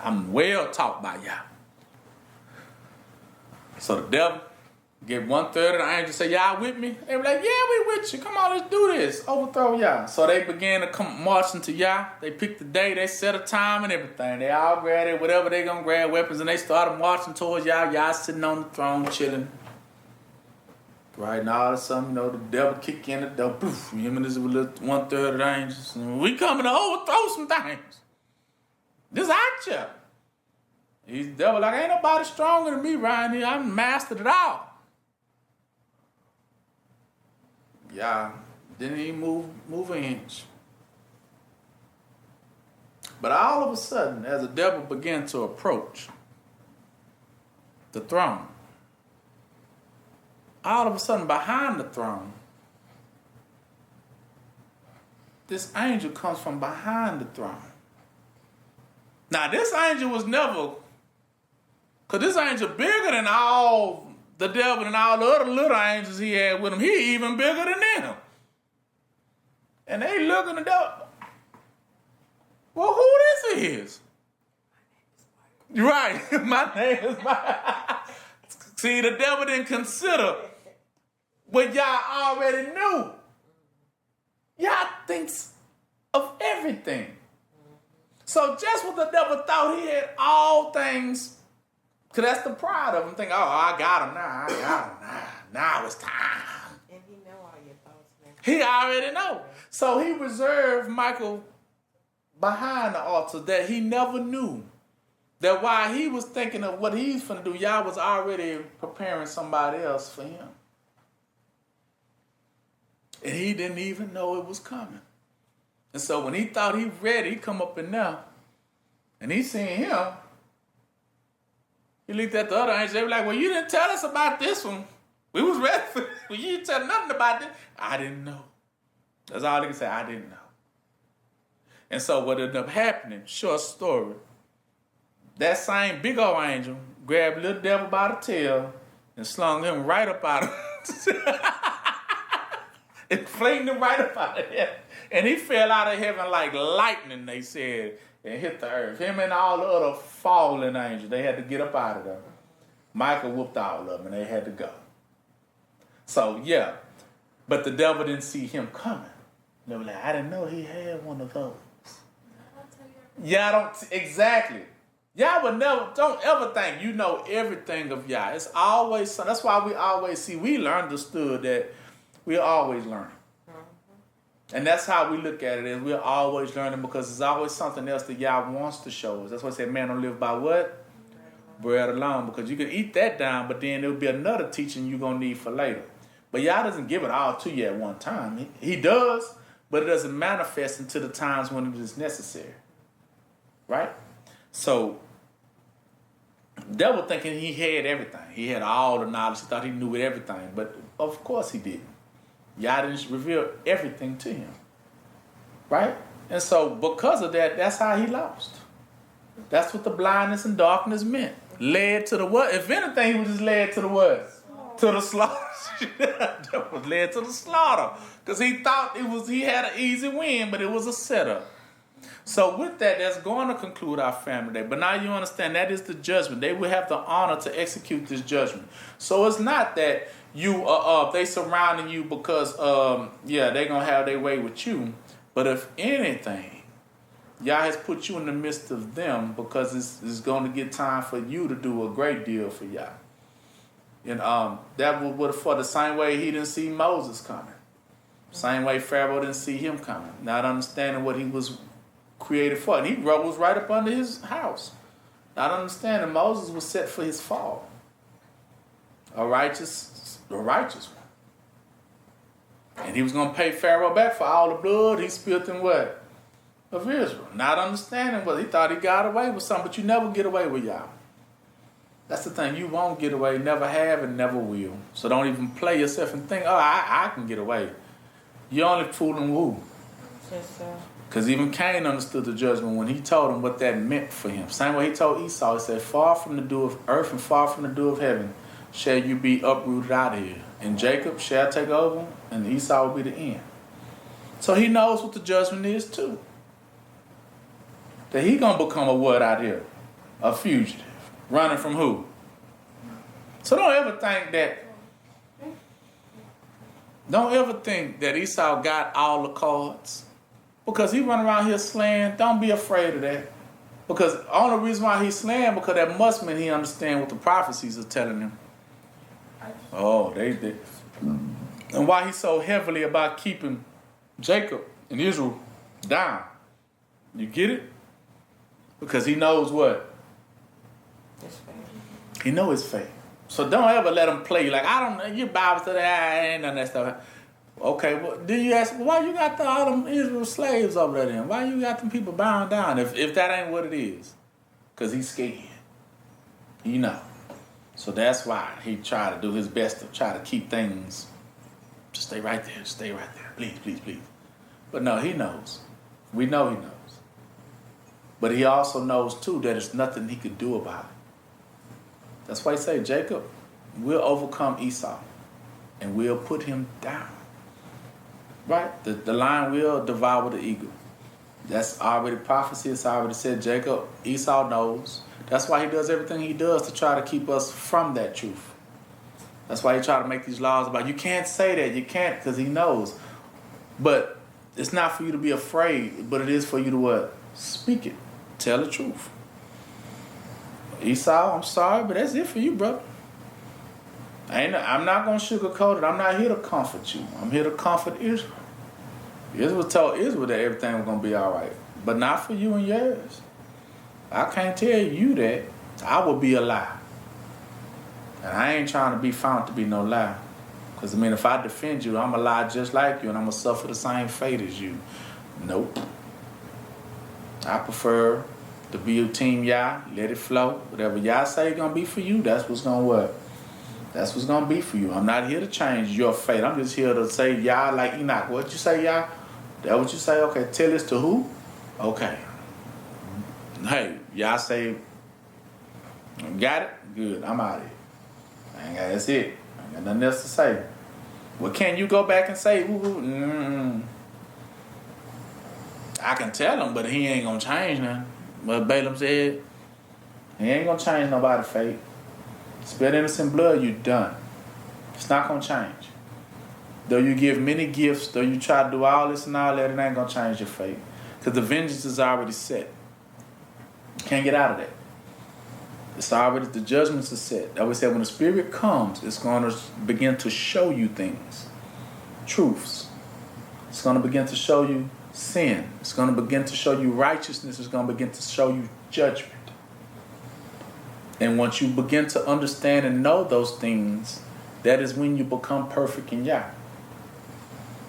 I'm well taught by y'all. So the devil get 1/3 of the angels, say, y'all with me? They were like, yeah, we with you. Come on, let's do this. Overthrow y'all. So they began to come marching to y'all. They picked the day, they set a time and everything. They all grabbed it, whatever they gonna grab, weapons, and they started marching towards y'all. Y'all sitting on the throne, chilling. Right, and all of a sudden, the devil kick in the door. Poof, him and his 1/3 of the angels. We coming to overthrow some things. This out ya. He's the devil like, ain't nobody stronger than me right here. I'm mastered it all. Yeah, didn't even move an inch. But all of a sudden, as the devil began to approach the throne, all of a sudden behind the throne, this angel comes from behind the throne. Now this angel was never, because this angel bigger than all the devil and all the other little angels he had with him. He even bigger than them. And they looking at the devil. Well, who this is? Right, my name is Mike. See, the devil didn't consider what y'all already knew. Y'all thinks of everything. So just what the devil thought he had all things, because that's the pride of him, thinking, oh, I got him now. Now it's time. And he know all your thoughts, man. He already know. So he reserved Michael behind the altar that he never knew. That while he was thinking of what he's finna do, y'all was already preparing somebody else for him. And he didn't even know it was coming. And so when he thought he ready, he come up in there, and he seen him. He looked at the other angels. They were like, well, you didn't tell us about this one. We was ready for this. Well, you didn't tell nothing about this. I didn't know. That's all they can say. I didn't know. And so what ended up happening, short story, that same big old angel grabbed little devil by the tail and slung him right up out of it, flinged him right up out of heaven. And he fell out of heaven like lightning, they said, and hit the earth. Him and all the other fallen angels, they had to get up out of there. Michael whooped all of them, and they had to go. So, yeah, but the devil didn't see him coming. They were like, I didn't know he had one of those. Y'all don't, exactly. Y'all would never, don't ever think you know everything of y'all. It's always, that's why we always see, we understood that we're always learning. And that's how we look at it, is we're always learning, because there's always something else that y'all wants to show us. That's why I say, man, don't live by what? Bread alone. Because you can eat that down, but then there'll be another teaching you're going to need for later. But y'all doesn't give it all to you at one time. He does, but it doesn't manifest until the times when it is necessary. Right? So, the devil thinking he had everything. He had all the knowledge. He thought he knew everything. But of course he didn't. Y'all didn't reveal everything to him. Right? And so because of that, that's how he lost. That's what the blindness and darkness meant. Led to the what? If anything, he was just led to the what? To the slaughter. That was led to the slaughter. Because he thought he had an easy win, but it was a setup. So with that, that's going to conclude our family day. But now you understand that is the judgment. They will have the honor to execute this judgment. So it's not that they surrounding you because they're gonna have their way with you. But if anything, Yah has put you in the midst of them, because it's going to get time for you to do a great deal for Yah. And that would for the same way he didn't see Moses coming, same way Pharaoh didn't see him coming, not understanding what he was created for. And he was right up under his house, not understanding Moses was set for his fall. The righteous one. And he was going to pay Pharaoh back for all the blood he spilled in what? Of Israel. Not understanding what he thought he got away with something, but you never get away with y'all. That's the thing. You won't get away, never have, and never will. So don't even play yourself and think, I can get away. You're only fooling who? Yes, sir. Because even Cain understood the judgment when he told him what that meant for him. Same way he told Esau, he said, far from the dew of earth and far from the dew of heaven shall you be uprooted out of here. And Jacob shall take over, and Esau will be the end. So he knows what the judgment is too. that he gonna become a what out here? A fugitive. Running from who? So don't ever think that Esau got all the cards. Because he run around here slaying, don't be afraid of that. Because the only reason why he's slaying, because that must mean he understand what the prophecies are telling him. Oh, they did. And why he's so heavily about keeping Jacob and Israel down. You get it? Because he knows what? It's fair. He know his fate. So don't ever let him play you like, I don't know, your Bible said I ain't none of that stuff. Okay, well, then you ask, why you got all them Israel slaves over there then? Why you got them people bound down if that ain't what it is? Because he's scared. You know. So that's why he tried to do his best to try to keep things, just stay right there, please, please, please. But no, he knows. We know he knows. But he also knows too that there's nothing he could do about it. That's why he say, Jacob, we'll overcome Esau and we'll put him down. Right? The lion will devour the eagle. That's already prophecy. It's already said. Jacob, Esau knows. That's why he does everything he does to try to keep us from that truth. That's why he try to make these laws about, you can't say that. You can't, because he knows. But it's not for you to be afraid, but it is for you to what? Speak it. Tell the truth. Esau, I'm sorry, but that's it for you, brother. I'm not going to sugarcoat it. I'm not here to comfort you. I'm here to comfort Israel. Israel told Israel that everything was going to be all right, but not for you and yours. I can't tell you that. I will be a lie. And I ain't trying to be found to be no lie. Because, I mean, if I defend you, I'm going to lie just like you, and I'm going to suffer the same fate as you. Nope. I prefer to be a team Yah, let it flow. Whatever Yah say going to be for you, that's what's going to work. That's what's going to be for you. I'm not here to change your fate. I'm just here to say Yah like Enoch. What you say, Yah? That what you say? Okay, tell this to who? Okay. Hey, Yah say, got it? Good, I'm out of here. That's it. I ain't got nothing else to say. Well, can you go back and say, I can tell him, but he ain't going to change nothing. But Balaam said, he ain't going to change nobody's fate. Spill innocent blood, you done. It's not going to change. Though you give many gifts, though you try to do all this and all that, it ain't going to change your fate. Because the vengeance is already set. You can't get out of that. It's already, the judgments are set. I always say when the Spirit comes, it's going to begin to show you things. Truths. It's going to begin to show you sin. It's going to begin to show you righteousness. It's going to begin to show you judgment. And once you begin to understand and know those things, that is when you become perfect in Yah.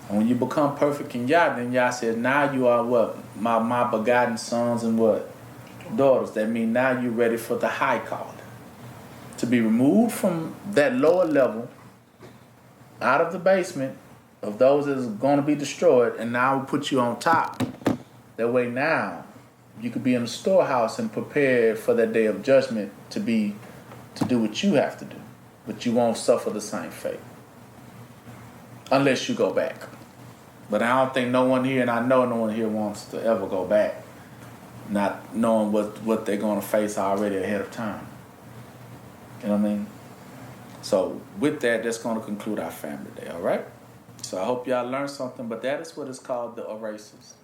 And when you become perfect in Yah, then Yah says, now you are what? My begotten sons and what? Daughters. That means now you're ready for the high calling. To be removed from that lower level, out of the basement of those that is going to be destroyed, and now we put you on top. That way now, you could be in the storehouse and prepared for that day of judgment to do what you have to do. But you won't suffer the same fate. Unless you go back. But I don't think no one here, and I know no one here wants to ever go back, not knowing what they're going to face already ahead of time. You know what I mean? So with that, that's going to conclude our family day, all right? So I hope y'all learned something, but that is what is called the erasers.